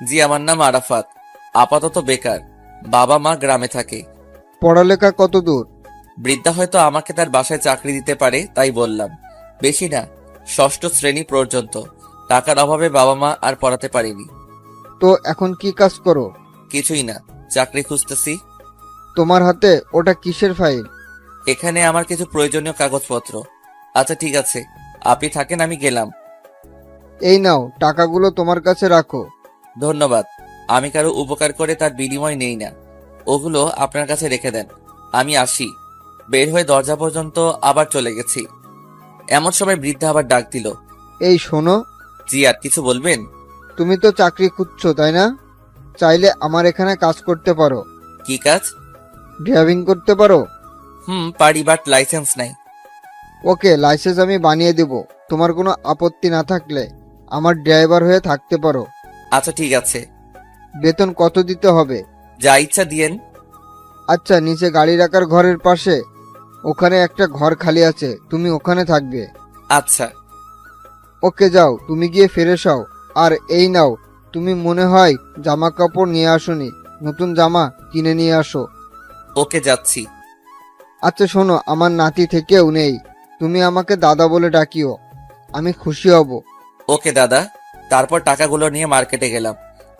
জি, আমার নাম আরাফাত। আপাতত বেকার। বাবা মা গ্রামে থাকে। পড়ালেখা কত দূর? বৃদ্ধা হয়তো আমাকে তার বাসায় চাকরি দিতে পারে, তাই বললাম। বেশি না, ষষ্ঠ শ্রেণী পর্যন্ত। টাকার অভাবে বাবা মা আর পড়াতে পারিনি। তো এখন কি কাজ করো? কিছুই না, চাকরি খুঁজতেছি। তোমার হাতে ওটা কিসের ফাইল? এখানে আমার কিছু প্রয়োজনীয় কাগজপত্র। আচ্ছা ঠিক আছে, আপনি থাকেন, আমি গেলাম। এই নাও, টাকাগুলো তোমার কাছে রাখো। ধন্যবাদ। আমি কারো উপকার করে তার বিনিময় নেই না। ওগুলো আপনার কাছে রেখে দেন। আমি আসি। বের হয়ে দরজা পর্যন্ত আবার চলে গেছি। এমন সময় বৃদ্ধা আবার ডাক দিল। এই শোনো, জি, আর কিছু বলবেন? তুমি তো চাকরি খুঁজছো তাই না? চাইলে আমার এখানে কাজ করতে পারো। কি কাজ? ড্রাইভিং করতে পারো? পারি, বাট লাইসেন্স নাই। ওকে, লাইসেন্স আমি বানিয়ে দেব। তোমার কোনো আপত্তি না থাকলে আমার ড্রাইভার হয়ে থাকতে পারো। আচ্ছা ঠিক আছে। বেতন কত দিতে হবে? যা ইচ্ছা দিয়েন। আচ্ছা, নিচে গাড়ি রাখার ঘরের পাশে ওখানে একটা ঘর খালি আছে, তুমি ওখানে থাকবে। আচ্ছা। ওকে, যাও, তুমি গিয়ে ফ্রেশ হও। আর এই নাও, তুমি মনে হয় জামা কাপড় নিয়ে আসোনি, নতুন জামা কিনে নিয়ে আসো। ওকে, যাচ্ছি। আচ্ছা শোনো, আমার নাতি থেকেও নেই, তুমি আমাকে দাদা বলে ডাকিও, আমি খুশি হব। ওকে দাদা। তারপর টাকাগুলো নিয়ে মার্কেটে গেলাম।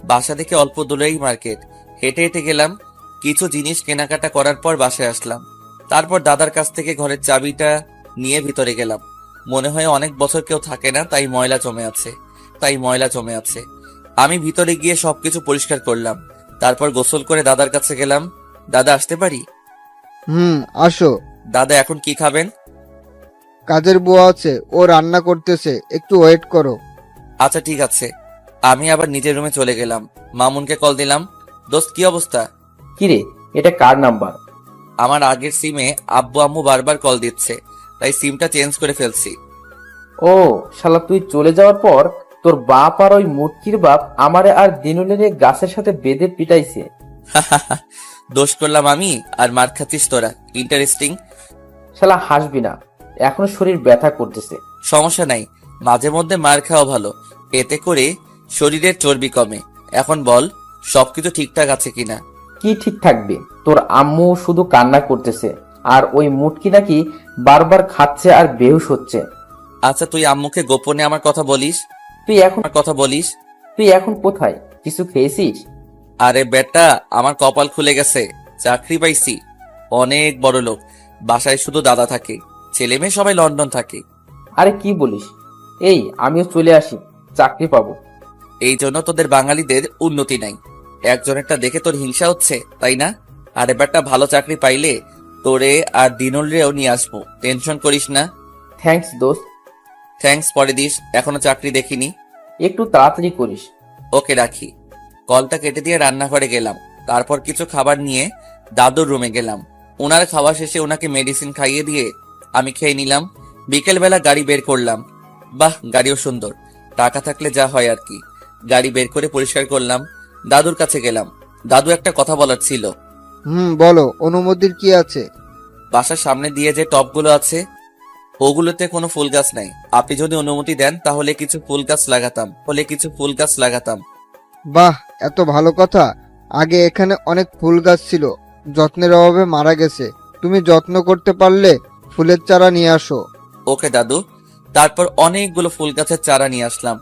বাসা থেকে অল্প দূরেই মার্কেট। হেঁটে হেঁটে গেলাম। কিছু জিনিস কেনাকাটা করার পর বাসায় আসলাম। তারপর দাদার কাছ থেকে ঘরের চাবিটা নিয়ে ভিতরে গেলাম। মনে হয় অনেক বছর কেউ থাকে না, তাই ময়লা জমে আছে। আমি ভিতরে গিয়ে সবকিছু পরিষ্কার করলাম। তারপর গোসল করে দাদার কাছে গেলাম। দাদা, আসতে পারি? আসো। দাদা, এখন কি খাবেন? কাজের বুয়া আছে, ও রান্না করতেছে, একটু ওয়েট করো। আচ্ছা ঠিক আছে। আমি আবার নিজের রুমে চলে গেলাম। মামুনকে কল দিলাম। দোস্ত, কি অবস্থা? কিরে, এটা কার নাম্বার? আমার আগের সিমে আব্বু আম্মু বারবার কল দিচ্ছে, তাই সিমটা চেঞ্জ করে ফেলছি। ও শালা, তুই চলে যাওয়ার পর তোর বাপ আর ওই মুটকির বাপ আমারে আর দিনুলের গাছের সাথে বেঁধে পিটাইছে। দোষ করলাম আমি, আর মার খাচ্ছিস তোরা। ইন্টারেস্টিং। শালা হাসবি না, এখনো শরীর ব্যথা করতেছে। সমস্যা নাই, মাঝে মধ্যে মার খাওয়া ভালো। এতে করে শরীরের চর্বি কমে। এখন বল, সবকিছু ঠিকঠাক আছে কিনা? কি ঠিক থাকবে? তোর আম্মু শুধু কান্না করতেছে, আর ওই মুটকি নাকি বারবার খাচ্ছে আর বেহুশ হচ্ছে। আচ্ছা, তুই আম্মুকে গোপনে আমার কথা বলিস? তুই এখন তুই এখন কোথায়? কিছু খেয়েছিস? আরে বেটা, আমার কপাল খুলে গেছে। চাকরি পাইছি। অনেক বড় লোক। বাসায় শুধু দাদা থাকে। ছেলে মেয়ে সবাই লন্ডন থাকে। আরে কি বলিস? এই আমিও চলে আসি, চাকরি পাবো। এই জন্য তোদের বাঙালিদের উন্নতি নাই। একজনেরটা দেখে তোর হিংসা হচ্ছে, তাই না? আরে বেটা, ভালো চাকরি পাইলে তোরে আর দিনুলরেও নিয়ে আসবো, টেনশন করিস না। থ্যাঙ্কস দোস্ত। থ্যাঙ্কস পরে দিস, এখনো চাকরি দেখিনি। একটু তাড়াতাড়ি করিস। ওকে, রাখি। কলটা কেটে দিয়ে রান্নাঘরে গেলাম। তারপর কিছু খাবার নিয়ে দাদুর রুমে গেলাম। ওনার খাওয়া শেষে ওনাকে মেডিসিন খাইয়ে দিয়ে আমি খেয়ে নিলাম। বিকেলবেলা গাড়ি বের করলাম। বাহ, গাড়িও সুন্দর। টাকা থাকলে যা হয় আর কি। গাড়ি বের করে পরিষ্কার করলাম। দাদুর কাছে গেলাম। দাদু, একটা কথা বলার ছিল। বলো, অনুমতির কি আছে? বাসার সামনে দিয়ে যে টবগুলো আছে, ওগুলোতে কোনো ফুল গাছ নাই। আপনি যদি অনুমতি দেন তাহলে কিছু ফুল গাছ লাগাতাম। বাহ, এত ভালো কথা। আগে এখানে অনেক ফুল গাছ ছিল, যত্নের অভাবে মারা গেছে। তুমি যত্ন করতে পারলে ফুলের চারা নিয়ে আসো। ওকে দাদু। তারপর অনেকগুলো ফুল গাছের চারা নিয়ে আসলাম।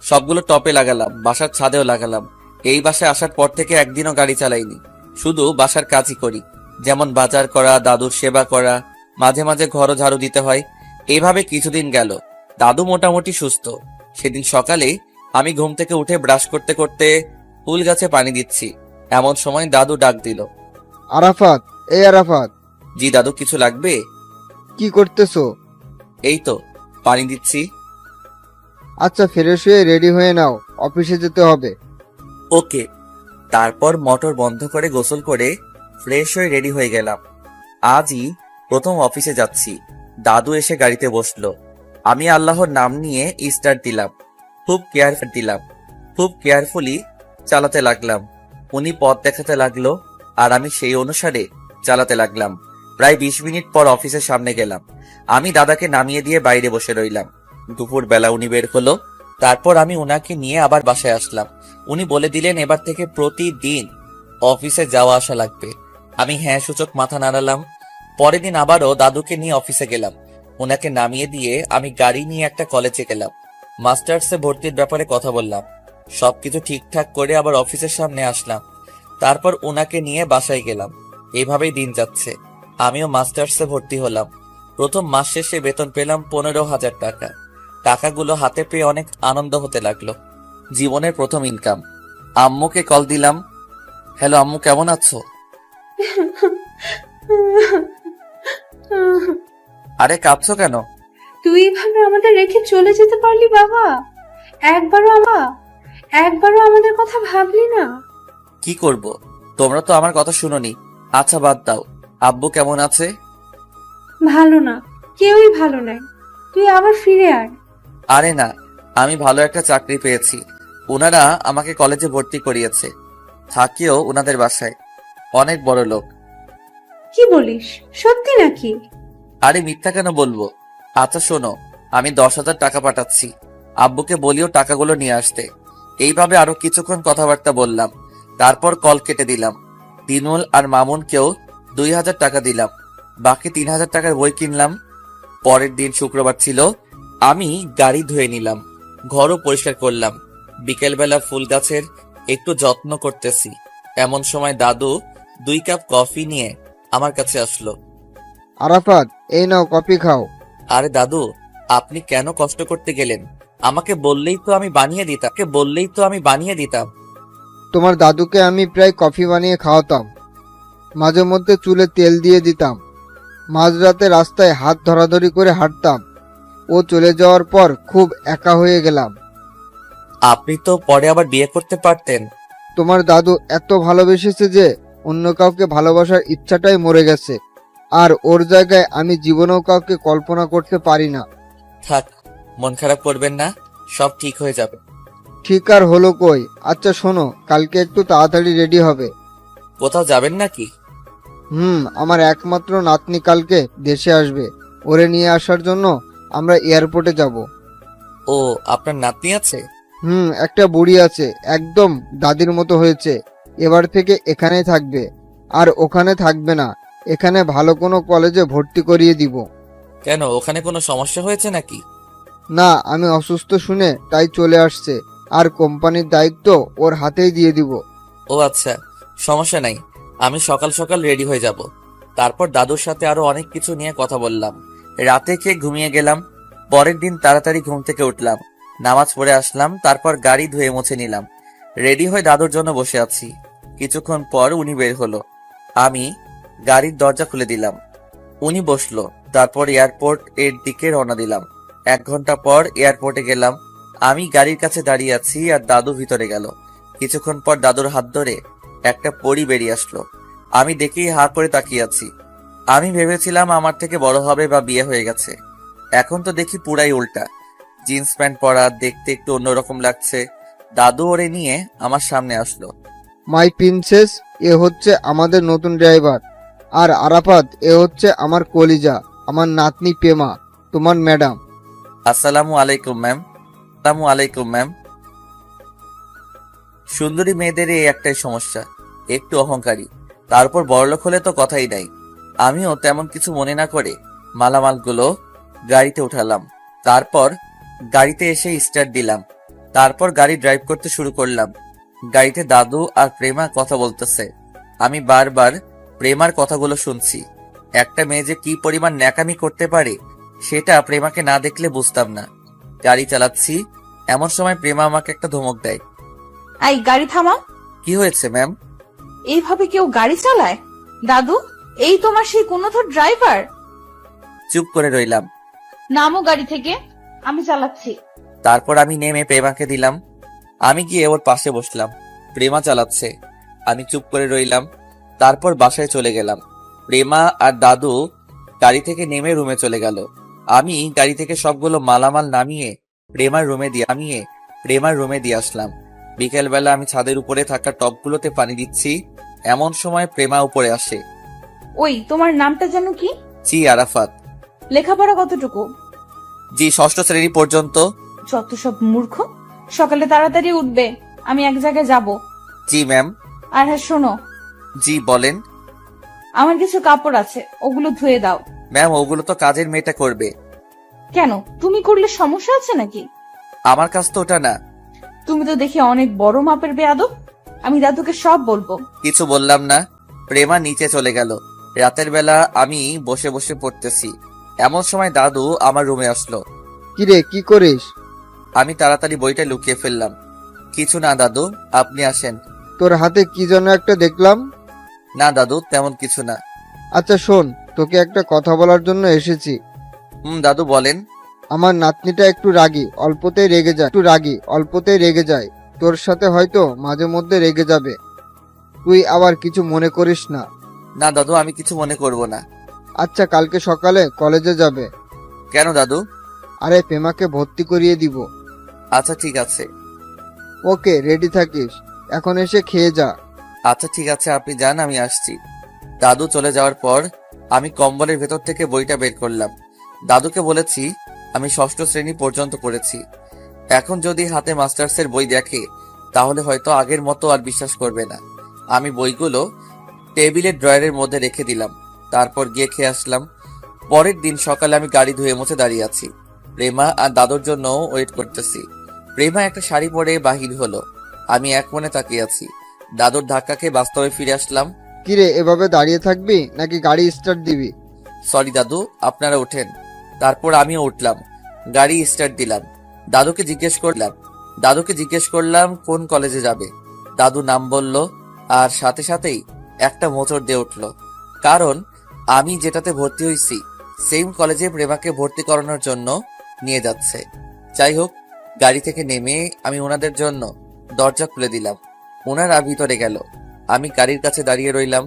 সবগুলো টপে লাগালাম, বাসার ছাদেও লাগালাম। এই বাসায় আসার পর থেকে একদিনও গাড়ি চালাইনি। শুধু বাসার কাজই করি, যেমন বাজার করা, দাদুর সেবা করা, মাঝে মাঝে ঘরও ঝাড়ু দিতে হয়। এইভাবে কিছুদিন গেল। দাদু মোটামুটি সুস্থ। সেদিন সকালে আমি ঘুম থেকে উঠে ব্রাশ করতে করতে ফুল গাছে পানি দিচ্ছি। এমন সময় দাদু ডাক দিল। আরাফাত, এই আরাফাত। জি দাদু, কিছু লাগবে? কি করতেছো? এই তো, পানি দিচ্ছি। আচ্ছা, ফ্রেশ হয়ে রেডি হয়ে নাও, অফিসে যেতে হবে। ওকে। তারপর মোটর বন্ধ করে গোসল করে ফ্রেশ হয়ে রেডি হয়ে গেলাম। আজই প্রথম অফিসে যাচ্ছি। দাদু এসে গাড়িতে বসলো। আমি আল্লাহর নাম নিয়ে স্টার্ট দিলাম। খুব কেয়ারফুলি চালাতে লাগলাম। উনি পথ দেখাতে লাগলো, আর আমি সেই অনুসারে চালাতে লাগলাম। প্রায় 20 মিনিট পর অফিসের সামনে গেলাম। আমি দাদাকে নামিয়ে দিয়ে বাইরে বসে রইলাম। দুপুর বেলা উনি বের হলো। তারপর আমি ওনাকে নিয়ে আবার বাসায় আসলাম। উনি বলে দিলেন এবার থেকে প্রতিদিন অফিসে যাওয়া আসা লাগবে। আমি হ্যাঁ সূচক মাথা নাড়ালাম। পরের দিন আবারও দাদুকে নিয়ে অফিসে গেলাম। ওনাকে নামিয়ে দিয়ে আমি গাড়ি নিয়ে একটা কলেজে গেলাম। মাস্টার্সে ভর্তির ব্যাপারে কথা বললাম। সবকিছু ঠিকঠাক করে আবার অফিসের সামনে আসলাম। তারপর ওনাকে নিয়ে বাসায় গেলাম। এভাবেই দিন যাচ্ছে। আমিও মাস্টার্সে ভর্তি হলাম। প্রথম মাস শেষে বেতন পেলাম 15,000 টাকা। টাকাগুলো হাতে পেয়ে অনেক আনন্দ হতে লাগলো। জীবনের প্রথম ইনকাম। আম্মুকে কল দিলাম। হ্যালো আম্মু, কেমন আছো? আরে কাঁদছো কেন? তুই এভাবে আমাদের রেখে চলে যেতে পারলি বাবা? একবারও আমাদের কথা ভাবলি না? কি করব? তোমরা তো আমার কথা শুনোনি। আচ্ছা বাদ দাও। আব্বু কেমন আছে? ভালো না, কেউই ভালো নাই। তুই আবার ফিরে আয়। আরে না, আমি ভালো একটা চাকরি পেয়েছি। ওনারা আমাকে কলেজে ভর্তি করিয়েছে। থাকিও ওনাদের বাসায়। অনেক বড় লোক। কি বলিস, সত্যি নাকি? আরে মিথ্যা কেন বলবো? আচ্ছা শোনো, আমি 10,000 টাকা পাঠাচ্ছি। আব্বুকে বলিও টাকাগুলো নিয়ে আসতে। এইভাবে আরো কিছুক্ষণ কথাবার্তা বললাম। তারপর কল কেটে দিলাম। দিনুল আর মামুনকেও 2,000 টাকা দিলাম। বাকি 3,000 টাকার বই কিনলাম। পরের দিন শুক্রবার ছিল। আমি গাড়ি ধুয়ে নিলাম, ঘরও পরিষ্কার করলাম। বিকেলবেলা ফুল গাছের একটু যত্ন করতেছি। এমন সময় দাদু 2 কাপ কফি নিয়ে আমার কাছে আসলো। আরাফাত, এই নাও কফি খাও। আরে দাদু, আপনি কেন কষ্ট করতে গেলেন? আমাকে বললেই তো আমি বানিয়ে দিতাম। তোমার দাদুকে আমি প্রায় কফি বানিয়ে খাওয়াতাম, মাঝে মধ্যে চুলে তেল দিয়ে দিতাম, মাঝরাতে রাস্তায় হাত ধরাধরি করে হাঁটতাম। ও চলে যাওয়ার পর খুব একা হয়ে গেলাম। আপনি তো পরে আবার বিয়ে করতে পারতেন। তোমার দাদু এত ভালোবেসেছে যে অন্য কাউকে ভালোবাসার ইচ্ছাটাই মরে গেছে। আর ওর জায়গায় আমি জীবনেও কাউকে কল্পনা করতে পারি না। থাক, মন খারাপ করবেন না, সব ঠিক হয়ে যাবে। ঠিক আর হলো কই। আচ্ছা শোনো, কালকে একটু তাড়াতাড়ি রেডি হবে। কোথাও যাবেন নাকি? আমার একমাত্র নাতনি কালকে দেশে আসবে। ওরে নিয়ে আসার জন্য আমরা এয়ারপোর্টে যাব। ও, আপনার নাতনি আছে? একটা বুড়ি আছে, একদম দাদির মতো হয়েছে। এবার থেকে এখানেই থাকবে, আর ওখানে থাকবে না। এখানে ভালো কোনো কলেজে ভর্তি করিয়ে দিব। কেন, ওখানে কোনো সমস্যা হয়েছে নাকি? না, আমি অসুস্থ শুনে তাই চলে আসছে। আর কোম্পানির দায়িত্ব ওর হাতেই দিয়ে দিব। ও আচ্ছা, সমস্যা নাই। আমি সকাল সকাল রেডি হয়ে যাব। তারপর দাদুর সাথে আরো অনেক কিছু নিয়ে কথা বললাম। রাতে খেয়ে ঘুমিয়ে গেলাম। পরের দিন তাড়াতাড়ি ঘুম থেকে উঠলাম, নামাজ পড়ে আসলাম। তারপর গাড়ি ধুয়ে মুছে নিলাম। রেডি হয়ে দাদুর জন্য বসে আছি। কিছুক্ষণ পর উনি বের হলো। আমি গাড়ির দরজা খুলে দিলাম। উনি বসলো। তারপর এয়ারপোর্ট এর দিকে রওনা দিলাম। 1 ঘন্টা পর এয়ারপোর্টে গেলাম। আমি গাড়ির কাছে দাঁড়িয়ে আছি আর দাদু ভিতরে গেল। কিছুক্ষণ পর দাদুর হাত ধরে একটা পরী বেরিয়ে আসলো। আমি দেখেই হা করে তাকিয়ে আছি। আমি ভেবেছিলাম আমার থেকে বড় হবে বা বিয়ে হয়ে গেছে। এখন তো দেখি পুরাই উল্টা। জিন্স প্যান্ট পরা, দেখতে একটু অন্যরকম লাগছে। দাদু ওরে নিয়ে আমার সামনে আসলো। মাই প্রিন্সেস, এ হচ্ছে আমাদের নতুন ড্রাইভার। আর আরাফাত, এ হচ্ছে আমার কলিজা, আমার নাতনি পেমা, তোমার ম্যাডাম। আসসালামু আলাইকুম ম্যাম। আসসালামু আলাইকুম ম্যাম। সুন্দরী মেয়েদের এই একটাই সমস্যা, একটু অহংকারী। তারপর বড়লোক হলে তো কথাই নাই। আমিও তেমন কিছু মনে না করে মালামালগুলো গাড়িতে উঠালাম। তারপর গাড়িতে এসে স্টার্ট দিলাম। তারপর গাড়ি ড্রাইভ করতে শুরু করলাম। গাড়িতে দাদু আর প্রেমা কথা বলতেছে। আমি বারবার প্রেমার কথাগুলো শুনছি। একটা মেয়ে যে কি পরিমাণ ন্যাকামি করতে পারে সেটা প্রেমাকে না দেখলে বুঝতাম না। গাড়ি চালাচ্ছি, এমন সময় প্রেমা আমাকে একটা ধমক দেয়। এই গাড়ি থামা। কি হয়েছে ম্যাম? এইভাবে কেউ গাড়ি চালায়? দাদু, এই তোমার সেই কুন্নথর ড্রাইভার? চুপ করে রইলাম। নামো গাড়ি থেকে, আমি চালাচ্ছি। তারপর আমি নেমে প্রেমাকে দিলাম। আমি গিয়ে ওর পাশে বসলাম। প্রেমা চালাচ্ছে, আমি চুপ করে রইলাম। তারপর বাসায় চলে গেলাম। প্রেমা আর দাদু গাড়ি থেকে নেমে রুমে চলে গেল। আমি গাড়ি থেকে সবগুলো মালামাল নামিয়ে প্রেমার রুমে দিয়ে আসলাম। বিকেলবেলা আমি ছাদের উপরে থাকা টবগুলোতে পানি দিচ্ছি। এমন সময় প্রেমা উপরে আসে। ওই, তোমার নামটা যেন কি? জি আরাফাত। লেখাপড়া কতটুকু? জি 6ষ্ঠ শ্রেণী পর্যন্ত। যত সব মূর্খ। সকালে তাড়াতাড়ি উঠবে, আমি এক জায়গায় যাব। জি ম্যাম। আর হ্যাঁ শোনো, জি বলেন। আমার কিছু কাপড় আছে, ওগুলো ধুয়ে দাও। ম্যাম ওগুলো তো কাজের মেয়েটা করবে। কেন, তুমি করলে সমস্যা আছে নাকি? আমার কাজ তো ওটা না। তুমি তো দেখি অনেক বড় মাপের বেয়াদব। আমি দাদুকে সব বলবো। কিছু বললাম না। প্রেমা নিচে চলে গেল। রাতের বেলা আমি বসে বসে পড়তেছি, এমন সময় দাদু আমার রুমে আসলো। কিরে, কি করিস? আমি তাড়াতাড়ি বইটা লুকিয়ে ফেললাম। কিছু না দাদু, আপনি আসেন। তোর হাতে কি যেন একটা দেখলাম। না দাদু, তেমন কিছু না। আচ্ছা শোন, তোকে একটা কথা বলার জন্য এসেছি। দাদু বলেন। আমার নাতনিটা একটু রাগী, অল্পতেই রেগে যায়। তোর সাথে হয়তো মাঝে মধ্যে রেগে যাবে, তুই আবার কিছু মনে করিস না। না দাদু, আমি কিছু মনে করব না। আচ্ছা, কালকে সকালে কলেজে যাবে। কেন দাদু? আরে প্রেমাকে ভর্তি করিয়ে দিব। আচ্ছা ঠিক আছে। ওকে, রেডি থাকিস, এখন এসে খেয়ে যা। আচ্ছা ঠিক আছে, আপনি যান, আমি আসছি। দাদু চলে যাওয়ার পর আমি কম্বলের ভেতর থেকে বইটা বের করলাম। দাদুকে বলেছি আমি 6ষ্ঠ শ্রেণী পর্যন্ত পড়েছি। এখন যদি হাতে মাস্টার্সের বই দেখে তাহলে হয়তো আগের মতো আর বিশ্বাস করবে না। আমি বইগুলো টেবিলের ড্রয়ারের মধ্যে রেখে দিলাম, তারপর গিয়ে খেয়ে আসলাম। পরের দিন সকালে আমি গাড়ি ধুয়ে মুছে দাঁড়িয়ে আছি। প্রেমা আর দাদুর জন্য ওয়েট করতেছি। প্রেমা একটা শাড়ি পরে বাহির হলো, আমি এক মনে তাকিয়ে আছি। দাদুর ধাক্কা খেয়ে বাস্তবে ফিরে আসলাম। কিরে, এভাবে দাঁড়িয়ে থাকবি নাকি গাড়ি স্টার্ট দিবি? সরি দাদু, আপনারা ওঠেন। তারপর আমিও উঠলাম, গাড়ি স্টার্ট দিলাম। দাদুকে জিজ্ঞেস করলাম কোন কলেজে যাবে। দাদু নাম বলল, আর সাথে সাথেই একটা মোচড় দিয়ে উঠলো, কারণ আমি যেটাতে ভর্তি হয়েছি সেম কলেজে প্রেমাকে ভর্তি করানোর জন্য নিয়ে যাচ্ছে। যাই হোক, গাড়ি থেকে নেমে আমি ওনাদের জন্য দরজা খুলে দিলাম। ওনারা ভিতরে গেল, আমি গাড়ির কাছে দাঁড়িয়ে রইলাম।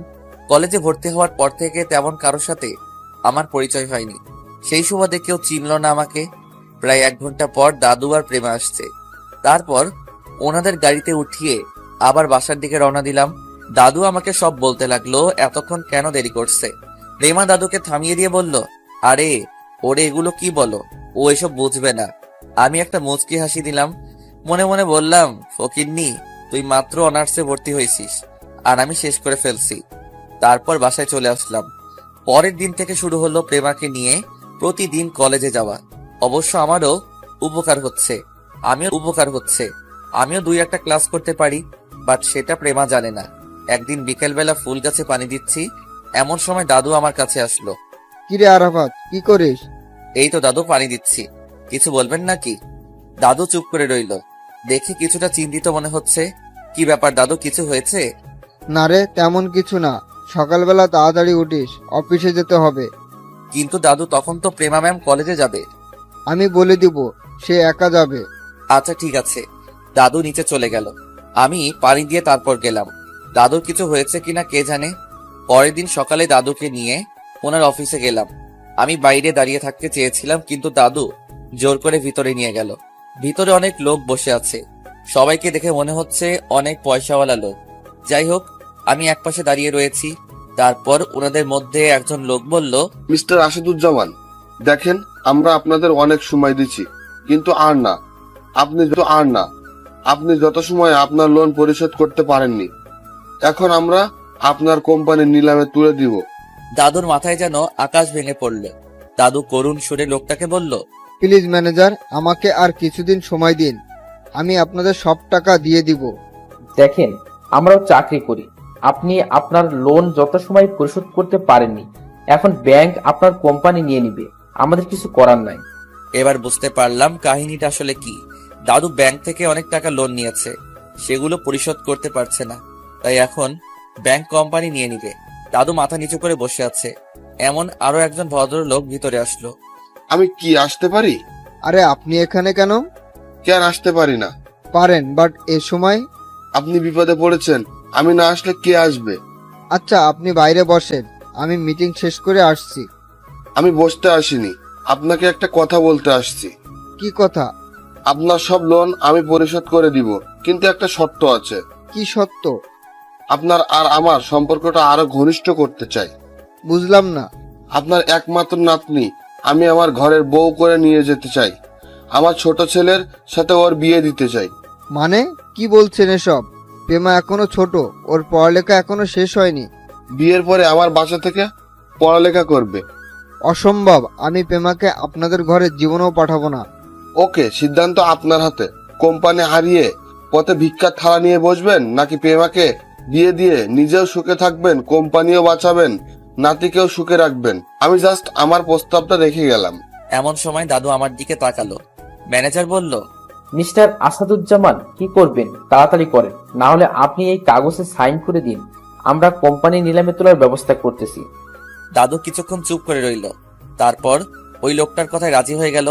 কলেজে ভর্তি হওয়ার পর থেকে তেমন কারোর সাথে আমার পরিচয় হয়নি, সেই সুবাদে কেউ চিনল না আমাকে। প্রায় 1 ঘন্টা পর দাদু আর প্রেমা আসছে। তারপর ওনাদের গাড়িতে উঠিয়ে আবার বাসার দিকে রওনা দিলাম। দাদু আমাকে সব বলতে লাগলো এতক্ষণ কেন দেরি করছে। প্রেমা দাদুকে থামিয়ে দিয়ে বলল, আরে ওরে এগুলো কি বলো, ও এসব বুঝবে না। আমি একটা মুচকি হাসি দিলাম, মনে মনে বললাম, ফকিন্নি, তুই মাত্র অনার্সে ভর্তি হয়েছিস আর আমি শেষ করে ফেলছি। তারপর বাসায় চলে আসলাম। পরের দিন থেকে শুরু হলো প্রেমাকে নিয়ে প্রতিদিন কলেজে যাওয়া। অবশ্য আমারও উপকার হচ্ছে, আমিও 2-1টা ক্লাস করতে পারি, বাট সেটা প্রেমা জানে না। একদিন বিকেলবেলা ফুল গাছে পানি দিচ্ছি, এমন সময় দাদু আমার কাছে আসলো। কিরে আরাফাত, কি করিস? এই তো দাদু, পানি দিচ্ছি, কিছু বলবেন নাকি? দাদু চুপ করে রইল, দেখে কিছুটা চিন্তিত মনে হচ্ছে। কি ব্যাপার দাদু, কিছু হয়েছে? না রে, তেমন কিছু না। সকালবেলা তাড়াতাড়ি উঠিস, অফিসে যেতে হবে। কিন্তু দাদু, তখন তো প্রেমা ম্যাম কলেজে যাবে। আমি বলে দিব, সে একা যাবে। আচ্ছা ঠিক আছে। দাদু নিচে চলে গেল, আমি পানি দিয়ে তারপর গেলাম। দাদুর কিছু হয়েছে কিনা কে জানে। পরের দিন সকালে দাদুকে নিয়ে ওনার অফিসে গেলাম। আমি বাইরে দাঁড়িয়ে থাকতে চেয়েছিলাম, কিন্তু দাদু জোর করে ভিতরে নিয়ে গেল। ভিতরে অনেক লোক বসে আছে, সবাইকে দেখে মনে হচ্ছে অনেক পয়সাওয়ালা লোক। যাই হোক, আমি একপাশে দাঁড়িয়ে রয়েছি। তারপর ওনাদের মধ্যে একজন লোক বলল, মিস্টার আসাদুজ্জামান, দেখেন আমরা আপনাদের অনেক সময় দিচ্ছি, কিন্তু আপনি যত সময় আপনার লোন পরিশোধ করতে পারেননি, এখন আমরা আপনার কোম্পানির নিলামে তুলে দিব। দাদুর মাথায় যেন আকাশ ভেঙে পড়ল। দাদু করুণ সুরে লোকটাকে বলল, প্লিজ ম্যানেজার, আমাকে আর কিছুদিন সময় দিন, আমি আপনাদের সব টাকা দিয়ে দিব। দেখেন, আমরাও চাকরি করি, আপনি আপনার লোন যত সময় পরিশোধ করতে পারেননি, এখন ব্যাংক আপনার কোম্পানি নিয়ে নিবে, আমাদের কিছু করার নাই। এবার বুঝতে পারলাম কাহিনীটা আসলে কি। দাদু ব্যাংক থেকে অনেক টাকা লোন নিয়েছে, সেগুলো পরিশোধ করতে পারছে না, তাই এখন ব্যাংক কোম্পানি নিয়ে নিবে। দাদু মাথা নিচু করে বসে আছে। এমন আরো একজন ভদ্রলোক ভিতরে আসলো। আমি কি আসতে পারি? আরে আপনি এখানে কেন? কেন আসতে পারি না? পারেন, বাট এ সময়। আপনি বিপদে পড়েছেন, আমি না আসলে কে আসবে? আচ্ছা, আপনি বাইরে বসেন, আমি মিটিং শেষ করে আসছি। আমি বসতে আসিনি, আপনাকে একটা কথা বলতে আসছি। কি কথা? আপনার সব লোন আমি পরিশোধ করে দিব, কিন্তু একটা শর্ত আছে। কি সত্য? আপনার আর আমার সম্পর্কটা আরো ঘনিষ্ঠ করতে চাই। বুঝলাম না। আপনার একমাত্র নাতনি আমি আমার ঘরের বউ করে নিয়ে যেতে চাই। আমার ছোট ছেলের সাথে ওর বিয়ে দিতে চাই। মানে কি বলছেন এসব? পেমা এখনো ছোট, ওর পড়ালেখা এখনো শেষ হয়নি। বিয়ের পরে আমার বাসা থেকে পড়ালেখা করবে। অসম্ভব, আমি পেমাকে আপনাদের ঘরে জীবনেও পাঠাবো না। ওকে, সিদ্ধান্ত আপনার হাতে। কোম্পানি হারিয়ে পথে ভিক্ষার থালা নিয়ে বসবেন, নাকি প্রেমাকে বিয়ে দিয়ে নিজেও সুখে থাকবেন, কোম্পানিও বাঁচাবেন, নাতিকেও সুখে রাখবেন? আমি জাস্ট আমার প্রস্তাবটা রেখে গেলাম। এমন সময় দাদু আমার দিকে তাকালো। ম্যানেজার বলল, মিস্টার আসাদুজ্জামান, কি করবেন তাড়াতাড়ি করেন, না হলে আপনি এই কাগজে সাইন করে দিন। আমরা কোম্পানি নিলামে তোলার ব্যবস্থা করতেছি। দাদু কিছুক্ষণ চুপ করে রইল। তারপর ওই লোকটার কথায় রাজি হয়ে গেল।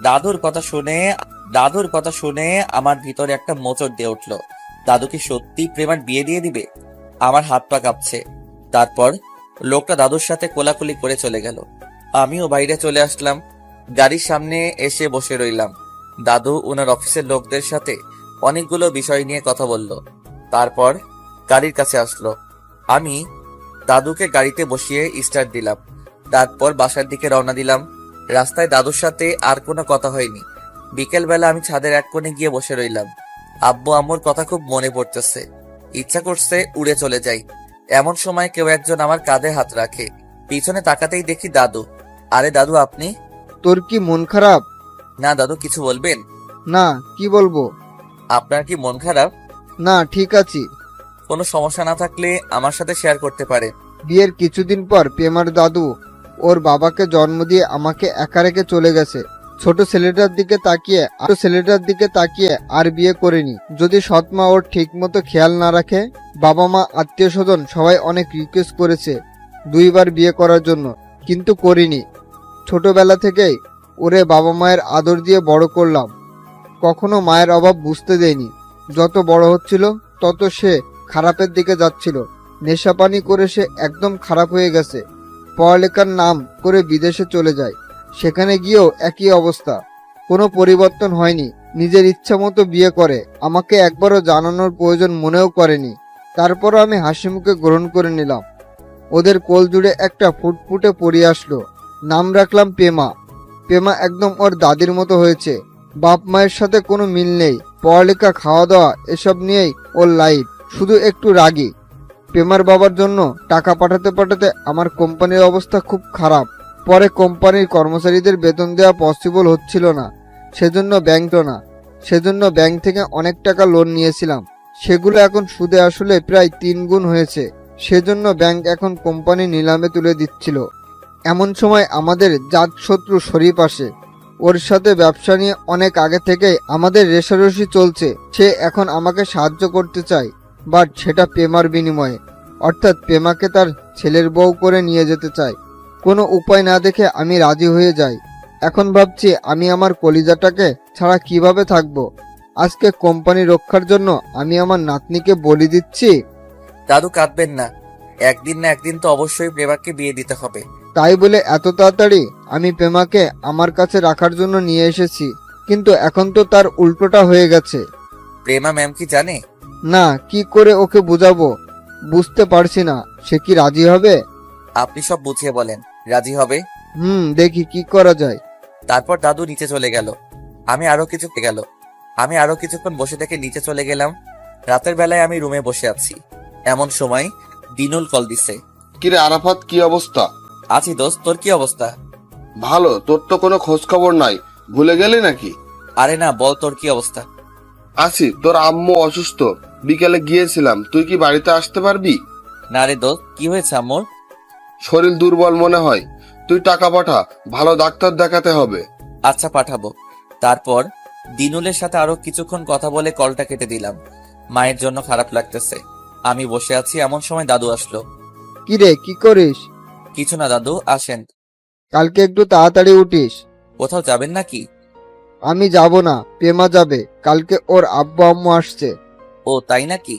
দাদুর কথা শুনে আমার ভিতরে একটা মোচড় দিয়ে উঠলো। দাদু কি সত্যি প্রেমার বিয়ে দিয়ে দিবে? আমার হাত পা কাঁপছে। তারপর লোকটা দাদুর সাথে কোলাকুলি করে চলে গেল। আমিও বাইরে চলে আসলাম। গাড়ির সামনে এসে বসে রইলাম। দাদু ওনার অফিসের লোকদের সাথে অনেকগুলো বিষয় নিয়ে কথা বলল। তারপর গাড়ির কাছে আসলো। আমি দাদুকে গাড়িতে বসিয়ে স্টার্ট দিলাম। তারপর বাসার দিকে রওনা দিলাম। রাস্তায় দাদুর সাথে আর কোনো কথা হয়নি। বিকেলবেলা আমি ছাদের এক কোণে গিয়ে বসে রইলাম। আব্বু আম্মুর কথা খুব মনে পড়তেছে। ইচ্ছা করছে উড়ে চলে যাই। এমন সময় কেউ একজন আমার কাঁধে হাত রাখে। পিছনে তাকাতেই দেখি দাদু। আরে দাদু, আপনি? তোর কি মন খারাপ? না দাদু, কিছু বলবেন? না, কি বলবো? আপনার কি মন খারাপ? না, ঠিক আছি। কোনো সমস্যা না থাকলে আমার সাথে শেয়ার করতে পারেন। বিয়ের কিছুদিন পর পেমার দাদু ওর বাবাকে জন্ম দিয়ে আমাকে একা রেখে চলে গেছে। ছোট ছেলেটার দিকে তাকিয়ে আর বিয়ে করেনি। যদি সৎমা ওর ঠিক মতো খেয়াল না রাখে। বাবা মা আত্মীয় স্বজন সবাই অনেক রিকোয়েস্ট করেছে 2বার বিয়ে করার জন্য, কিন্তু করিনি। ছোটবেলা থেকেই ওরে বাবা মায়ের আদর দিয়ে বড় করলাম। কখনো মায়ের অভাব বুঝতে দেয়নি। যত বড় হচ্ছিল তত সে খারাপের দিকে যাচ্ছিল। নেশাপানি করে সে একদম খারাপ হয়ে গেছে। পড়ালেখার নাম করে বিদেশে চলে যায়। সেখানে গিয়েও একই অবস্থা, কোনো পরিবর্তন হয়নি। নিজের ইচ্ছা মতো বিয়ে করে, আমাকে একবারও জানানোর প্রয়োজন মনেও করেনি। তারপরও আমি হাসি মুখে গ্রহণ করে নিলাম। ওদের কোল জুড়ে একটা ফুটফুটে পরি আসলো। নাম রাখলাম পেমা। পেমা একদম ওর দাদির মতো হয়েছে। বাপ মায়ের সাথে কোনো মিল নেই। পড়ালেখা, খাওয়া দাওয়া এসব নিয়েই ওর লাইফ। শুধু একটু রাগী। পেমার বাবার জন্য টাকা পাঠাতে পাঠাতে আমার কোম্পানির অবস্থা খুব খারাপ। পরে কোম্পানির কর্মচারীদের বেতন দেওয়া পসিবল হচ্ছিল না। সেজন্য ব্যাংক থেকে অনেক টাকা লোন নিয়েছিলাম। সেগুলো এখন সুদে আসলে প্রায় 3 গুণ হয়েছে। সেজন্য ব্যাংক এখন কোম্পানি নিলামে তুলে দিচ্ছিল। এমন সময় আমাদের জাত শত্রু শরীফ আসে। ওর সাথে ব্যবসা নিয়ে অনেক আগে থেকেই আমাদের রেষারেষি চলছে। সে এখন আমাকে সাহায্য করতে চায়, বাট সেটা পেমার বিনিময়ে। অর্থাৎ পেমাকে তার ছেলের বউ করে নিয়ে যেতে চায়। কোনো উপায় না দেখে আমি রাজি হয়ে যাই। এখন ভাবছি আমি আমার কলিজাটাকে ছাড়া কিভাবে থাকবো। আজকে কোম্পানি রক্ষার জন্য আমি আমার নাতনিকে বলি দিচ্ছি। দাদু, কাঁদবেন না। একদিন না একদিন তো অবশ্যই প্রেমাকে বিয়ে দিতে হবে। তাই বলে এত তাড়াতাড়ি আমি পেমাকে আমার কাছে রাখার জন্য নিয়ে এসেছি, কিন্তু এখন তো তার উল্টোটা হয়ে গেছে। প্রেমা ম্যাম কি জানে? না, কি করে ওকে বুঝাবো বুঝতে পারছি না। সে কি রাজি হবে? আপনি সব বুঝিয়ে বলেন। রাজি হবে। দেখি কি করা যায়। তারপর দাদু নিচে চলে গেল। আমি আরো কিছুক্ষণ বসে থেকে নিচে চলে গেলাম। রাতের বেলায় আমি রুমে বসে আছি। এমন সময় দিনুল কল দিছে। কিরে আরাফাত, কি অবস্থা? আছি দোস্ত, তোর কি অবস্থা? ভালো। তোর তো কোনো খোঁজ খবর নাই, ভুলে গেলি নাকি? আরে না, বল তোর কি অবস্থা? আছি। তোর আম্মু অসুস্থ, বিকেলে গিয়েছিলাম। তুই কি বাড়িতে আসতে পারবি? না রে দোস্ত, কি হয়েছে আম্মুর? শরীর দুর্বল মনে হয়। তুই টাকা পাঠা, ভালো ডাক্তার দেখাতে হবে। আচ্ছা, পাঠাবো। তারপর দিনুলের সাথে আরো কিছুক্ষণ কথা বলে কলটা কেটে দিলাম। মায়ের জন্য খারাপ লাগতেছে। আমি বসে আছি, এমন সময় দাদু আসলো। কিরে, কি করিস? কিছু না দাদু, আসেন। কালকে একটু তাড়াতাড়ি উঠিস। কোথাও যাবেন নাকি? আমি যাব না, পেমা যাবে। কালকে ওর আব্বু আম্মু আসছে। ও তাই নাকি?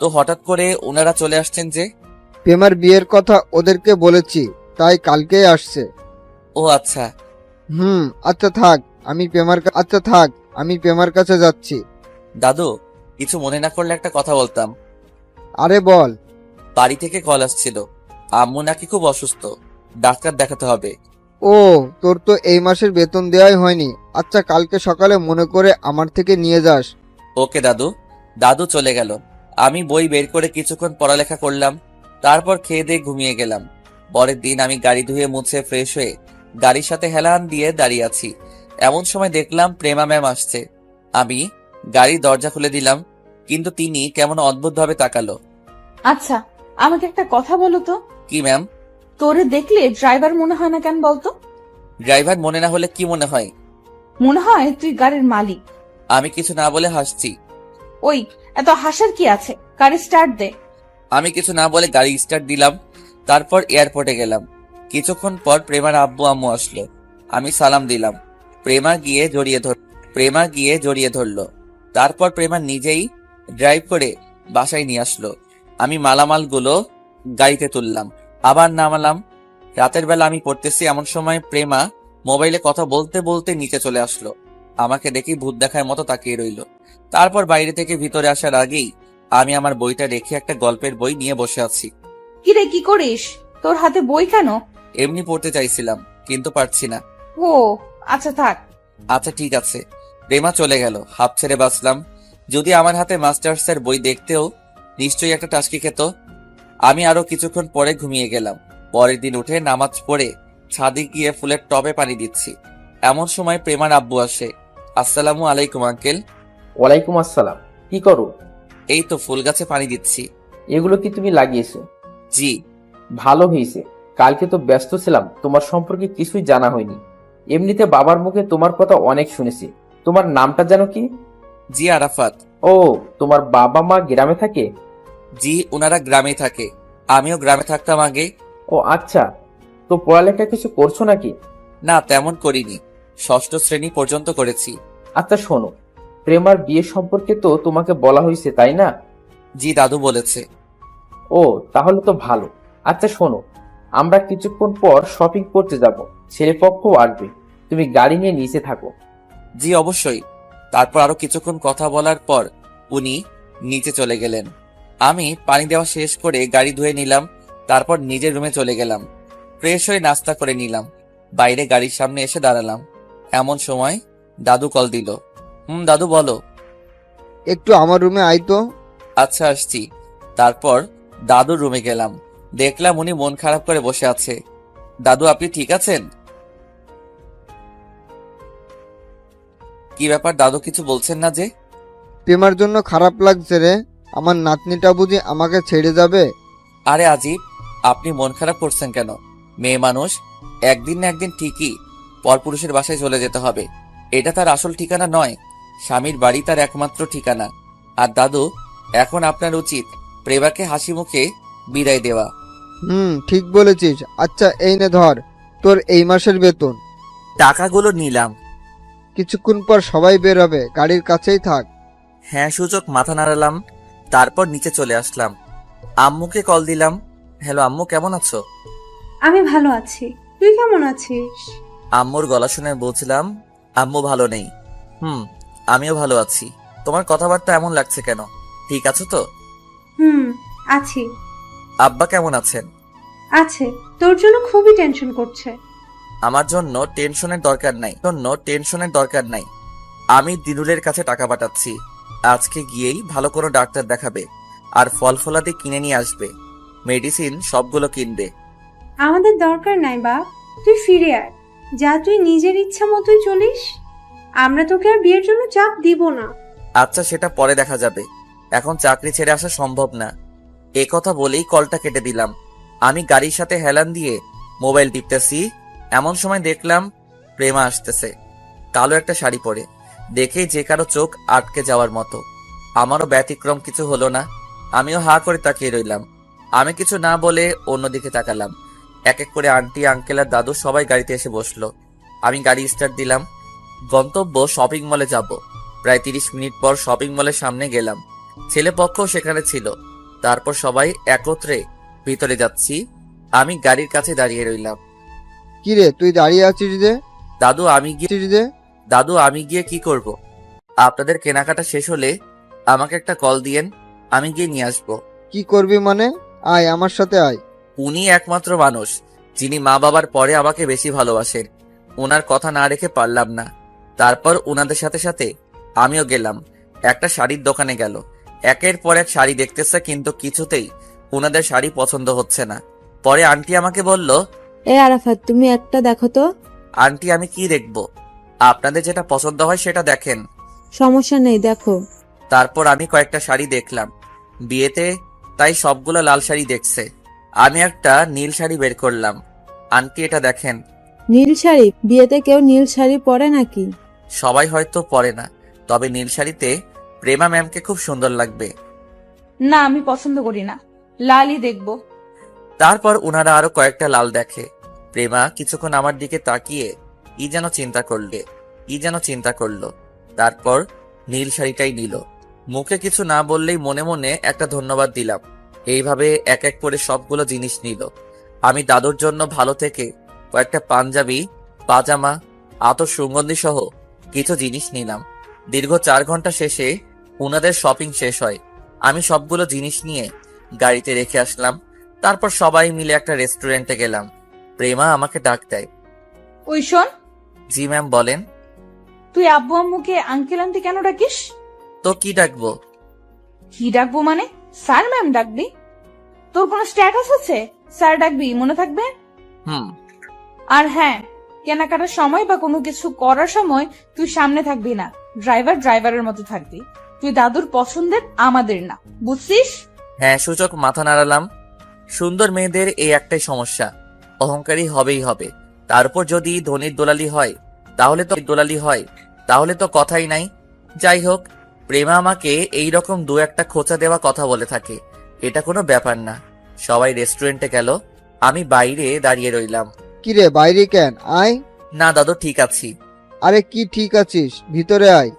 তো হঠাৎ করে ওনারা চলে আসছেন যে? পেমার বিয়ের কথা ওদেরকে বলেছি, তাই কালকেই আসছে। ও আচ্ছা। আচ্ছা থাক, আমি পেমার কাছে যাচ্ছি। দাদু, কিছু মনে না করলে একটা কথা বলতাম। আরে বল। বাড়ি থেকে কল আসছিল। আম্মু নাকি খুব অসুস্থ, ডাক্তার দেখাতে হবে। ও, তোর তো এই মাসের বেতন দেওয়াই হয়নি। আচ্ছা, কালকে সকালে মনে করে আমার থেকে নিয়ে যাস। ওকে দাদু। দাদু চলে গেল। আমি বই বের করে কিছুক্ষণ পড়ালেখা করলাম, তারপর খেয়ে দিয়ে ঘুমিয়ে গেলাম। পরের দিন আমি গাড়ি ধুয়ে মুছে ফ্রেশ হয়ে গাড়ির সাথে হেলান দিয়ে দাঁড়িয়ে আছি। এমন সময় দেখলাম প্রেমা ম্যাম আসছে। আমি গাড়ির দরজা খুলে দিলাম, কিন্তু তিনি কেমন অদ্ভুতভাবে তাকালো। আচ্ছা, আমাকে একটা কথা বলো তো, কি ম্যাম? তোরে দেখলে ড্রাইভার মনে হয় না কেন বলতো? ড্রাইভার মনে না হলে কি মনে হয়? মনে হয় তুই গাড়ির মালিক। আমি কিছু না বলে হাসছি। ওই, এত হাসার কি আছে? গাড়ি স্টার্ট দে। আমি কিছু না বলে গাড়ি স্টার্ট দিলাম, তারপর এয়ারপোর্টে গেলাম। কিছুক্ষণ পর প্রেমার আব্বু আম্মু আসলো। আমি সালাম দিলাম। প্রেমা গিয়ে জড়িয়ে ধরলো। তারপর প্রেমা নিজেই ড্রাইভ করে বাসায় নিয়ে আসলো। আমি মালামালগুলো গাড়িতে তুললাম, আবার নামালাম। রাতের বেলা আমি পড়তেছি, এমন সময় প্রেমা মোবাইলে কথা বলতে বলতে নিচে চলে আসলো। আমাকে দেখি ভূত দেখার মতো তাকিয়ে রইলো। তারপর বাইরে থেকে ভিতরে আসার আগেই আমি আমার বইটা রেখে একটা গল্পের বই নিয়ে বসে আছি। কিরে, কি করিস? তোর হাতে বই কেন? এমনি পড়তে চাইছিলাম, কিন্তু পারছি না। ও আচ্ছা, থাক। আচ্ছা ঠিক আছে। প্রেমা চলে গেল, হাফ ছেড়ে বাঁচলাম। যদি আমার হাতে মাস্টার্সের বই দেখতেও নিশ্চয়ই একটা টাস্কি খেত। আমি আরো কিছুক্ষণ পরে ঘুমিয়ে গেলাম। পরের দিন উঠে নামাজ পড়ে ছাদে গিয়ে ফুলের টবে পানি দিচ্ছি। এমন সময় প্রেমার আব্বু আসে। আসসালামু আলাইকুম আঙ্কেল। ওয়ালাইকুম আসসালাম। কি করো? এই তো ফুল গাছে পানি দিচ্ছি। এগুলো কি তুমি লাগিয়েছো? জি। ভালো হয়েছে। কালকে তো ব্যস্ত ছিলাম, তোমার সম্পর্কে কিছুই জানা হয়নি। এমনিতে বাবার মুখে তোমার কথা অনেক শুনেছি। তোমার নামটা যেন কি? জি আরাফাত। ও, তোমার বাবা মা গ্রামে থাকে? জি, ওনারা গ্রামে থাকে। আমিও গ্রামে থাকতাম আগে। ও আচ্ছা, তো পড়ালেখা কিছু করছো নাকি? না, তেমন করিনি। ষষ্ঠ শ্রেণী পর্যন্ত করেছি। আচ্ছা শোনো, প্রেমার বিয়ে সম্পর্কে তো তোমাকে বলা হয়েছে তাই না? জি, দাদু বলেছে। ও, তাহলে তো ভালো। আচ্ছা শোনো, আমরা কিছুক্ষণ পর শপিং করতে যাব, ছেলেপক্ষও আসবে। তুমি গাড়ি নিয়ে নিচে থাকো। জি অবশ্যই। তারপর আরো কিছুক্ষণ কথা বলার পর উনি নিচে চলে গেলেন। আমি পানি দেওয়া শেষ করে গাড়ি ধুয়ে নিলাম, তারপর নিজের রুমে চলে গেলাম। ফ্রেশ হয়ে নাস্তা করে নিলাম। বাইরে গাড়ির সামনে এসে দাঁড়ালাম। এমন সময় দাদু কল দিল। দাদু বলো। একটু আমার রুমে আয় তো। আচ্ছা আসছি। তারপর দাদুর রুমে গেলাম। দেখলাম উনি মন খারাপ করে বসে আছে। দাদু, আপনি ঠিক আছেন? কি ব্যাপার দাদু, কিছু বলছেন না যে? প্রেমার জন্য খারাপ লাগছে রে। আমার নাতনিটা বুঝি আমাকে ছেড়ে যাবে? আরে আজিব, আপনি মন খারাপ করছেন কেন? মেয়ে মানুষ, একদিন না একদিন ঠিকই পরপুরুষের বাসায় চলে যেতে হবে। এটা তার আসল ঠিকানা নয়, স্বামীর বাড়ি তার একমাত্র ঠিকানা। আর দাদু, এখন আপনার উচিত প্রেমাকে হাসি মুখে বিদায় দেওয়া। ঠিক বলেছিস। আচ্ছা, এই নে ধর তোর এই মাসের বেতন। টাকাগুলো নিলাম। কিছুক্ষণ পর সবাই বের হবে, গাড়ির কাছেই থাক। হ্যাঁ সূচক মাথা নাড়ালাম। তারপর নিচে চলে আসলাম। আম্মুকে কল দিলাম। হ্যালো আম্মু, কেমন আছো? আমি ভালো আছি, তুই কেমন আছিস? আম্মুর গলা শুনে বলছিলাম আম্মু ভালো নেই। আমিও ভালো আছি। তোমার কথাবার্তা এমন লাগছে কেন? ঠিক আছো তো? হুম, আছি। আব্বা কেমন আছেন? আছে, তোর জন্য খুবই টেনশন করছে। আমার জন্য টেনশনের দরকার নাই। আমি দিনুলের কাছে টাকা পাঠাচ্ছি। আজকে গিয়েই ভালো কোনো ডাক্তার দেখাবে, আর ফল ফলাদি কিনে নিয়ে আসবে। মেডিসিন সবগুলো কিনবে। আমাদের দরকার নাই বাপ, তুই ফিরে আয়। যা, তুই নিজের ইচ্ছা মতোই চলিস। আমরা তোকে আর বিয়ের জন্য চাপ দিব না। আচ্ছা, সেটা পরে দেখা যাবে। এখন চাকরি ছেড়ে আসা সম্ভব না। এ কথা বলেই কলটা কেটে দিলাম। আমি গাড়ির সাথে হেলান দিয়ে মোবাইল টিপতেছি। এমন সময় দেখলাম প্রেমা আসতেছে, কালো একটা শাড়ি পরে। দেখেই যে কারো চোখ আটকে যাওয়ার মতো। আমারও ব্যতিক্রম কিছু হলো না। আমিও হা করে তাকিয়ে রইলাম। আমি কিছু না বলে অন্যদিকে তাকালাম। এক এক করে আন্টি, আঙ্কেল আর দাদু সবাই গাড়িতে এসে বসলো। আমি গাড়ি স্টার্ট দিলাম। গন্তব্য শপিং মলে যাব। প্রায় 30 মিনিট পর শপিং মলের সামনে গেলাম। ছেলেপক্ষও সেখানে ছিল। তারপর সবাই একত্রে ভিতরে যাচ্ছি। আমি গাড়ির কাছে দাঁড়িয়ে রইলাম। কি রে, তুই দাঁড়িয়ে আছিস যে? দাদু, আমি গিয়ে কি করব? আপনাদের কেনাকাটা শেষ হলে আমাকে একটা কল দিয়েন, আমি গিয়ে নিয়ে আসবো। কি করবি মানে? আয় আমার সাথে আয়। উনি একমাত্র মানুষ যিনি মা বাবার পরে আমাকে বেশি ভালোবাসেন। ওনার কথা না রেখে পারলাম না। তারপর ওনাদের সাথে সাথে আমিও গেলাম। একটা শাড়ির দোকানে গেল। একের পর এক শাড়ি দেখতেছে, কিন্তু কিছুতেই ওনাদের শাড়ি পছন্দ হচ্ছে না। পরে আন্টি আমাকে বলল, এ আরাফাত, তুমি একটা দেখো তো। আন্টি আমি কি দেখবো? আপনাদের যেটা পছন্দ হয় সেটা দেখেন। সমস্যা নেই, দেখো। তারপর আমি কয়েকটা শাড়ি দেখলাম বিয়েতে, তাই সবগুলো লাল শাড়ি দেখছে। আমি একটা নীল শাড়ি বের করলাম। আন্টি এটা দেখেন। নীল শাড়ি? বিয়েতে কেউ নীল শাড়ি পরে নাকি? সবাই হয়তো পরে না, তবে নীল শাড়িতে প্রেমা ম্যামকে খুব সুন্দর লাগবে। না, আমি পছন্দ করি না, লালই দেখবো। তারপর ওনারা আরো কয়েকটা লাল দেখে। প্রেমা কিছুক্ষণ আমার দিকে তাকিয়ে কি যেন চিন্তা করলো। তারপর নীল শাড়িটাই নিল। মুখে কিছু না বললেই মনে মনে একটা ধন্যবাদ দিলাম। এইভাবে এক এক করে সবগুলো জিনিস নিল। আমি দাদুর জন্য ভালো থেকে কয়েকটা পাঞ্জাবি, পাজামা, আতর, সুগন্ধি সহ কিছু জিনিস নিলাম। দীর্ঘ 4 ঘন্টা শেষে ওনাদের শপিং শেষ হয়। আমি সবগুলো জিনিস নিয়ে গাড়িতে রেখে আসলাম। তারপর সবাই মিলে একটা রেস্টুরেন্টে গেলাম। প্রেমা আমাকে ডাক দেয়। ওই শোন, জি ম্যাম বলেন। তুই আব্বু আম্মুকে আঙ্কেল আন্টি কেন ডাকিস? তো কি ডাকবো? কি ডাকবো মানে? স্যার ম্যাম ডাকবি? তোর কোনো স্ট্যাটাস আছে? স্যার ডাকবি, মনে থাকবে। হুম। আর হ্যাঁ, কেনাকাটার সময় বা কোনো কিছু করার সময় তুই সামনে থাকবি না, ড্রাইভারের মতো থাকবি। তুই দাদুর পছন্দের, আমাদের না, বুঝছিস? হ্যাঁ, সূচক মাথা নাড়ালাম। সুন্দর মেয়েদের এই একটাই সমস্যা, অহংকারী হবেই হবে। তারপর যদি ধনির তাহলে তো কথাই নাই। যাই হোক, প্রেমা আমাকে এইরকম 2-1টা খোঁচা দেওয়া কথা বলে থাকে, এটা কোনো ব্যাপার না। সবাই রেস্টুরেন্টে গেল, আমি বাইরে দাঁড়িয়ে রইলাম। কিরে, বাইরে কেন? আয়। না দাদু, ঠিক আছি। আরে কি ঠিক আছিস? ভিতরে আয়।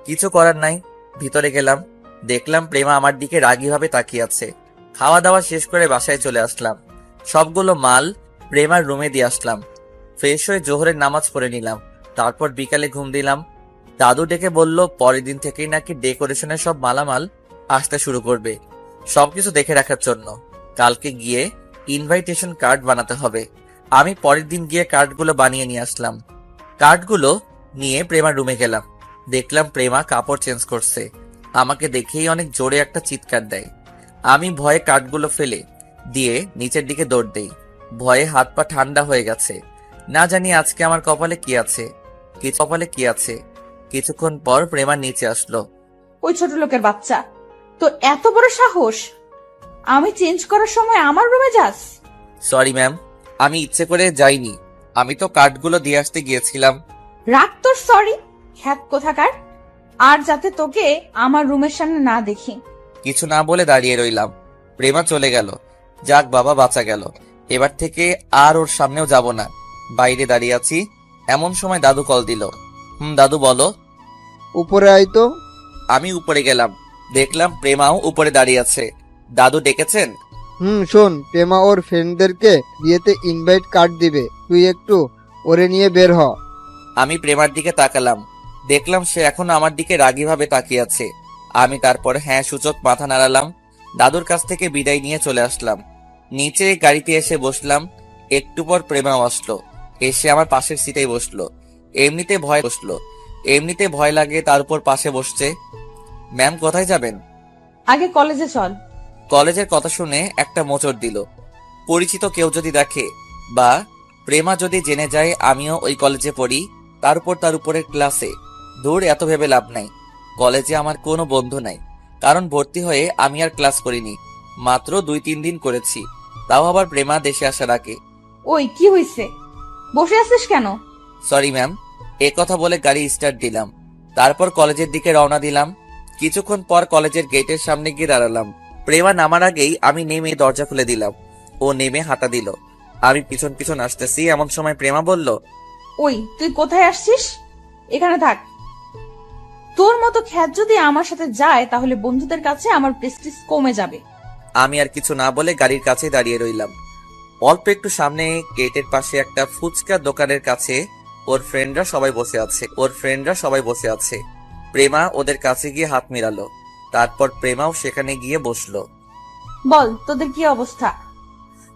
কিছু করার নাই। ভিতরে গেলাম, দেখলাম প্রেমা আমার দিকে রাগীভাবে তাকিয়ে আছে। খাওয়া দাওয়া শেষ করে বাসায় চলে আসলাম। সবগুলো মাল প্রেমার রুমে দিয়ে আসলাম। ফ্রেশ হয়ে জোহরের নামাজ পড়ে নিলাম। তারপর বিকালে ঘুম দিলাম। দাদু ডেকে বলল পরের দিন থেকেই নাকি ডেকোরেশনের সব মালামাল আসতে শুরু করবে, সবকিছু দেখে রাখার জন্য। কালকে গিয়ে ইনভাইটেশন কার্ড বানাতে হবে। আমি পরের দিন গিয়ে কার্ডগুলো বানিয়ে নিয়ে আসলাম। কার্ডগুলো নিয়ে প্রেমার রুমে গেলাম। দেখলাম প্রেমা কাপড় চেঞ্জ করছে। আমাকে দেখেই অনেক জোরে একটা চিৎকার দেয়। আমি ভয়ে কার্ডগুলো ফেলে দিয়ে নিচের দিকে দৌড় দেই। ভয়ে হাত পা ঠান্ডা হয়ে গেছে। না জানি আজকে আমার কপালে কি আছে। কিছুক্ষণ পর প্রেমা নিচে আসলো। ওই ছোট লোকের বাচ্চা, তো এত বড় সাহস! আমি চেঞ্জ করার সময় আমার রুমে যাস? সরি ম্যাম, আমি ইচ্ছে করে যাইনি। আমি তো কার্ডগুলো দিয়ে আসতে গিয়েছিলাম। রাগ তোর সরি, খ্যাত কোথাকার! আর যাতে তোকে আমার রুমের সামনে না দেখি। কিছু না বলে দাঁড়িয়ে রইলাম। প্রেমা চলে গেল। যাক বাবা, বাঁচা গেল। এবার থেকে আর ওর সামনেও যাব না। বাইরে দাঁড়িয়ে আছি, এমন সময় দাদু কল দিল। দাদু বলো। উপরে আয় তো। আমি উপরে গেলাম, দেখলাম প্রেমাও উপরে দাঁড়িয়ে আছে। দাদু ডেকেছেন? শোন, প্রেমা ওর ফ্রেন্ডদেরকে বিয়েতে ইনভাইট কার্ড দিবে, তুই একটু ওরে নিয়ে বের হ। আমি প্রেমার দিকে তাকালাম, দেখলাম সে এখনো আমার দিকে রাগীভাবে তাকিয়ে আছে। আমি তারপর হ্যাঁ সূচক মাথা নাড়ালাম। দাদুর কাছ থেকে বিদায় নিয়ে চলে আসলাম। নিচে গাড়িতে এসে বসলাম। একটু পর প্রেমাও আসলো, এসে আমার পাশের সিটেই বসলো। এমনিতে ভয় লাগে, তার উপর পাশে বসছে। ম্যাম কোথায় যাবেন? আগে কলেজে চল। কলেজের কথা শুনে একটা মোচড় দিল। পরিচিত কেউ যদি দেখে বা প্রেমা যদি জেনে যায় আমিও ওই কলেজে পড়ি, তার উপরের ক্লাসে, দূর এত ভেবে লাভ নাই। কলেজে আমার কোনো বন্ধু নাই, কারণ ভর্তি হয়ে আমি আর ক্লাস করিনি, মাত্র 2-3 দিন করেছি, তাও আবার প্রেমা দেশে আসার আগে। ওই কি হইছে, বসে আছিস কেন? সরি ম্যাম, কথা বলে গাড়ি স্টার্ট দিলাম। তারপর কলেজের দিকে রওনা দিলাম। কিছুক্ষণ পর কলেজের গেটের সামনে গিয়ে দাঁড়ালাম। প্রেমা নামার আগেই আমি নেমে দরজা খুলে দিলাম। ও নেমে হাঁটা দিল। আমি পিছন পিছন আসতেছি, এমন সময় প্রেমা বলল, ওই তুই কোথায় আসছিস? এখানে থাক। তোর মতো খ্যাত যদি আমার সাথে যায় তাহলে বন্ধুদের কাছে আমার প্রেস্টিজ কমে যাবে। আমি আর কিছু না বলে গাড়ির কাছে দাঁড়িয়ে রইলাম। অল্প একটু সামনে গেটের পাশে একটা ফুচকা দোকানের কাছে ওর ফ্রেন্ডরা সবাই বসে আছে। প্রেমা ওদের কাছে গিয়ে হাত মেলালো। তারপর প্রেমাও সেখানে গিয়ে বসলো। বল, তোদের কি অবস্থা?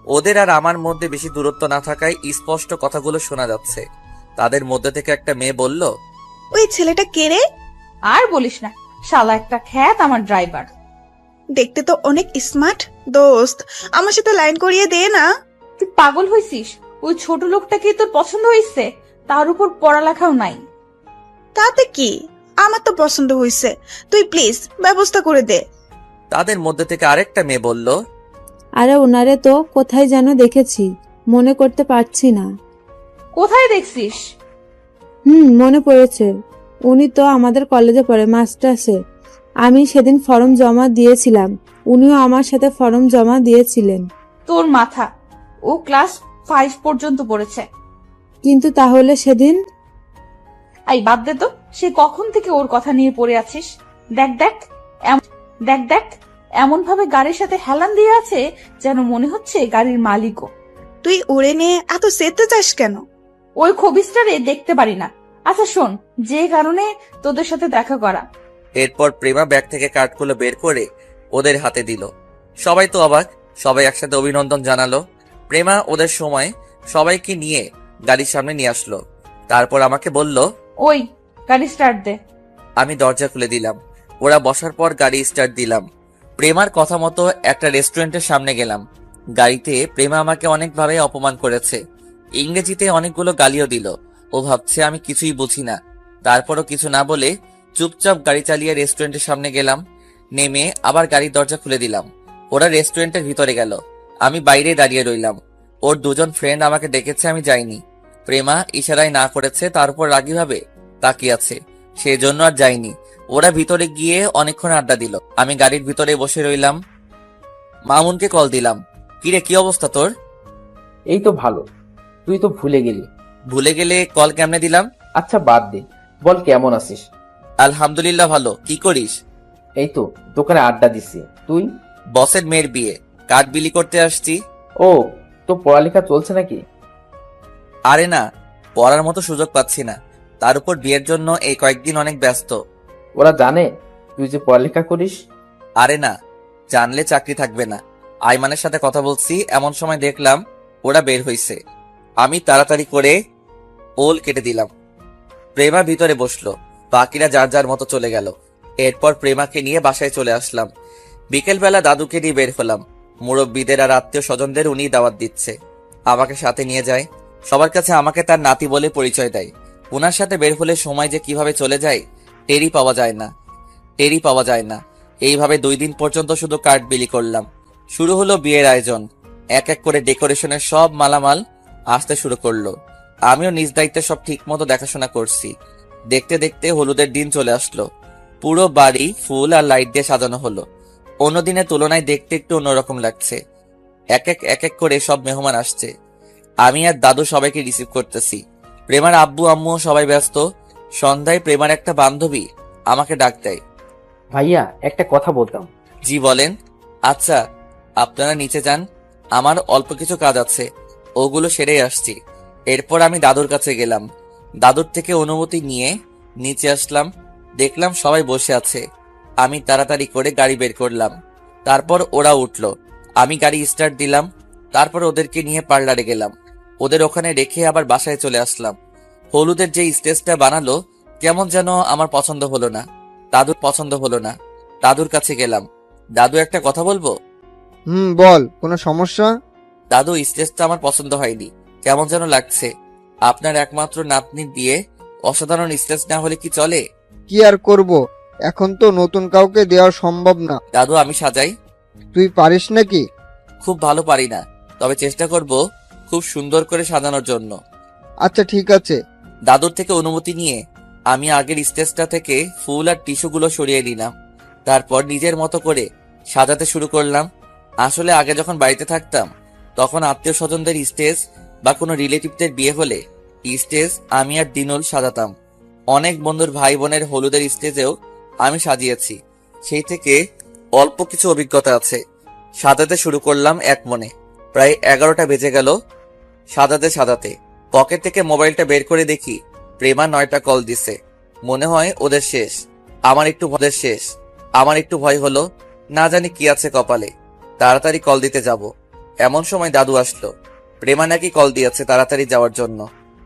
ওদের আর আমার মধ্যে বেশি দূরত্ব না থাকায় স্পষ্ট কথাগুলো শোনা যাচ্ছে। তাদের মধ্যে থেকে একটা মেয়ে বলল, ওই ছেলেটা কে রে? আর বলিস না, শালা একটা খ্যাত আমার ড্রাইভার। দেখতে তো অনেক স্মার্ট। দোস্ত, আমার সাথে লাইন করিয়ে দে না। তুই পাগল হয়েছিস? ওই ছোট লোকটাকে তোর পছন্দ হয়েছে? তার উপর পড়ালেখাও নাই। তাতে কি, আমার তো পছন্দ হয়েছে। তুই প্লিজ ব্যবস্থা করে দে। তাদের মধ্যে থেকে আরেকটা মেয়ে বলল, আরে ওনারে তো কোথায় যেন দেখেছি, মনে করতে পারছি না। কোথায় দেখছিস? মনে পড়েছে, উনি তো আমাদের কলেজে পড়ে, মাস্টার্সে। আমি সেদিন ফর্ম জমা দিয়েছিলাম, উনিও আমার সাথে ফর্ম জমা দিয়েছিলেন। তোর মাথা, ও ক্লাস 5 পর্যন্ত পড়েছে। কিন্তু তাহলে সেদিন আই বাদ দে তো, সে কখন থেকে ওর কথা নিয়ে পড়ে আছিস? দেখ দেখ দেখ দেখ, এমন ভাবে গাড়ির সাথে হেলান দিয়ে আছে যেন মনে হচ্ছে গাড়ির মালিকও। তুই ওরে নিয়ে এত সেতে চাস কেন? ওই খবিসটারে দেখতে পারি না। আচ্ছা শোন, যে কারণে তোদের সাথে দেখা করা। এরপর প্রেমা ব্যাগ থেকে কার্ডগুলো বের করে ওদের হাতে দিল। সবাই তো অবাক, সবাই একসাথে অভিনন্দন জানালো। প্রেমা ওদের সময় সবাইকে নিয়ে গাড়ির সামনে নিয়ে আসলো। তারপর আমাকে বলল, ওই গাড়ি স্টার্ট দে। আমি দরজা খুলে দিলাম। ওরা বসার পর গাড়ি স্টার্ট দিলাম। প্রেমার কথা মতো একটা রেস্টুরেন্টের সামনে গেলাম। গাড়িতে প্রেমা আমাকে অনেকভাবে অপমান করেছে, ইংরেজিতে অনেকগুলো গালিও দিল। ও ভাবছে আমি কিছুই বুঝি না। তারপরও কিছু না বলে চুপচাপ গাড়ি চালিয়ে রেস্টুরেন্টের সামনে গেলাম। নেমে আবার গাড়ির দরজা খুলে দিলাম। ওরা রেস্টুরেন্টের ভিতরে গেল, আমি বাইরে দাঁড়িয়ে রইলাম। ওর দুজন ফ্রেন্ড আমাকে ডেকেছে, আমি যাইনি। প্রেমা ইশারায় না করেছে, তারপর রাগীভাবে তাকিয়ে আছে, সেজন্য আর যাইনি। ওরা ভিতরে গিয়ে অনেকক্ষণ আড্ডা দিল। আমি গাড়ির ভিতরে বসে রইলাম। মামুনকে কল দিলাম, কিরে কি অবস্থা তোর? এই তো ভালো। তুই তো ভুলে গেলি। ভুলে গেলে কল কেমনে দিলাম? আচ্ছা বাদ দে, বল কেমন আছিস? আলহামদুলিল্লাহ ভালো। কি করিস? এই তো দোকানে আড্ডা দিছি। তুই? বসের মেয়ের বিয়ে, কার্ড বিলি করতে আসছি। ও, তো পড়ালেখা চলছে নাকি? আরে না, পড়ার মতো সুযোগ পাচ্ছি না। তার উপর বিয়ের জন্য এই কয়েকদিন অনেক ব্যস্ত। ওরা জানে তুই যে পড়ালেখা করিস? আরে না, জানলে চাকরি থাকবে না। আইমানের সাথে কথা বলছি, এমন সময় দেখলাম ওরা বের হইছে। আমি তাড়াতাড়ি করে ওল কেটে দিলাম। প্রেমা ভিতরে বসলো, বাকিরা যার যার মতো চলে গেল। এরপর প্রেমাকে নিয়ে বাসায় চলে আসলাম। বিকেলবেলা দাদুকে নিয়ে বের হলাম। মুরব্বীদের আর আত্মীয় স্বজনদের উনি দাওয়াত দিচ্ছে, আমাকে সাথে নিয়ে যায়। সবার কাছে আমাকে তার নাতি বলে পরিচয় দেয়। ওনার সাথে বের হলে সময় যে কিভাবে চলে যায় টেরই পাওয়া যায় না। এইভাবে 2 দিন পর্যন্ত শুধু কার্ড বিলি করলাম। শুরু হলো বিয়ের আয়োজন। এক এক করে ডেকোরেশনের সব মালামাল আসতে শুরু করলো। আমিও নিজ দায়িত্বে সব ঠিক মতো দেখাশোনা করছি। দেখতে দেখতে হলুদের দিন চলে আসলো। পুরো বাড়ি ফুল আর লাইট দিয়ে সাজানো হলো। অন্য দিনের তুলনায় দেখতে একটু অন্যরকম লাগছে। এক এক করে সব মেহমান আসছে। আমি আর দাদু সবাইকে রিসিভ করতেছি। প্রেমার আব্বু আম্মু সবাই ব্যস্ত। সন্ধ্যায় প্রেমার একটা বান্ধবী আমাকে ডাক দেয়। ভাইয়া, একটা কথা বলতাম। জি বলেন। আচ্ছা, আপনারা নিচে যান, আমার অল্প কিছু কাজ আছে, ওগুলো সেরেই আসছি। এরপর আমি দাদুর কাছে গেলাম। দাদুর থেকে অনুমতি নিয়ে নিচে আসলাম। দেখলাম সবাই বসে আছে। আমি তাড়াতাড়ি করে গাড়ি বের করলাম। তারপর ওরা উঠলো। আমি গাড়ি স্টার্ট দিলাম। তারপর ওদেরকে নিয়ে পার্লারে গেলাম। ওদের ওখানে রেখে আবার বাসায় চলে আসলাম। হলুদের যে স্টেজটা বানালো কেমন যেন আমার পছন্দ হলো না, দাদুর পছন্দ হলো না। দাদুর কাছে গেলাম, দাদু একটা কথা বলবো? বল, কোনো সমস্যা? দাদু, স্টেজটা আমার পছন্দ হয়নি, কেমন যেন লাগছে। আপনার একমাত্র নাতনির বিয়ে, অসাধারণ স্টেজ না হলে কি চলে? কি আর করব, এখন তো নতুন কাউকে দেওয়া সম্ভব না। দাদু, আমি সাজাই? তুই পারিস নাকি? খুব ভালো পারি না, তবে চেষ্টা করব খুব সুন্দর করে সাজানোর জন্য। আচ্ছা ঠিক আছে। দাদুর থেকে অনুমতি নিয়ে আমি আগের স্টেজটা থেকে ফুল আর টিস্যুগুলো সরিয়ে নিলাম। তারপর নিজের মতো করে সাজাতে শুরু করলাম। আসলে আগে যখন বাড়িতে থাকতাম তখন আত্মীয় স্বজনদের স্টেজ বা কোনো রিলেটিভদের বিয়ে হলে স্টেজ আমি আর দিনুল সাজাতাম। অনেক বন্ধুর ভাই বোনের হলুদের স্টেজেও আমি সাজিয়েছি, সেই থেকে অল্প কিছু অভিজ্ঞতা আছে। সাজাতে শুরু করলাম এক মনে। প্রায় 11টা বেজে গেল সাজাতে সাজাতে। পকেট থেকে মোবাইলটা বের করে দেখি প্রেমা 9টা কল দিছে। মনে হয় ওদের শেষ। আমার একটু ভয় হলো, না জানি কি আছে কপালে। তাড়াতাড়ি কল দিতে যাব। এমন সময় দাদু আসলো। প্রেমা নাকি কল দিয়েছে তাড়াতাড়ি যাওয়ার জন্য।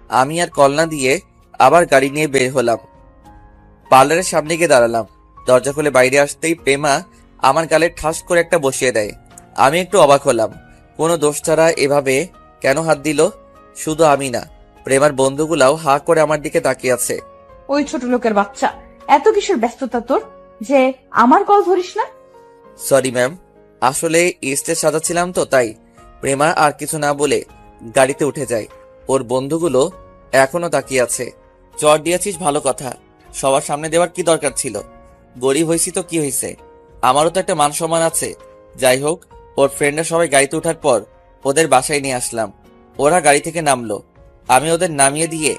আমি আর কল না দিয়ে আবার গাড়ি নিয়ে বের হলাম। পার্লারের সামনে গিয়ে দাঁড়ালাম। দরজা খুলে বাইরে আসতেই প্রেমা আমার গালে ঠাস করে একটা বসিয়ে দেয়। আমি একটু অবাক হলাম। কোনো দোষ ছাড়া এভাবে কেন হাত দিল? শুধু আমি না, প্রেমার বন্ধুগুলাও হা করে আমার দিকে তাকিয়ে আছে। ওই ছোট লোকের বাচ্চা, এত কিসের ব্যস্ততা তোর যে আমার কল ধরিস না? সরি ম্যাম, আসলে স্টেজ সাজাচ্ছিলাম তো তাই। প্রেমা আর কিছু না বলে গাড়িতে উঠে যায়। ওর বন্ধুগুলো এখনো তাকিয়ে আছে। চড় দিয়েছিস ভালো কথা, সবার সামনে দেওয়ার কি দরকার ছিল? গরিব হয়েছি তো কি হয়েছে, আমারও তো একটা মান সম্মান আছে। যাই হোক, ওর ফ্রেন্ডরা সবাই গাড়িতে ওঠার পর ওদের বাসায় নিয়ে আসলাম। ওরা গাড়ি থেকে নামলো, আমি ওদের নামিয়ে দিয়ে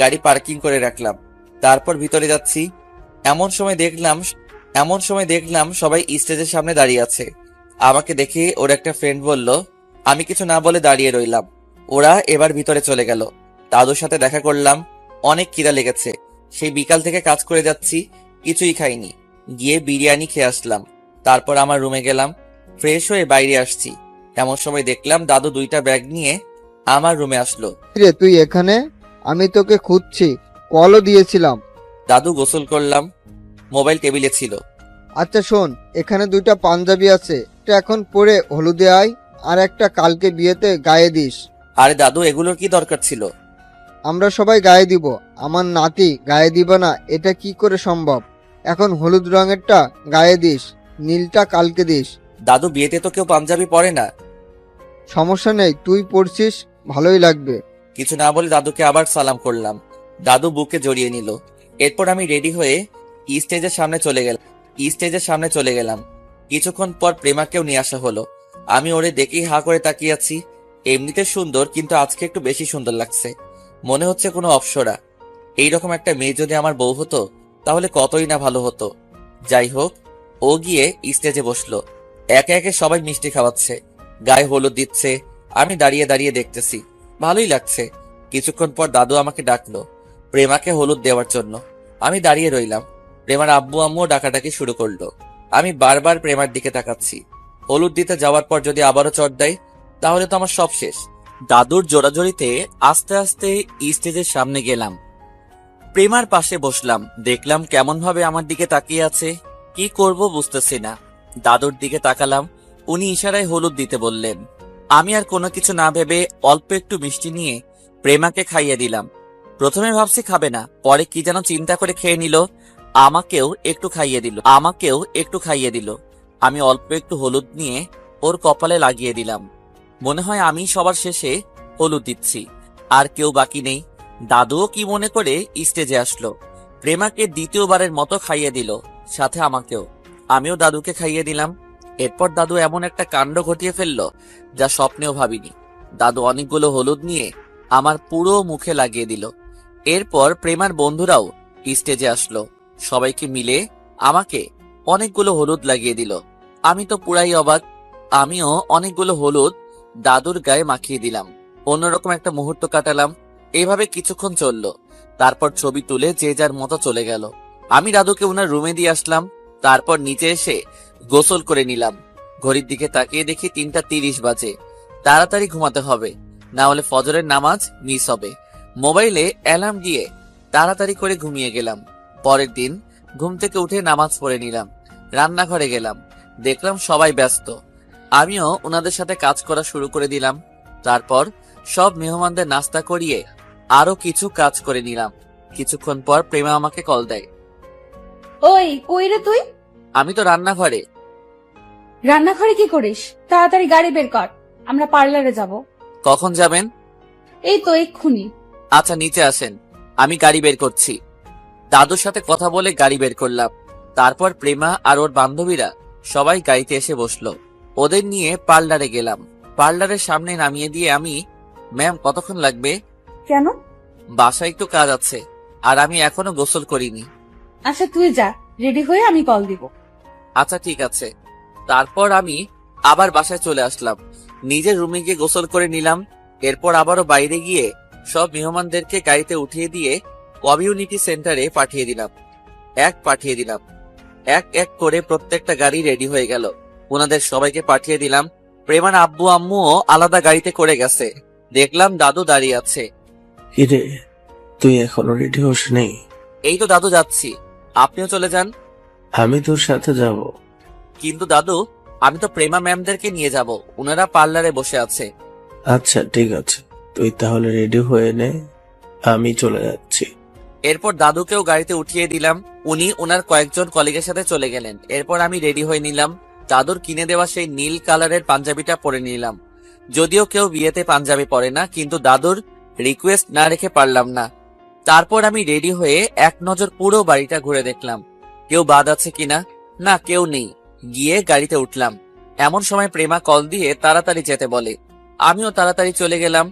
গাড়ি পার্কিং করে রাখলাম। তারপর ভিতরে যাচ্ছি, এমন সময় দেখলাম সবাই স্টেজের সামনে দাঁড়িয়ে আছে। আমাকে দেখে ওর একটা ফ্রেন্ড বলল। আমি কিছু না বলে দাঁড়িয়ে রইলাম। ওরা এবার ভিতরে চলে গেল। দাদুর সাথে দেখা করলাম। অনেক খিদা লেগেছে, সেই বিকাল থেকে কাজ করে যাচ্ছি, কিছুই খাইনি। গিয়ে বিরিয়ানি খেয়ে আসলাম। তারপর আমার রুমে গেলাম, ফ্রেশ হয়ে বাইরে আসছি। এমন সময় দেখলাম দাদু 2টা ব্যাগ নিয়ে আমার রুমে আসলো। রে তুই এখানে? আমি তোকে খুঁজছি, কলও দিয়েছিলাম। দাদু গোসল করলাম, মোবাইল টেবিলে ছিল। আচ্ছা শোন, এখানে 2টা পাঞ্জাবি আছে, একটা এখন পরে হলুদে আয়, আর একটা কালকে বিয়েতে গায়ে দিস। আরে দাদু, এগুলোর কি দরকার ছিল? আমরা সবাই গায়ে দিব, আমার নাতি গায়ে দিবে না এটা কি করে সম্ভব? এখন হলুদ রঙেরটা গায়ে দিস, নীলটা কালকে দিস। দাদু, বিয়েতে তো কেউ পাঞ্জাবি পরে না। সমস্যা নেই, তুই পড়ছিস, ভালোই লাগবে। কিছু না বলে দাদুকে আবার সালাম করলাম। দাদু বুকে জড়িয়ে নিল। এরপর আমি রেডি হয়ে স্টেজের সামনে চলে গেলাম। কিছুক্ষণ পর প্রেমাকেও নিয়ে আসা হলো। আমি ওরে দেখেই হা করে তাকিয়ে আছি। এমনিতে সুন্দর, কিন্তু আজকে একটু বেশি সুন্দর লাগছে। মনে হচ্ছে কোনো অপ্সরা। এইরকম একটা মেয়ে যদি আমার বউ হতো তাহলে কতই না ভালো হতো। যাই হোক, ও গিয়ে স্টেজে বসলো। একে একে সবাই মিষ্টি খাওয়াচ্ছে, গায়ে হলুদ দিচ্ছে। আমি দাঁড়িয়ে দাঁড়িয়ে দেখতেছি, ভালোই লাগছে। কিছুক্ষণ পর দাদু আমাকে ডাকলো প্রেমাকে হলুদ দেওয়ার জন্য। আমি দাঁড়িয়ে রইলাম। প্রেমার আব্বু আম্মুও ডাকাডাকি শুরু করলো। আমি বারবার প্রেমার দিকে তাকাচ্ছি। হলুদ দিতে যাওয়ার পর যদি আবারও চট দেয় তাহলে তো আমার সব শেষ। দাদুর জোরাজোরিতে আস্তে আস্তে স্টেজের সামনে গেলাম। প্রেমার পাশে বসলাম। দেখলাম কেমন ভাবে আমার দিকে তাকিয়ে আছে। কি করব বুঝতেছি না। দাদুর দিকে তাকালাম, উনি ইশারায় হলুদ দিতে বললেন। আমি আর কোনো কিছু না ভেবে অল্প একটু মিষ্টি নিয়ে প্রেমাকে খাইয়ে দিলাম। প্রথমে ভাবছি খাবে না, পরে কি যেন চিন্তা করে খেয়ে নিল। আমাকেও একটু খাইয়ে দিল। আমি অল্প একটু হলুদ নিয়ে ওর কপালে লাগিয়ে দিলাম। মনে হয় আমি সবার শেষে হলুদ দিচ্ছি, আর কেউ বাকি নেই। দাদুও কি মনে করে স্টেজে আসলো, প্রেমাকে দ্বিতীয়বারের মতো খাইয়ে দিল, সাথে আমাকেও। আমিও দাদুকে খাইয়ে দিলাম। এরপর দাদু এমন একটা কাণ্ড ঘটিয়ে ফেললো যা স্বপ্নেও ভাবিনি। দাদু অনেকগুলো হলুদ নিয়ে আমার পুরো মুখে লাগিয়ে দিল। এরপর প্রেমার বন্ধুরাও স্টেজে আসলো, সবাইকে মিলে আমাকে অনেকগুলো হলুদ লাগিয়ে দিল। আমি তো পুরাই অবাক। আমিও অনেকগুলো হলুদ দাদুর গায়ে মাখিয়ে দিলাম। অন্যরকম একটা মুহূর্ত কাটালাম। এইভাবে কিছুক্ষণ চললো। তারপর ছবি তুলে যে যার মতো চলে গেল। আমি দাদুকে ওনার রুমে দিয়ে আসলাম। তারপর নিচে এসে গোসল করে নিলাম। ঘড়ির দিকে তাকিয়ে দেখি 3:30 বাজে। তাড়াতাড়ি ঘুমাতে হবে, না হলে ফজরের নামাজ মিস হবে। মোবাইলে অ্যালার্ম দিয়ে তাড়াতাড়ি করে ঘুমিয়ে গেলাম। পরের দিন ঘুম থেকে উঠে নামাজ পড়ে নিলাম। রান্নাঘরে গেলাম, দেখলাম সবাই ব্যস্ত। আমিও ওনাদের সাথে কাজ করা শুরু করে দিলাম। তারপর সব মেহমানদের নাস্তা করিয়ে আরো কিছু কাজ করে নিলাম। কিছুক্ষণ পর প্রেমা আমাকে কল দেয়। ওই কই রে তুই? আমি তো রান্নাঘরে। রান্নাঘরে কি করিস? তাড়াতাড়ি গাড়ি বের কর, আমরা পার্লারে যাব। কখন যাবেন? এই তো এক্ষুনি। আচ্ছা নিচে আসেন, আমি গাড়ি বের করছি। দাদুর সাথে কথা বলে গাড়ি বের করলাম। তারপর প্রেমা আর ওর বান্ধবীরা সবাই গাড়িতে এসে বসলো। ওদের নিয়ে পার্লারে গেলাম। পার্লারের সামনে নামিয়ে দিয়ে আমি, ম্যাম কতক্ষণ লাগবে? কেন? বাসায় একটু কাজ আছে, আর আমি এখনো গোসল করিনি। আচ্ছা তুই যা, রেডি হয়ে আমি কল দিব। আচ্ছা ঠিক আছে। তারপর আমি আবার বাসায় চলে আসলাম। নিজের রুমে গিয়ে গোসল করে নিলাম। এরপর আবারও বাইরে গিয়ে সব মেহমানদেরকে গাড়িতে উঠিয়ে দিয়ে কমিউনিটি সেন্টারে পাঠিয়ে দিলাম। এক এক করে প্রত্যেকটা গাড়ি রেডি হয়ে গেল। ওনাদের সবাইকে পাঠিয়ে দিলাম। প্রেমার আব্বু আম্মুও আলাদা গাড়িতে করে গেছে। দেখলাম দাদু দাঁড়িয়ে আছে। কিরে, তুই এখনো রেডি হোস নেই? এই তো দাদু যাচ্ছি, আপনিও চলে যান। আমি তোর সাথে যাব। কিন্তু দাদু, আমি তো প্রেমা ম্যামদেরকে নিয়ে যাব, ওনারা পার্লারে বসে আছে। আচ্ছা ঠিক আছে, তুই তাহলে রেডি হয়ে নে, আমি চলে যাচ্ছি। এরপর দাদুকেও গাড়িতে উঠিয়ে দিলাম, উনি ওনার কয়েকজন কলিগের সাথে চলে গেলেন। এরপর আমি রেডি হয়ে নিলাম, দাদুর কিনে দেওয়া সেই নীল কালারের পাঞ্জাবিটা পরে নিলাম। যদিও কেউ বিয়েতে পাঞ্জাবি পরে না, কিন্তু দাদুর রিকোয়েস্ট না রেখে পারলাম না। তারপর আমি রেডি হয়ে এক নজর পুরো বাড়িটা ঘুরে দেখলাম, কেউ বাদ আছে কিনা। না, কেউ নেই। গিয়ে গাড়িতে উঠলাম। এমন সময় প্রেমা কল দিয়ে তাড়াতাড়ি যেতে বলে। আমিও তাড়াতাড়ি চলে গেলাম।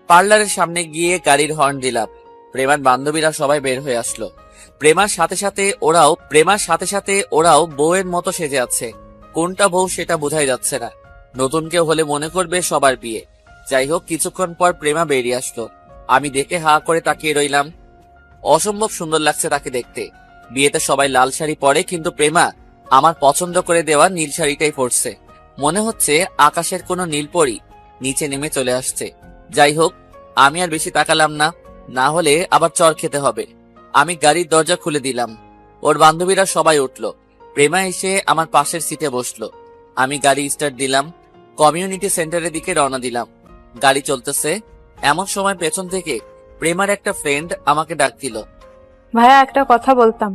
পার্লারের সামনে গিয়ে গাড়ির হর্ন দিলাম। প্রেমার বান্ধবীরা সবাই বের হয়ে আসলো। প্রেমার সাথে সাথে ওরাও বউয়ের মতো সেজে আছে। কোনটা বউ সেটা বোঝাই যাচ্ছে না। নতুন কেউ হলে মনে করবে সবার বিয়ে। যাই হোক, কিছুক্ষণ পর প্রেমা বেরিয়ে আসলো। আমি দেখে হা করে তাকিয়ে রইলাম। অসম্ভব সুন্দর লাগছে তাকে দেখতে। বিয়েতে সবাই লাল শাড়ি পরে, কিন্তু প্রেমা আমার পছন্দ করে দেওয়া নীল শাড়িটাই পরছে। মনে হচ্ছে আকাশের কোনো নীলপরি নিচে নেমে চলে আসছে। যাই হোক, আমি আর বেশি তাকালাম না, না হলে আবার চর খেতে হবে। আমি গাড়ির দরজা খুলে দিলাম। ওর বান্ধবীরা সবাই উঠলো। প্রেমা এসে আমার পাশের সিটে বসলো। আমি গাড়ি স্টার্ট দিলাম, কমিউনিটি সেন্টারের দিকে রওনা দিলাম। গাড়ি চলতেছে, এমন সময় পেছন থেকে প্রেমার একটা ফ্রেন্ড আমাকে ডাক দিল। ভাইয়া, একটা কথা বলতাম।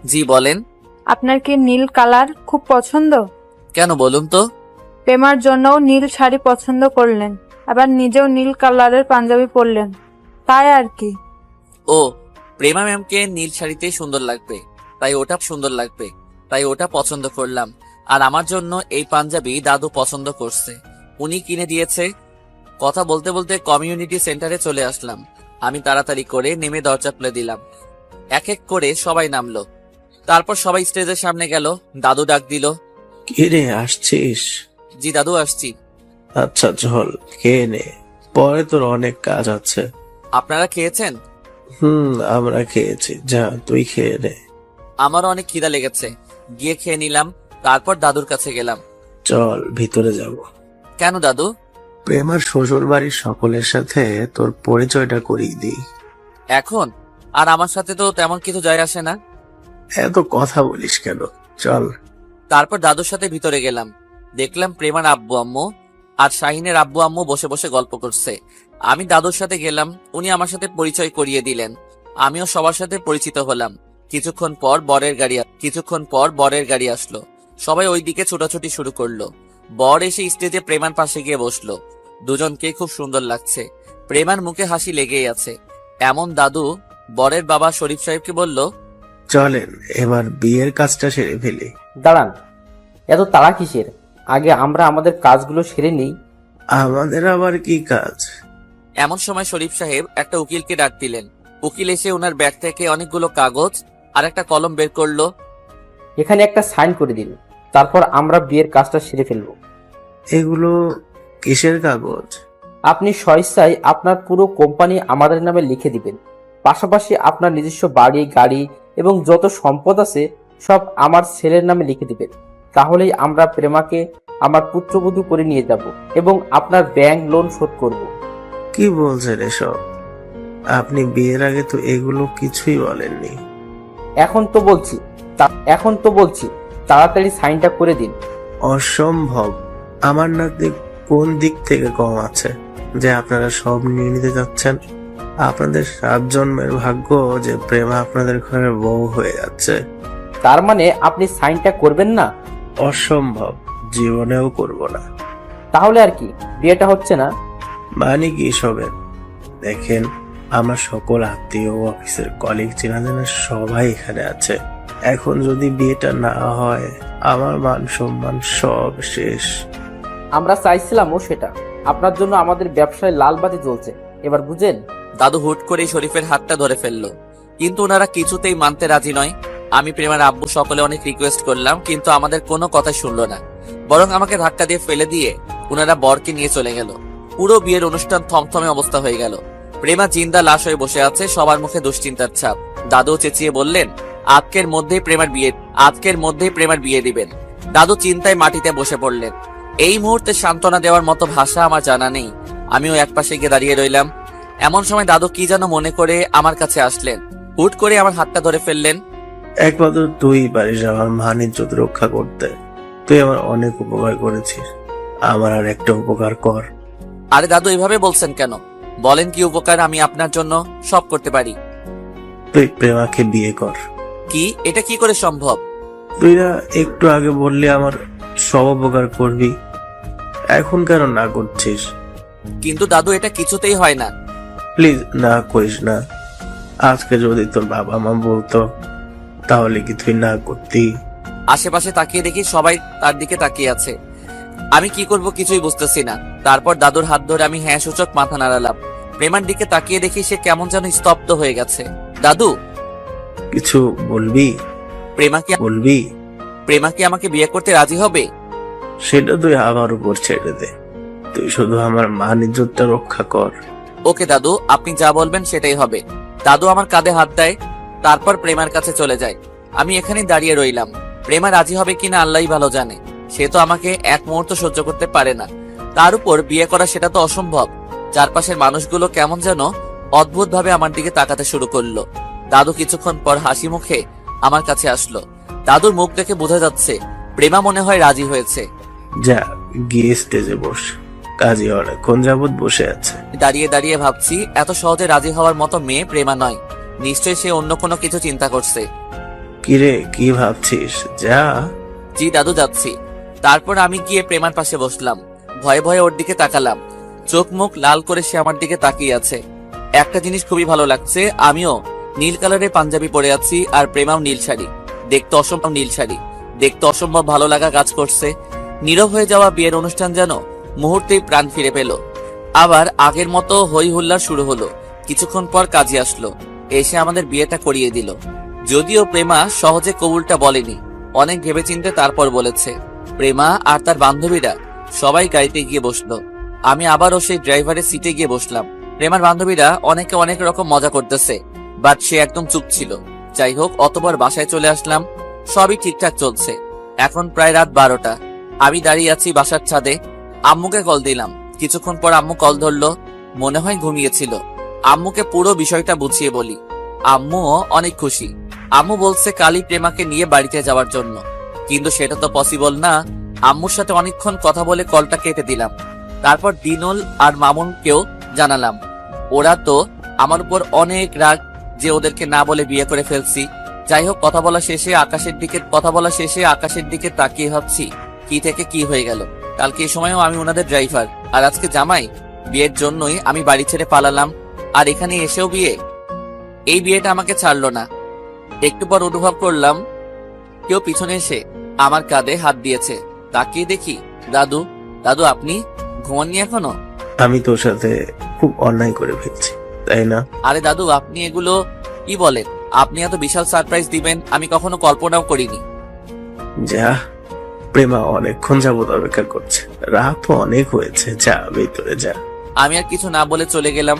জি বলেন। আপনার কি নীল কালার খুব পছন্দ? কেন বলুন তো? প্রেমার জন্যও নীল শাড়ি পছন্দ করলেন, আবার নিজেও নীল কালারের পাঞ্জাবি পরলেন, তাই আর কি। ও, প্রেমা ম্যামকে নীল শাড়িতেই সুন্দর লাগবে, তাই ওটা পছন্দ করলাম। আর আমার জন্য এই পাঞ্জাবি দাদু পছন্দ করছে, উনি কিনে দিয়েছে। কথা বলতে বলতে কমিউনিটি সেন্টারে চলে আসলাম। আমি তাড়াতাড়ি করে নেমে দরজা খুলে দিলাম। এক এক করে সবাই নামলো। তারপর সবাই স্টেজের সামনে গেল। দাদু ডাক দিল। কিরে, আসছিস? জি দাদু, আসছি। আচ্ছা চল, খেয়ে নে, পরে তোর অনেক কাজ আছে। আপনারা খেয়েছেন? আমরা খেয়েছি, যা তুই খেয়ে নে। আমারও অনেক খিদা লেগেছে, গিয়ে খেয়ে নিলাম। তারপর দাদুর কাছে গেলাম। চল ভিতরে যাব। কেন দাদু? প্রেমার শ্বশুর বাড়ির সকলের সাথে তোর পরিচয়টা করিয়ে দিই। এখন? আর আমার সাথে তো তেমন কিছু যায় আসে না। এত কথা বলিস কেন, চল। তারপর দাদুর সাথে ভিতরে গেলাম। দেখলাম প্রেমার আব্বু আম্মু আর শাহিনের আব্বু আম্মু বসে বসে গল্প করছে। আমি দাদুর সাথে গেলাম, উনি আমার সাথে পরিচয় করিয়ে দিলেন। আমিও সবার সাথে পরিচিত হলাম। কিছুক্ষণ পর বরের গাড়ি আসলো। সবাই ওইদিকে ছোটাছুটি শুরু করলো। বর এসে স্টেজে প্রেমার পাশে গিয়ে বসলো। দুজনকে খুব সুন্দর লাগছে। প্রেমার মুখে হাসি লেগেই আছে। এমন দাদু বরের বাবা শরীফ সাহেবকে বলল, চলেন এবার বিয়ের কাজটা সেরে ফেলি। দাঁড়ান, এত তাড়া কিসের? আগে আমরা আমাদের কাজগুলো সেরে নিই। আমাদের আবার কি কাজ? এমন সময় শরীফ সাহেব একটা উকিলকে ডাক দিলেন। উকিল এসে ওনার ব্যাগ থেকে অনেকগুলো কাগজ আর একটা কলম বের করলো। এখানে একটা সাইন করে দিন, তারপর আমরা বিয়ের কাজটা সেরে ফেলবো। এগুলো কিসের কাগজ? আপনি স্বেচ্ছায় আপনার পুরো কোম্পানি আমাদের নামে লিখে দিবেন। পাশাপাশি আপনার নিজস্ব বাড়ি, গাড়ি এবং যত সম্পদ আছে সব আমার ছেলের নামে লিখে দিবেন। তাহলেই আমরা প্রেমাকে আমার পুত্রবধূ করে নিয়ে যাব এবং আপনার ব্যাংক লোন শোধ করব। কি বলছেন এসব? আপনি বিয়ের আগে তো এগুলো কিছুই বলেননি। এখন তো বলছি তাড়াতাড়ি সাইনটা করে দিন। অসম্ভব। আমার নাতি কোন দিক থেকে কম আছে যে আপনারা সব নিয়ে নিতে যাচ্ছেন? আপনাদের 7 জন্মের ভাগ্য যে প্রেমা আপনাদের ঘরে বউ হয়ে যাচ্ছে। তার মানে আপনি সাইনটা করবেন না? অসম্ভব, জীবনেও করব না। তাহলে আর কি, বিয়েটা হচ্ছে না? মানে কি সবের? দেখেন, আমার সকল আত্মীয়, অফিসের কলিগ, চেনা জানা সবাই এখানে আছে। এখন যদি বিয়েটা না হয়, আমার মান সম্মান সব শেষ। আমরা চাইছিলামও সেটা। আপনার জন্য আমাদের ব্যবসায় লাল বাতি জ্বলছে, এবার বুঝেন? দাদু হুট করে শরীফের হাতটা ধরে ফেললো, কিন্তু ওনারা কিছুতেই মানতে রাজি নয়। আমি প্রেমার আব্বু সকলে অনেক রিকোয়েস্ট করলাম, কিন্তু আমাদের কোনো কথা শুনলো না। বরং আমাকে ধাক্কা দিয়ে ফেলে দিয়ে ওনারা বরকে নিয়ে চলে গেল। পুরো বিয়ের অনুষ্ঠান থমথমে অবস্থা হয়ে গেল। প্রেমা জিন্দা লাশ হয়ে বসে আছে, সবার মুখে দুশ্চিন্তার ছাপ। দাদু চেঁচিয়ে বললেন, আজকের মধ্যেই প্রেমার বিয়ে দিবেন। দাদু চিন্তায় মাটিতে বসে পড়লেন। এই মুহূর্তে সান্ত্বনা দেওয়ার মতো ভাষা আমার জানা নেই। আমিও একপাশে গিয়ে দাঁড়িয়ে রইলাম। এমন সময় দাদু কি যেন মনে করে আমার কাছে আসলেন। হুট করে আমার হাতটা ধরে ফেললেন। একমাত্র তুই পারিস আমার মান ইজ্জত রক্ষা করতে। তুই আমার অনেক উপকার করেছিস, আমার আর একটা উপকার কর। আরে দাদু এভাবে বলছেন কেন? বলেন কি উপকার আমি আপনার জন্য সব করতে পারি। তুই প্রেমাকে বিয়ে কর। কি? এটা কি করে সম্ভব? তুই না একটু আগে বললি আমার সব উপকার করবি, এখন কেন না করছিস? কিন্তু দাদু এটা কিছুতেই হয় না। প্লিজ না করিস না। আজকে যদি তোর বাবা মা বলতো তাহলে কি তুই না করতি? আশেপাশে তাকিয়ে দেখি সবাই তার দিকে তাকিয়ে আছে। আমি কি করব কিছুই বুঝতেছি না। তারপর দাদুর হাত ধরে আমি হ্যাঁ সূচক মাথা নাড়ালাম। প্রেমার দিকে তাকিয়ে দেখি সে কেমন যেন স্তব্ধ হয়ে গেছে। দাদু, কিছু বলবি? বলবি? প্রেমা কি আমাকে বিয়ে করতে রাজি হবে? সেটা তুই আমার উপর ছেড়ে দে, তুই শুধু আমার মান ইজ্জতটা রক্ষা কর। ওকে দাদু, আপনি যা বলবেন সেটাই হবে। দাদু আমার কাঁধে হাত দেয়, তারপর প্রেমার কাছে চলে যায়। আমি এখানেই দাঁড়িয়ে রইলাম। প্রেমা রাজি হবে কিনা আল্লাহই ভালো জানে। সে তো আমাকে এক মুহূর্ত সহ্য করতে পারে না, তার উপর বিয়ে করা সেটা তো অসম্ভব। চারপাশের মানুষগুলো কেমন যেন অদ্ভুত ভাবে আমার দিকে তাকাতে শুরু করলো। দাদু কিছুক্ষণ পর হাসি মুখে আমার কাছে আসলো। দাদুর মুখ দেখে বোঝা যাচ্ছে প্রেমা মনে হয় রাজি হয়েছে। যা গিয়ে স্টেজে বস, কাজী অনেকক্ষণ যাবৎ বসে আছে। দাঁড়িয়ে দাঁড়িয়ে ভাবছি এত সহজে রাজি হওয়ার মতো মেয়ে প্রেমা নয়, নিশ্চয়ই সে অন্য কোনো কিছু চিন্তা করছে। কিরে কি ভাবছিস? যা। জি দাদু, যাচ্ছি। তারপর আমি গিয়ে প্রেমার পাশে বসলাম। ভয়ে ভয়ে ওর দিকে তাকালাম। চোখ মুখ লাল করে সে আমার দিকে তাকিয়ে আছে। একটা জিনিস খুবই ভালো লাগছে, আমিও নীল কালারের পাঞ্জাবি পরে আছি আর প্রেমাও নীল শাড়ি। দেখতে অসম্ভব ভালো লাগা কাজ করছে। নীরব হয়ে যাওয়া বিয়ের অনুষ্ঠান যেন মুহূর্তেই প্রাণ ফিরে পেল। আবার আগের মতো হই হুল্লার শুরু হলো। কিছুক্ষণ পর কাজী আসলো, এসে আমাদের বিয়েটা করিয়ে দিল। যদিও প্রেমা সহজে কবুলটা বলেনি, অনেক ভেবেচিন্তে তারপর বলেছে। প্রেমা আর তার বান্ধবীরা সবাই গাড়িতে গিয়ে বসলো। আমি আবারও সেই ড্রাইভারের সিটে গিয়ে বসলাম। প্রেমার বান্ধবীরা অনেকে অনেক রকম মজা করতেছে, বাট সে একদম চুপ ছিল। যাই হোক, অতবার বাসায় চলে আসলাম। সবই ঠিকঠাক চলছে। এখন প্রায় রাত 12টা। আমি দাঁড়িয়ে আছি বাসার ছাদে। আম্মুকে কল দিলাম। কিছুক্ষণ পর আম্মু কল ধরলো, মনে হয় ঘুমিয়েছিল। আম্মুকে পুরো বিষয়টা বুঝিয়ে বলি। আম্মুও অনেক খুশি। আম্মু বলছে কালই প্রেমাকে নিয়ে বাড়িতে যাওয়ার জন্য, কিন্তু সেটা তো পসিবল না। আম্মুর সাথে অনেকক্ষণ কথা বলে কলটা কেটে দিলাম। তারপর দিনুল আর মামুনকেও জানালাম। ওরা তো আমার উপর অনেক রাগ যে ওদেরকে না বলে বিয়ে করে ফেলছি। যাই হোক, কথা বলা শেষে আকাশের দিকে তাকিয়ে ভাবছি কি থেকে কি হয়ে গেল। কালকে এই সময়ও আমি ওনাদের ড্রাইভার, আর আজকে জামাই। বিয়ের জন্যই আমি বাড়ি ছেড়ে পালালাম, আর এখানে এসেও বিয়ে। এই বিয়েটা আমাকে ছাড়লো না। একটু পর অনুভব করলাম কেউ পিছনে এসে আমার কাঁধে হাত দিয়েছে। তাকিয়ে দেখি দাদু। দাদু, আপনি ঘুমাননি এখনো? আমি তোর সাথে খুব অন্যায় করে ফেলছি, তাই না? আরে দাদু, আপনি এগুলো কি বলেন? আপনি এত বিশাল সারপ্রাইজ দিবেন আমি কখনো কল্পনাও করিনি। যা, প্রেমা অনেকক্ষণ যাবত অপেক্ষা করছে, রাতও অনেক হয়েছে, যা ভেতরে যা। আমি আর কিছু না বলে চলে গেলাম।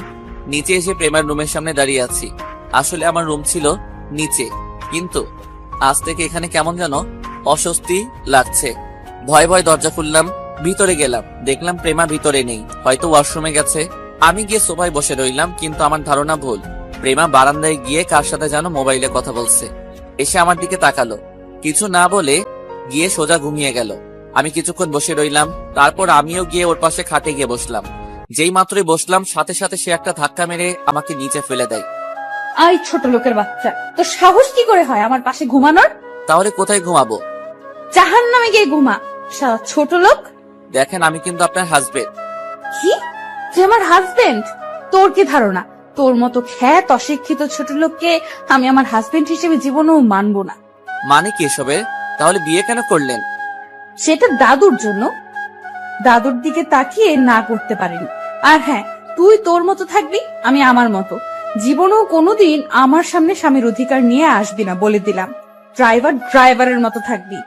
নিচে এসে প্রেমার রুমের সামনে দাঁড়িয়ে আছি। আসলে আমার রুম ছিল নিচে, কিন্তু আজ থেকে এখানে কেমন যেন অস্বস্তি লাগছে। ভয় ভয় দরজা খুললাম, ভিতরে গেলাম। দেখলাম প্রেমা ভিতরে নেই, হয়তো ওয়াশরুমে গেছে। আমি গিয়ে সোফায় বসে রইলাম, কিন্তু আমার ধারণা ভুল। প্রেমা বারান্দায় গিয়ে কার সাথে যেন মোবাইলে কথা বলছে। এসে আমার দিকে তাকালো, কিছু না বলে গিয়ে সোজা ঘুমিয়ে গেল। আমি কিছুক্ষণ বসে রইলাম, তারপর আমিও গিয়ে ওর পাশে খাটে গিয়ে বসলাম। যেই মাত্রই বসলাম, সাথে সাথে সে একটা ধাক্কা মেরে আমাকে নিচে ফেলে দেয়। আই ছোট লোকের বাচ্চা, তোর সাহস কি করে হয় আমার পাশে ঘুমানোর? তাহলে কোথায় ঘুমাবো? জাহান্নামে গিয়ে ঘুমা, শালা ছোট লোক। দেখেন, আমি কিন্তু আপনার হাজবেন্ড। কি? তুই আমার হাজবেন্ড? তোর কি ধারণা তোর মতো খ্যাত অশিক্ষিত ছোট লোককে আমি আমার হাজবেন্ড হিসেবে জীবনেও মানবো না। মানে কি এসবের? তাহলে বিয়ে কেন করলেন? সেটা দাদুর জন্য। দাদুর দিকে তাকিয়ে না করতে পারিনি। আর হ্যাঁ, তুই তোর মতো থাকবি, আমি আমার মতো। জীবনেও কোনোদিন আমার সামনে স্বামীর অধিকার নিয়ে আসবি না, বলে দিলাম। ড্রাইভারের মতো থাকবি।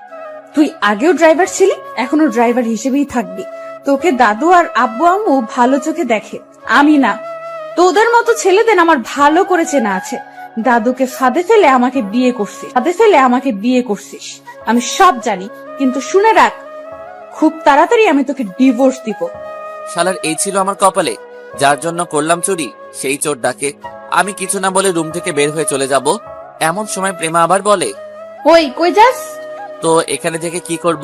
তুই আগেও ড্রাইভার ছিলি, এখনো ড্রাইভার হিসেবেই থাকবি। তোকে দাদু আর আব্বু আম্মু ভালো চোখে দেখে, আমি না। তোদের মতো ছেলেদের আমার ভালো করে চেনা আছে। দাদুকে ফাঁদে ফেলে আমাকে বিয়ে করছিস, আমি সব জানি। কিন্তু শুনে রাখ, খুব তাড়াতাড়ি আমি তোকে ডিভোর্স দিব। শালার এই ছিল আমার কপালে, যার জন্য করলাম চুরি সেই চোর ডাকে। আমি কিছু না বলে রুম থেকে বের হয়ে চলে যাব, এমন সময় প্রেমা আবার বলে, ওই কই যাস? তো এখানে থেকে কি করব?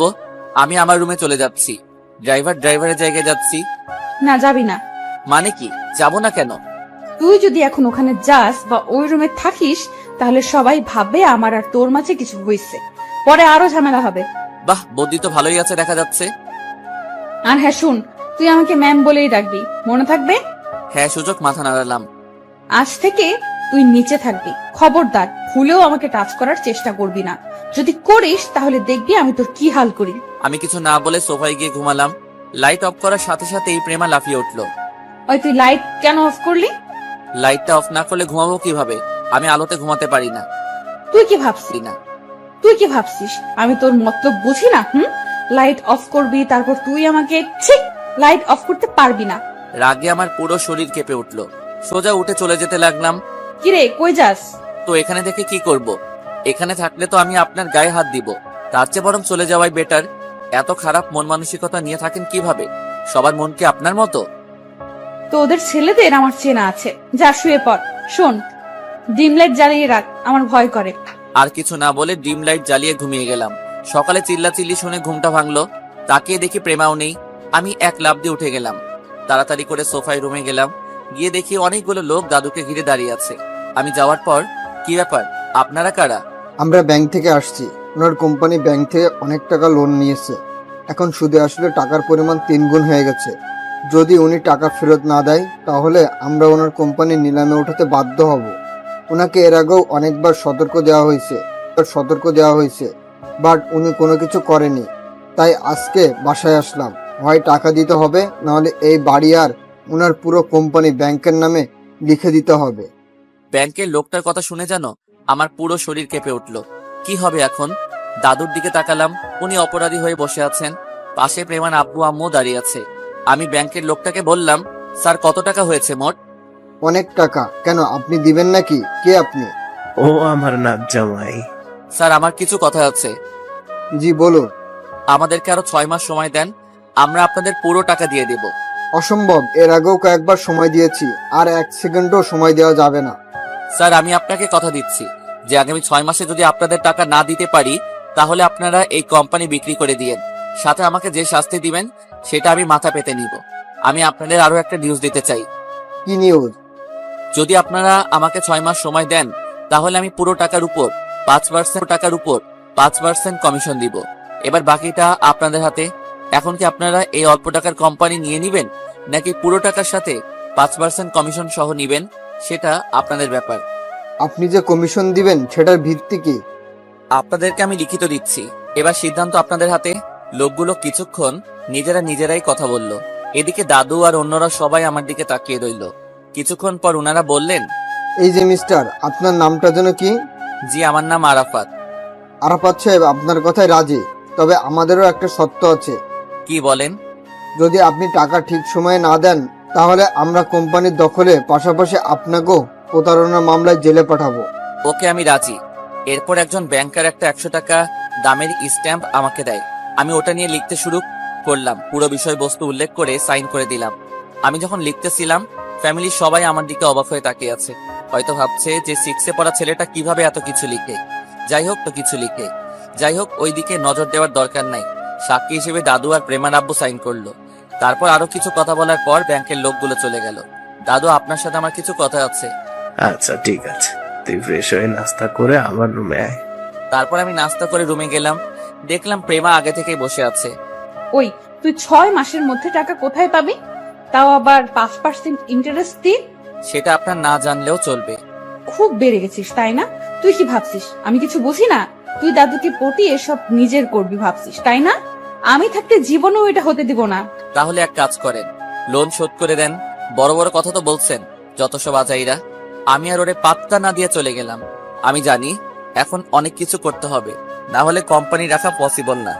আমি আমার রুমে চলে যাচ্ছি, ড্রাইভারের জায়গায় যাচ্ছি। না যাবি না। মানে কি যাব না কেন? তুই যদি এখন ওখানে যাস বা ওই রুমে থাকিস তাহলে সবাই ভাববে আমার আর তোর মাঝে কিছু হয়েছে, পরে আরো ঝামেলা হবে। বাহ, বুদ্ধি তো ভালোই আছে দেখা যাচ্ছে। আর হ্যাঁ শুন, তুই আমাকে ম্যাম বলেই ডাকবি, মনে থাকবে? হ্যাঁ, সুযোগ মাথা নাড়ালাম। আজ থেকে তুই নিচে থাকবি, খবরদার ভুলেও আমাকে টাচ করার চেষ্টা করবি না। যদি করিস তাহলে দেখবি আমি তোর কি হাল করি। আমি কিছু না বলে সোফায় গিয়ে ঘুমালাম। লাইট অফ করার সাথে সাথেই প্রেমা লাফিয়ে উঠলো। ওই তুই লাইট কেন অফ করলি? লাইটটা অফ না করলে ঘুমাবো কিভাবে? আমি আলোতে ঘুমাতে পারি না। তুই কি ভাবছিস আমি তোর মতলব বুঝি না? লাইট অফ করবি, তারপর তুই আমাকে ঠিক লাইট অফ করতে পারবি না। রাগে আমার পুরো শরীর কেঁপে উঠলো। সোজা উঠে চলে যেতে লাগলাম। কিরে কই যাস? তো এখানে দেখে কি করব? এখানে থাকলে তো আমি আপনার গায়ে হাত দিব। তার চেয়ে বরং চলে যাওয়াই বেটার। এত খারাপ মন মানসিকতা নিয়ে থাকেন কিভাবে? সবার মন কি আপনার মতো? তো ওদের ছেলেদের আমার চেনা আছে। যা শুয়ে পড়। শোন, ডিম লাইট জ্বালিয়ে রাখ, আমার ভয় করে। আর কিছু না বলে ডিম লাইট জ্বালিয়ে ঘুমিয়ে গেলাম। সকালে চিল্লাচিল্লি শুনে ঘুমটা ভাঙলো। তাকিয়ে দেখি প্রেমাও নেই। আমি এক লাফ দিয়ে উঠে গেলাম। তাড়াতাড়ি করে সোফায় রুমে গেলাম। গিয়ে দেখি অনেকগুলো লোক দাদুকে ঘিরে দাঁড়িয়ে আছে। আমি যাওয়ার পর, কি ব্যাপার, আপনারা কারা? আমরা ব্যাংক থেকে আসছি। ওনার কোম্পানি ব্যাংক থেকে অনেক টাকা লোন নিয়েছে। এখন সুদে আসলে টাকার পরিমাণ 3 গুণ হয়ে গেছে। যদি উনি টাকা ফেরত না দেয় তাহলে আমরা ওনার কোম্পানি নিলামে ওঠাতে বাধ্য হব। ওনাকে এর আগেও অনেকবার সতর্ক দেওয়া হয়েছে, বাট উনি কোনো কিছু করেনি। তাই আজকে বাসায় আসলাম। হয় টাকা দিতে হবে, নাহলে এই বাড়ি আর ওনার পুরো কোম্পানি ব্যাংকের নামে লিখে দিতে হবে। ব্যাংকের লোকটার কথা শুনে জানো আমার পুরো শরীর কেঁপে উঠলো। কি হবে এখন? দাদুর দিকে তাকালাম। উনি অপরাধী হয়ে বসে আছেন। পাশে প্রেমান আব্বু আম্মু দাঁড়িয়ে আছে। আমি ব্যাংকের লোকটাকে বললাম, স্যার কত টাকা হয়েছে মোট? অনেক টাকা। কেন, আপনি দিবেন নাকি? কে আপনি? ও আমার নাচ জামাই। স্যার আমার কিছু কথা আছে। জি বলুন। আমাদেরকে আরো 6 মাস সময় দেন, আমরা আপনাদের পুরো টাকা দিয়ে দেব। অসম্ভব, এর আগেও কয়েকবার সময় দিয়েছি, আর 1 সেকেন্ডও সময় দেওয়া যাবে না। স্যার আমি আপনাকে কথা দিচ্ছি যে আগামী 6 মাসে যদি আপনাদের টাকা না দিতে পারি তাহলে আপনারা এই কোম্পানি বিক্রি করে দিয়েন। সাথে আমাকে যে শাস্তি দিবেন সেটা আমি মাথা পেতে নিব। আমি আপনাদের আরো একটা নিউজ দিতে চাই। কি নিউজ? যদি আপনারা আমাকে 6 মাস সময় দেন তাহলে আমি পুরো টাকার উপর 5% কমিশন দিব। এবার বাকিটা আপনাদের হাতে। এখন কি আপনারা এই অল্প টাকার কোম্পানি নিয়ে নিবেন নাকি পুরো টাকার সাথে 5% কমিশন সহ নিবেন, সেটা আপনাদের ব্যাপার। আপনি যে কমিশন দিবেন সেটার ভিত্তি কি? আপনাদেরকে আমি লিখিত দিচ্ছি। এবার সিদ্ধান্ত আপনাদের হাতে। লোকগুলো কিছুক্ষণ নিজেরাই কথা বলল। এদিকে দাদু আর অন্যরা সবাই আমার দিকে তাকিয়ে রইল। কিছুক্ষণ পর ওনারা বললেন, এই যে মিস্টার, আপনার নামটা যেন কি? জি আমার নাম আরাফাত। আরাফাত সাহেব, আপনার কথায় রাজি, তবে আমাদেরও একটা শর্ত আছে। কি বলেন? যদি আপনি টাকা ঠিক সময়ে না দেন তাহলে আমরা কোম্পানির দখলে, পাশাপাশি আপনাকেও প্রতারণা মামলায় জেলে পাঠাবো। ওকে আমি রাজি। এরপর একজন ব্যাংকার একটা 100 টাকা দামের স্ট্যাম্প আমাকে দেয়। আমি ওটা নিয়ে লিখতে শুরু করলাম। পুরো বিষয়বস্তু উল্লেখ করে সাইন করে দিলাম। আমি যখন লিখতেছিলাম ফ্যামিলির সবাই আমার দিকে অবাক হয়ে তাকিয়ে আছে। হয়তো ভাবছে যে 6 পড়া ছেলেটা কিভাবে এত কিছু লিখে। যাই হোক ওই দিকে নজর দেওয়ার দরকার নাই। সাক্ষী হিসেবে দাদু আর প্রেমান আব্বু সাইন করলো। তারপর আরো কিছু কথা বলার পর ব্যাংকের লোকগুলো চলে গেল। দাদু আপনার সাথে আমার কিছু কথা আছে। আচ্ছা ঠিক আছে, তুই ফ্রেশ হয়ে নাস্তা করে আমার রুমে আয়। তারপর আমি নাস্তা করে রুমে গেলাম। দেখলাম প্রেমা আগে থেকেই বসে আছে। ওই তুই 6 মাসের মধ্যে টাকা কোথায় পাবি? তাও আবার 5% ইন্টারেস্ট দিয়ে? সেটা আপনার না জানলেও চলবে। খুব বেড়ে গেছিস তাই না? তুই কি ভাবছিস আমি কিছু বুঝি না? তুই দাদুকে পটিয়ে সব নিজের করবি ভাবছিস তাই না? আমি থাকতে জীবনেও এটা হতে দিব না। তাহলে এক কাজ করেন, লোন শোধ করে দেন। বড় বড় কথা তো বলছেন যত সব আজাইরা। আমি আর ওরে পাত্তা না দিয়ে চলে গেলাম। আমি জানি এখন অনেক কিছু করতে হবে, না হলে কোম্পানি রাখা পসিবল না।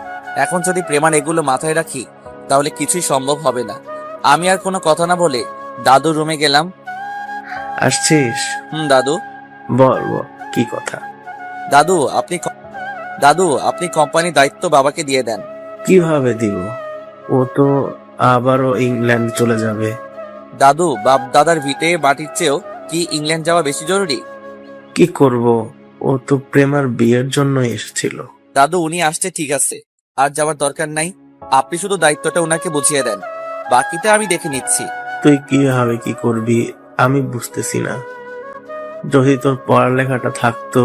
এখন যদি প্রেমান এগুলো মাথায় রাখি তাহলে কিছুই সম্ভব হবে না। আমি আর কোনো কথা না বলে দাদুর রুমে গেলাম। আসছিস? দাদু। বল বল, কি কথা? দাদু আপনি কোম্পানির দায়িত্ব বাবাকে দিয়ে দেন। কিভাবে দিব? ও তো আবারও ইংল্যান্ড চলে যাবে। দাদু বাপ দাদার ভিটে মাটির চেয়েও কি ইংল্যান্ড যাওয়া বেশি জরুরি? কি করব, ও তো প্রেমার বিয়ের জন্য এসেছিল। দাদু উনি আসছে ঠিক আছে, আর যাওয়ার দরকার নাই। আপনি শুধু দায়িত্বটা ওনাকে বুঝিয়ে দেন, বাকিটা আমি দেখে নিচ্ছি। তুই কিভাবে কি করবি আমি বুঝতেছি না। যদি তোর পড়ালেখাটা থাকতো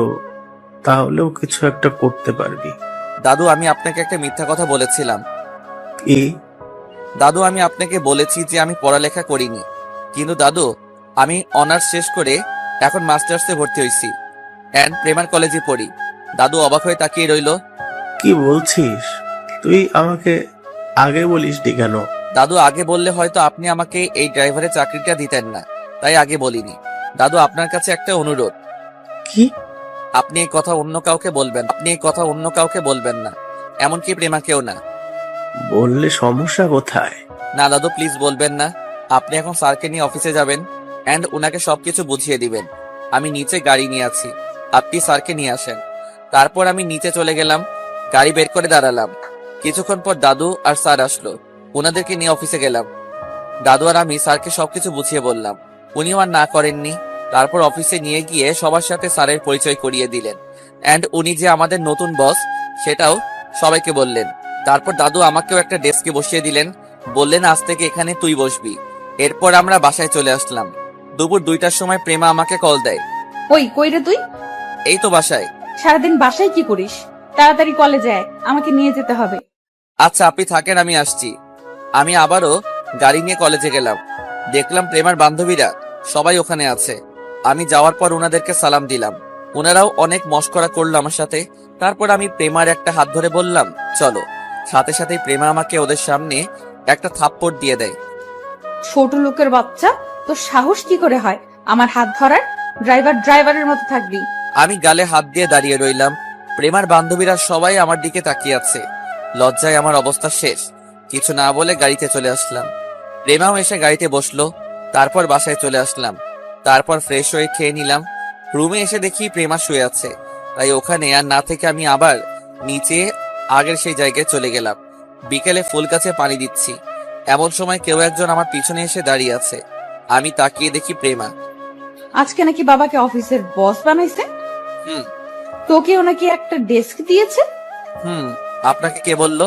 তাহলেও কিছু একটা করতে পারবি। দাদু আমি আপনাকে একটা মিথ্যা কথা বলেছিলাম। কি? দাদু আমি আপনাকে বলেছি যে আমি পড়ালেখা করিনি, কিন্তু দাদু আমি অনার্স শেষ করে এখন মাস্টার্সে ভর্তি হয়েছি অ্যান্ড প্রেমার কলেজে পড়ি। দাদু অবাক হয়ে তাকিয়ে রইল। কি বলছিস? তুই আমাকে আগে বলিসনি কেন? দাদু আগে বললে হয়তো আপনি আমাকে এই ড্রাইভারের চাকরিটা দিতেন না, তাই আগে বলিনি। দাদু আপনার কাছে একটা অনুরোধ, কি? আপনি এই কথা অন্য কাউকে বলবেন, আপনি এই কথা অন্য কাউকে বলবেন না, এমনকি প্রেমাকেও না। বললে সমস্যা কোথায়? না দাদু প্লিজ বলবেন না। আপনি এখন স্যারকে নিয়ে অফিসে যাবেন অ্যান্ড ওনাকে সবকিছু বুঝিয়ে দিবেন। আমি নিচে গাড়ি নিয়ে আছি, আপনি স্যারকে নিয়ে আসেন। তারপর আমি নিচে চলে গেলাম, গাড়ি বের করে দাঁড়ালাম। কিছুক্ষণ পর দাদু আর স্যার আসলো, ওনাদেরকে নিয়ে অফিসে গেলাম। দাদু আর আমি স্যারকে সবকিছু বুঝিয়ে বললাম, উনিও আর না করেননি। তারপর অফিসে নিয়ে গিয়ে সবার সাথে স্যারের পরিচয় করিয়ে দিলেন অ্যান্ড উনি যে আমাদের নতুন বস সেটাও সবাইকে বললেন। তারপর দাদু আমাকেও একটা ডেস্কে বসিয়ে দিলেন, বললেন আজ থেকে এখানে তুই বসবি। এরপর আমরা বাসায় চলে আসলাম। দুপুর 2টার সময় প্রেমা আমাকে কল দেয়। ওই কই রে তুই? এই তো বাসায়। সারাদিন বাসায় কি করিস? তাড়াতাড়ি কলেজে আয়, আমাকে নিয়ে যেতে হবে। আচ্ছা আপনি থাকেন, আমি আসছি। আমি আবারও গাড়ি নিয়ে কলেজে গেলাম। দেখলাম প্রেমার বান্ধবীরা সবাই ওখানে আছে। আমি যাওয়ার পর ওনাদেরকে সালাম দিলাম, ওনারাও অনেক মশকরা করলো আমার সাথে। তারপর আমি প্রেমার একটা হাত ধরে বললাম চলো। সাথে সাথে প্রেমা আমাকে ওদের সামনে একটা থাপ্পড় দিয়ে দেয়। ছোট লোকের বাচ্চা, তোর সাহস কি করে হয় আমার হাত ধরার? ড্রাইভারের মতো থাকবি। আমি গালে হাত দিয়ে দাঁড়িয়ে রইলাম। প্রেমার বান্ধবীরা সবাই আমার দিকে তাকিয়ে আছে। লজ্জায় আমার অবস্থা শেষ। কিছু না বলে গাড়িতে চলে আসলাম। প্রেমাও এসে গাড়িতে বসলো। তারপর বাসায় চলে আসলাম। তারপর ফ্রেশ হয়ে খেয়ে নিলাম। রুমে এসে দেখি প্রেমা শুয়ে আছে, তাই ওখানে আর না থেকে আমি আবার নিচে আগের সেই জায়গায় চলে গেলাম। বিকেলে ফুল গাছে পানি দিচ্ছি, এমন সময় কেউ একজন আমার পিছনে এসে দাঁড়িয়ে আছে। আমি তাকিয়ে দেখি প্রেমা। আজকে নাকি বাবাকে অফিসের বস বানাইছে? হুম। তোকেও নাকি একটা ডেস্ক দিয়েছে? আপনাকে কে বললো?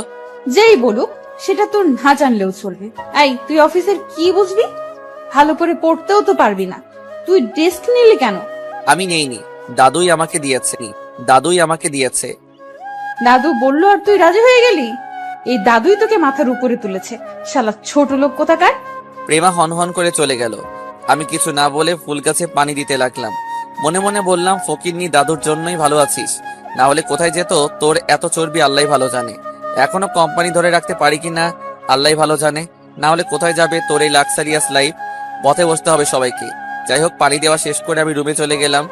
যেই বলুক, সেটা তোর না জানলেও চলবে। এই তুই অফিসের কি বুঝবি? ভালো করে পড়তেও তো পারবি না, তুই ডেস্ক নিলি কেন? আমি নেইনি, দাদুই আমাকে দিয়েছে। দাদুই আমাকে দিয়েছে। দাদু বললো আর তুই রাজি হয়ে গেলি? এই দাদুই তোকে মাথার উপরে তুলেছে, শালা ছোট লোক কোথাকার। প্রেমা হনহন করে চলে গেল। আমি কিছু না বলে ফুল গাছে পানি দিতে লাগলাম। মনে মনে বললাম ফকিন্নি দাদুর জন্যই ভালো আছিস, না হলে কোথায় যেত তোর এত চর্বি আল্লাহ ভালো জানে। এখনো কোম্পানি ধরে রাখতে পারি কিনা আল্লাহ ভালো জানে, না হলে কোথায় যাবে তোর এই লাক্সারিয়াস লাইফ। পথে বসতে হবে সবাইকে। যাই হোক পানি দেওয়া শেষ করে আমি রুমে চলে গেলাম।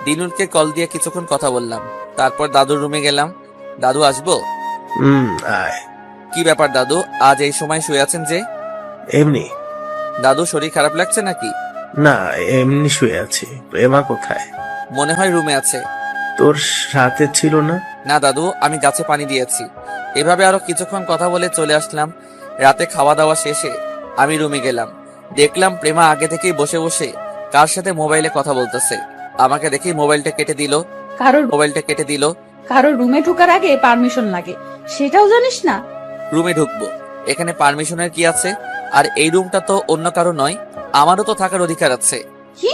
দিনুরকে কল দিয়ে কিছুক্ষণ কথা বললাম। তারপর দাদুর রুমে গেলাম। দাদু আসবো? আয়। কি ব্যাপার দাদু, আজ এই সময় শুয়ে আছেন যে? এমনি। দাদু শরীর খারাপ লাগছে নাকি? না, এমনি শুয়ে আছি। প্রেমা কোথায়? মনে হয় রুমে আছে। তোর সাথে ছিল না? না দাদু, আমি গাছে পানি দিয়েছি। এভাবে আরো কিছুক্ষণ কথা বলে চলে আসলাম। রাতে খাওয়া দাওয়া শেষে আমি রুমে গেলাম। দেখলাম প্রেমা আগে থেকেই বসে বসে কার সাথে মোবাইলে কথা বলতেছে। আমাকে দেখেই মোবাইলটা কেটে দিল। কারোর রুমে ঢোকার আগে পারমিশন লাগে, সেটাও জানিস না? রুমে ঢুকবো, এখানে পারমিশনের কি আছে? আর এই রুমটা তো অন্য কারো নয়, আমারও তো থাকার অধিকার আছে। কি?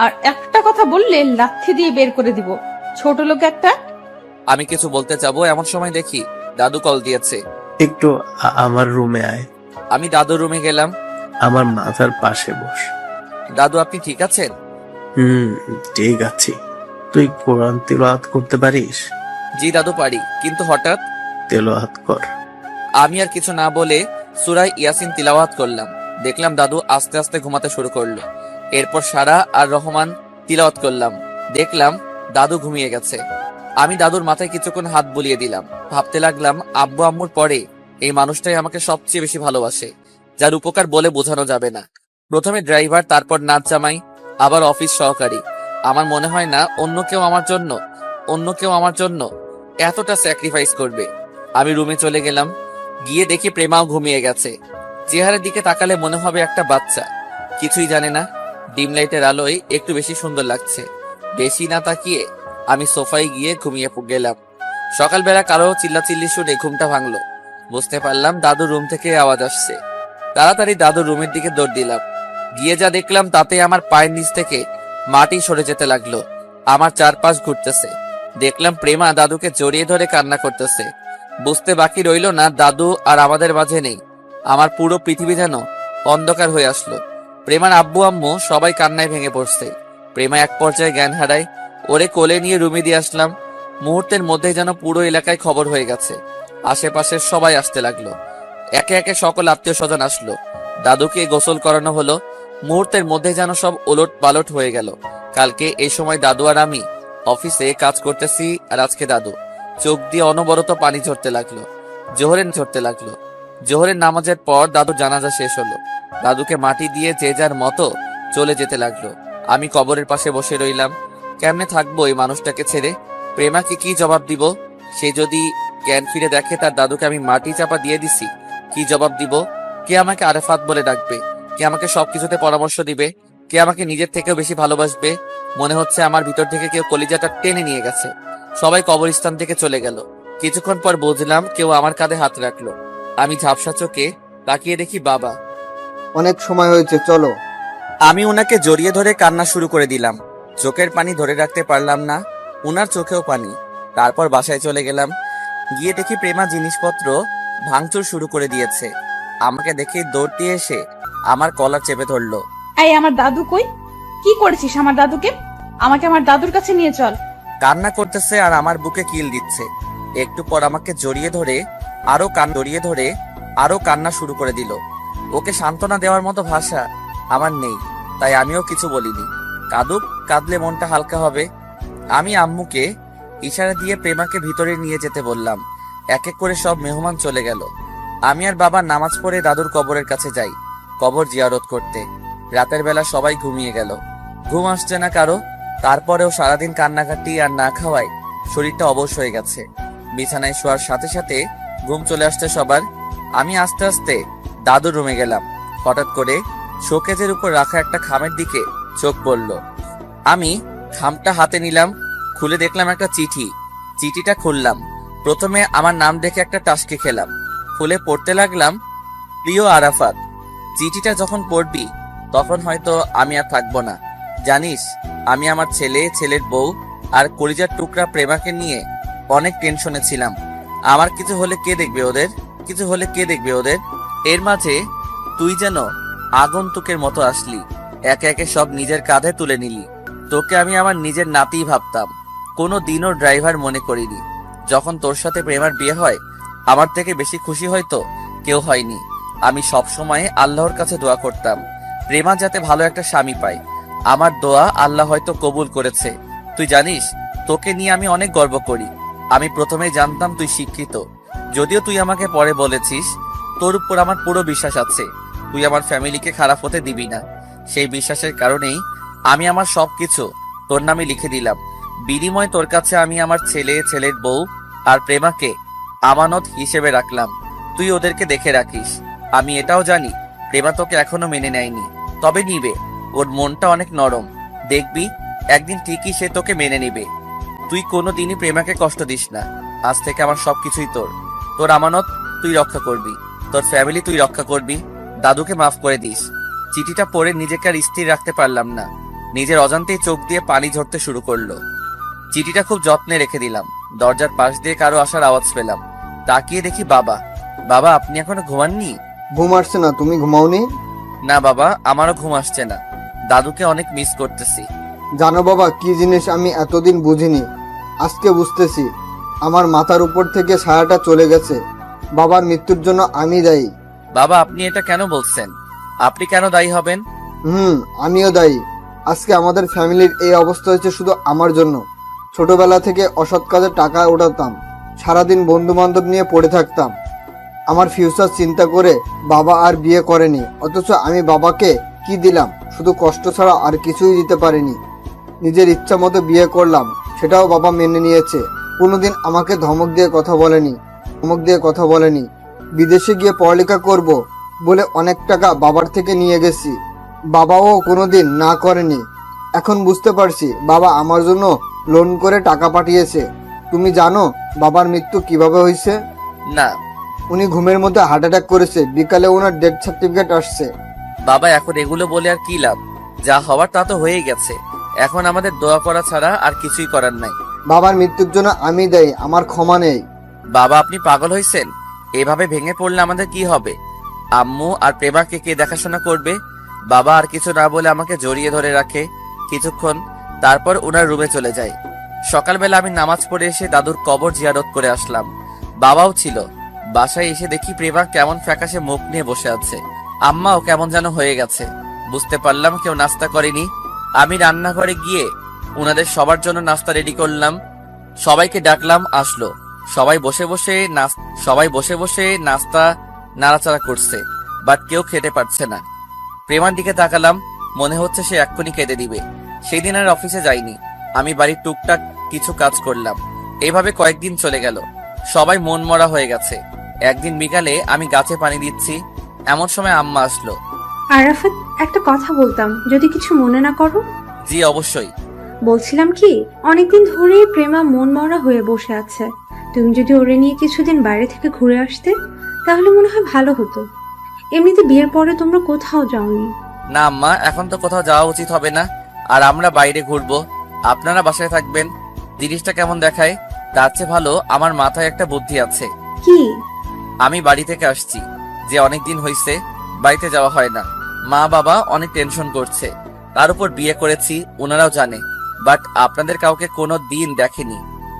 আর একটা কথা বললে লাথি দিয়ে বের করে দিব, ছোট লোক একটা। আমি কিছু বলতে যাবো এমন সময় দেখি দাদু কল দিয়েছে। একটু আমার রুমে আয়। আমি দাদুর রুমে গেলাম। আমার মাথার পাশে বস। দাদু আপনি ঠিক আছেন? ঠিক আছি। তুই কোরআন তিলাওয়াত করতে পারিস? জি দাদু পারি, কিন্তু হঠাৎ। তিলাওয়াত কর। আমি আর কিছু না বলে সূরা ইয়াসিন তিলাওয়াত করলাম। দেখলাম দাদু আস্তে আস্তে ঘুমাতে শুরু করলো। এরপর সারা আর রহমান তিলাওয়াত করলাম। দেখলাম দাদু ঘুমিয়ে গেছে। আমি দাদুর মাথায় কিছুক্ষণ হাত বুলিয়ে দিলাম। ভাবতে লাগলাম আব্বু আম্মুর পরে এই মানুষটাই আমাকে সবচেয়ে বেশি ভালোবাসে, যার উপকার বলে বোঝানো যাবে না। প্রথমে ড্রাইভার, তারপর নাচ জামাই, আবার অফিস সহকারী। আমার মনে হয় না অন্য কেউ আমার জন্য এতটা স্যাক্রিফাইস করবে। আমি রুমে চলে গেলাম। গিয়ে দেখি প্রেমাও ঘুমিয়ে গেছে। চেহারার দিকে তাকালে মনে হবে একটা বাচ্চা, কিছুই জানে না। ডিম লাইটের আলোয় একটু বেশি সুন্দর লাগছে। বেশি না তাকিয়ে আমি সোফায় গিয়ে ঘুমিয়ে গেলাম। সকালবেলা কারো চিল্লাচিল্লি শুনে ঘুমটা ভাঙলো। বুঝতে পারলাম দাদুর রুম থেকে আওয়াজ আসছে। তাড়াতাড়ি দাদুর রুমের দিকে দৌড় দিলাম। গিয়ে যা দেখলাম তাতে আমার পায়ের নিচ থেকে মাটি সরে যেতে লাগলো। আমার চারপাশ ঘুরতেছে। দেখলাম প্রেমা দাদুকে জড়িয়ে ধরে কান্না করতেছে। বুঝতে বাকি রইল না দাদু আর আমাদের মাঝে নেই। আমার পুরো পৃথিবী যেন অন্ধকার হয়ে আসলো। প্রেমার আব্বু আম্মু সবাই কান্নায় ভেঙে পড়ছে। প্রেমা এক পর্যায়ে জ্ঞান হারায়। ওরে কোলে নিয়ে রুমে দিয়ে আসলাম। মুহূর্তের মধ্যে যেন পুরো এলাকায় খবর হয়ে গেছে। আশেপাশের সবাই আসতে লাগলো। একে একে সকল আত্মীয় স্বজন আসলো। দাদুকে গোসল করানো হলো। মুহূর্তের মধ্যে যেন সব ওলট পালট হয়ে গেল। কালকে এই সময় দাদু আর আমি অফিসে কাজ করতেছি, আর আজকে দাদু। চোখ দিয়ে অনবরত পানি ঝরতে লাগলো। জোহরের নামাজের পর দাদুর জানাজা শেষ হলো। দাদুকে মাটি দিয়ে যে যার মতো চলে যেতে লাগলো। আমি কবরের পাশে বসে রইলাম। কেমনে থাকবো এই মানুষটাকে ছেড়ে? প্রেমাকে কি জবাব দিব? সে যদি জ্ঞান ফিরে দেখে তার দাদুকে আমি মাটি চাপা দিয়ে দিছি, কি জবাব দিব? কে আমাকে আরেফাত বলে ডাকবে? কে আমাকে সবকিছুতে পরামর্শ দিবে? কে আমাকে নিজের থেকেও বেশি ভালোবাসবে? মনে হচ্ছে আমার ভিতর থেকে কেউ কলিজাটা টেনে নিয়ে গেছে। সবাই কবরস্থান থেকে চলে গেল। কিছুক্ষণ পর বুঝলাম কেউ আমার কাঁধে হাত রাখলো। আমি ঝাপসা চোখে তাকিয়ে দেখি বাবা। অনেক সময় হয়েছে, চলো। আমি ওনাকে জড়িয়ে ধরে কান্না শুরু করে দিলাম। চোখের পানি ধরে রাখতে পারলাম না, ওনার চোখেও পানি। তারপর বাসায় চলে গেলাম। গিয়ে দেখি প্রেমা জিনিসপত্র ভাঙচুর শুরু করে দিয়েছে। আমাকে দেখে দৌড় দিয়ে এসে আমার কলার চেপে ধরলো। এই আমার দাদু কই? কি করেছিস আমার দাদুকে? আমাকে আমার দাদুর কাছে নিয়ে চল। কান্না করতেছে আর আমার বুকে কিল দিচ্ছে। একটু পর আমাকে জড়িয়ে ধরে আরো কান্না শুরু করে দিল। ওকে সান্ত্বনা দেওয়ার মতো ভাষা আমার নেই, তাই আমিও কিছু বলিনি। কাঁদুক, কাঁদলে মনটা হালকা হবে। আমি আম্মুকে ইশারা দিয়ে প্রেমাকে ভিতরে নিয়ে যেতে বললাম। এক এক করে সব মেহমান চলে গেল। আমি আর বাবা নামাজ পড়ে দাদুর কবরের কাছে যাই, কবর জিয়ারত করতে। রাতের বেলা সবাই ঘুমিয়ে গেল। ঘুম আসছে না কারো। তারপরেও সারাদিন কান্নাকাটি আর না খাওয়ায় শরীরটা অবশ হয়ে গেছে। বিছানায় শোয়ার সাথে সাথে ঘুম চলে আসছে সবার। আমি আস্তে আস্তে দাদুর রুমে গেলাম। হঠাৎ করে শোকেজের উপর রাখা একটা খামের দিকে চোখ পড়ল। আমি খামটা হাতে নিলাম। খুলে দেখলাম একটা চিঠি। চিঠিটা খুললাম। প্রথমে আমার নাম দেখে একটা টাসকি খেলাম। খুলে পড়তে লাগলাম, প্রিয় আরাফাত, চিঠিটা যখন পড়বি তখন হয়তো আমি আর থাকবো না। জানিস, আমি আমার ছেলে, ছেলের বউ আর কলিজার টুকরা প্রেমাকে নিয়ে অনেক টেনশনে ছিলাম। আমার কিছু হলে কে দেখবে ওদের? এর মাঝে তুই যেন আগন্তুকের মতো আসলি। একে একে সব নিজের কাঁধে তুলে নিলি। তোকে আমি আমার নিজের নাতিই ভাবতাম, কোনো দিনও ড্রাইভার মনে করিনি। যখন তোর সাথে প্রেমার বিয়ে হয়, আমার থেকে বেশি খুশি হয়তো কেউ হয়নি। আমি সব সময় আল্লাহর কাছে দোয়া করতাম প্রেমা যাতে ভালো একটা স্বামী পায়। আমার দোয়া আল্লাহ হয়তো কবুল করেছে। তুই জানিস, তোকে নিয়ে আমি অনেক গর্ব করি। আমি প্রথমে জানতাম তুই শিক্ষিত, যদিও তুই আমাকে পরে বলেছিস। তোর উপর আমার পুরো বিশ্বাস আছে, তুই আমার ফ্যামিলিকে খারাপ হতে দিবি না। সেই বিশ্বাসের কারণেই আমি আমার সবকিছু তোর নামে লিখে দিলাম। বিনিময়ে তোর কাছে আমি আমার ছেলে, ছেলের বউ আর প্রেমাকে আমানত হিসেবে রাখলাম। তুই ওদেরকে দেখে রাখিস। আমি এটাও জানি প্রেমা তোকে এখনো মেনে নেয়নি, তবে নিবে। ওর মনটা অনেক নরম, দেখবি একদিন ঠিকই সে তোকে মেনে নিবে। তুই কোনোদিনই প্রেমাকে কষ্ট দিস না। আজ থেকে আমার সবকিছুই তোর আমানত তুই রক্ষা করবি, তোর ফ্যামিলি তুই রক্ষা করবি। দাদুকে মাফ করে দিস। চিঠিটা পড়ে নিজেকে আর স্থির রাখতে পারলাম না। নিজের অজান্তেই চোখ দিয়ে পানি ঝরতে শুরু করলো। চিঠিটা খুব যত্নে রেখে দিলাম। দরজার পাশ দিয়ে কারো আসার আওয়াজ পেলাম। তাকিয়ে দেখি বাবা। বাবা, আপনি এখনো ঘুমাননি? ঘুম আসছে না, তুমি ঘুমাওনি? না বাবা, আমারও ঘুম আসছে না। দাদুকে অনেক মিস করতেছি। জানো বাবা, কি জিনিস আমি এতদিন বুঝিনি, আজকে বুঝতেছি। আমার মাথার উপর থেকে ছায়াটা চলে গেছে। বাবার মৃত্যুর জন্য আমি দায়ী। বাবা, আপনি এটা কেন বলছেন? আপনি কেন দায়ী হবেন? আমিও দায়ী। আজকে আমাদের ফ্যামিলির এই অবস্থা হয়েছে শুধু আমার জন্য। ছোটবেলা থেকে অসৎ কাজে টাকা ওঠাতাম, সারাদিন বন্ধু বান্ধব নিয়ে পড়ে থাকতাম। আমার ফিউচার চিন্তা করে বাবা আর বিয়ে করেনি, অথচ আমি বাবাকে কি দিলাম? শুধু কষ্ট ছাড়া আর কিছুই দিতে পারিনি। নিজের ইচ্ছা মতো বিয়ে করলাম, সেটাও বাবা মেনে নিয়েছে। কোনোদিন আমাকে ধমক দিয়ে কথা বলেনি। বিদেশে গিয়ে পড়ালেখা করব বলে অনেক টাকা বাবার থেকে নিয়ে গেছি। বাবাও কোনোদিন না করেনি। এখন বুঝতে পারছি বাবা আমার জন্য লোন করে টাকা পাঠিয়েছে। তুমি জানো বাবার মৃত্যু কিভাবে হয়েছে? না। উনি ঘুমের মধ্যে হার্ট অ্যাটাক করেছে। বিকালে ওনার ডেথ সার্টিফিকেট আসছে। বাবা, এখন এগুলো বলে আর কি লাভ? যা হওয়ার তা তো হয়েই গেছে। এখন আমাদের দোয়া করা ছাড়া আর কিছুই করার নাই। বাবার মৃত্যুর জন্য আমি দেই, আমার ক্ষমা নেই। বাবা, আপনি পাগল হয়েছেন? এভাবে ভেঙে পড়লে আমাদের কি হবে? আম্মু আর প্রেমাকে কে দেখাশোনা করবে? বাবা আর কিছু না বলে আমাকে জড়িয়ে ধরে রাখে কিছুক্ষণ, তারপর ওনার রুমে চলে যায়। সকালবেলা আমি নামাজ পড়ে এসে দাদুর কবর জিয়ারত করে আসলাম। বাবাও ছিল। বাসায় এসে দেখি প্রেমা কেমন ফ্যাকাশে মুখ নিয়ে বসে আছে। আম্মাও কেমন যেন হয়ে গেছে। বুঝতে পারলাম কেউ নাস্তা করেনি। আমি রান্নাঘরে গিয়ে ওনাদের সবার জন্য নাস্তা রেডি করলাম। সবাইকে ডাকলাম, আসলো। সবাই বসে বসে নাস্তা নাড়াচাড়া করছে, বাট কেউ খেতে পারছে না। প্রেমার দিকে তাকালাম, মনে হচ্ছে সে এক্ষুনি কেঁদে দিবে। সেই দিন আর অফিসে যাইনি। আমি বাড়ির টুকটাক কিছু কাজ করলাম। এইভাবে কয়েকদিন চলে গেল। সবাই মন মরা হয়ে গেছে। একদিন বিকালে আমি গাছে পানি দিচ্ছি, এমন সময় আম্মা আসলো। আরাফাত, একটা কথা বলতাম, যদি কিছু মনে না করো। জি অবশ্যই। বলছিলাম কি, অনেকদিন ধরেই প্রেমা মন মরা হয়ে বসে আছে। তুমি যদি ওরে নিয়ে কিছুদিন বাইরে থেকে ঘুরে আসতে, তাহলে মনে হয় ভালো হতো। এমনিতে বিয়ের পরে তোমরা কোথাও যাওনি। না আম্মা, এখন তো কোথাও যাওয়া উচিত হবে না। আর আমরা বাইরে ঘুরবো, আপনারা বাসায় থাকবেন। জিনিসটা কেমন দেখায়? তার চেয়ে ভালো আমার মাথায় একটা বুদ্ধি আছে। কি? আমি বাড়ি থেকে আসছি, যে অনেকদিন হয়েছে বাড়িতে যাওয়া হয় না। মা বাবা অনেক টেনশন করছে। তার উপর বিয়ে করেছি, ওনারাও জানে, বাট আপনাদের কাউকে কোনো দিন দেখেনি।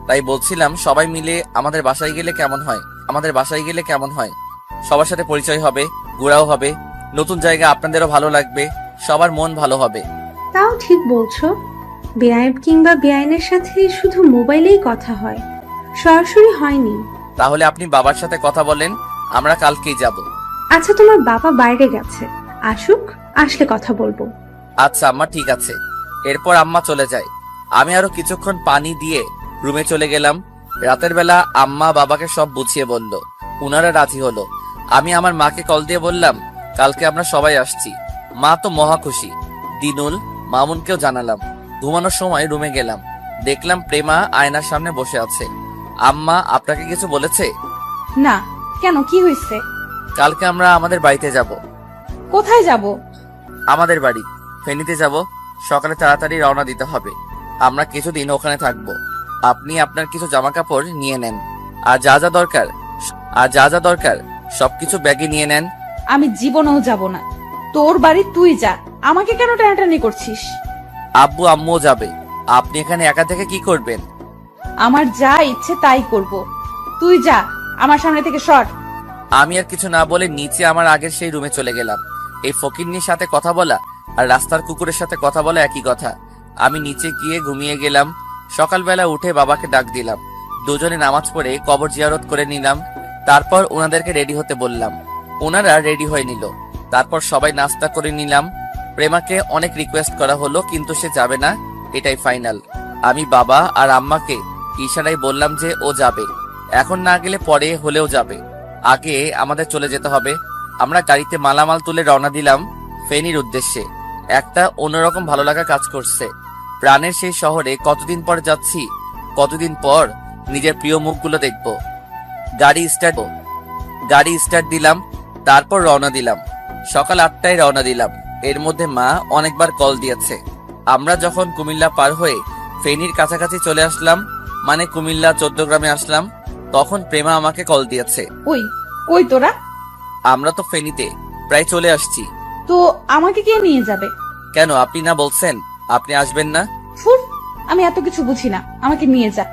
তাই বলছিলাম সবাই মিলে আমাদের বাসায় গেলে কেমন হয়? সবার সাথে পরিচয় হবে, ঘোরাও হবে, নতুন জায়গা আপনাদেরও ভালো লাগবে, সবার মন ভালো হবে। তাও ঠিক বলছো। বেআইন কিংবা বেআইনের সাথে শুধু মোবাইলেই কথা হয়, সরাসরি হয়নি। তাহলে আপনি বাবার সাথে কথা বলেন, আমরা কালকেই যাব। আচ্ছা, তোমার বাবা বাইরে গেছে, আসুক, আসলে কথা বলবো। আচ্ছা আম্মা, ঠিক আছে। এরপর আম্মা চলে যায়। আমি আরো কিছুক্ষণ পানি দিয়ে রুমে চলে গেলাম। রাতের বেলা আম্মা বাবাকে সব বুঝিয়ে বলল। উনারা রাজি হলো। আমি আমার মাকে কল দিয়ে বললাম কালকে আমরা সবাই আসছি। মা তো মহা খুশি। দিনুল, মামুনকেও জানালাম। ঘুমানোর সময় রুমে গেলাম, দেখলাম প্রেমা আয়নার সামনে বসে আছে। আম্মা আপনাকে কিছু বলেছে? না, কেন, কি হয়েছে? কালকে আমরা আমাদের বাড়িতে যাব। কোথায় যাব? আমাদের বাড়ি ফেনীতে যাব। সকালে তাড়াতাড়ি রওনা দিতে হবে। আমরা কিছুদিন ওখানে থাকবো। আপনি আপনার কিছু জামা কাপড় নিয়ে নেন, আর যা যা দরকার সবকিছু ব্যাগে নিয়ে নেন। আমি জীবনেও যাব না। তোর বাড়ি তুই যা, আমাকে কেন টানাটানি করছিস? আব্বু আম্মুও যাবে। আপনি এখানে একা থেকে কি করবেন? আমার যা ইচ্ছে তাই করব। তুই যা, আমার সামনে থেকে সর। আমি আর কিছু না বলে নিচে আমার আগের সেই রুমে চলে গেলাম। এই ফকিন্নির সাথে কথা বলা আর রাস্তার কুকুরের সাথে কথা বলা একই কথা। আমি নিচে গিয়ে ঘুমিয়ে গেলাম। সকালবেলা উঠে বাবাকে ডাক দিলাম। দুজনে নামাজ পড়ে কবর জিয়ারত করে নিলাম। তারপর ওনাদেরকে রেডি হতে বললাম। ওনারা রেডি হয়ে নিল। তারপর সবাই নাস্তা করে নিলাম। প্রেমাকে অনেক রিকোয়েস্ট করা হলো, কিন্তু সে যাবে না, এটাই ফাইনাল। আমি বাবা আর আম্মাকে ইশারায় বললাম যে ও যাবে, এখন না গেলে পরে হলেও যাবে। আগে আমাদের চলে যেতে হবে। আমরা গাড়িতে মালামাল তুলে রওনা দিলাম ফেনীর উদ্দেশ্যে। একটা অন্যরকম ভালো লাগা কাজ করছে। প্রাণের সেই শহরে কতদিন পর যাচ্ছি, কতদিন পর নিজের প্রিয় মুখগুলো দেখব। গাড়ি স্টার্ট দিলাম, তারপর রওনা দিলাম। সকাল 8টায় রওনা দিলাম। এর মধ্যে মা অনেকবার কল দিয়েছে। আমরা যখন কুমিল্লা পার হয়ে ফেনীর কাছাকাছি চলে আসলাম, মানে কুমিল্লা 14 গ্রামে আসলাম, তখন প্রেমা আমাকে কল দিয়েছে। ওই কই তোরা? আমরা তো ফেনীতে প্রায় চলে আসছি। তো আমাকে কে নিয়ে যাবে? কেন, আপনি না বলছেন আপনি আসবেন না? ফুর, আমি এত কিছু বুঝি না, আমাকে নিয়ে যা।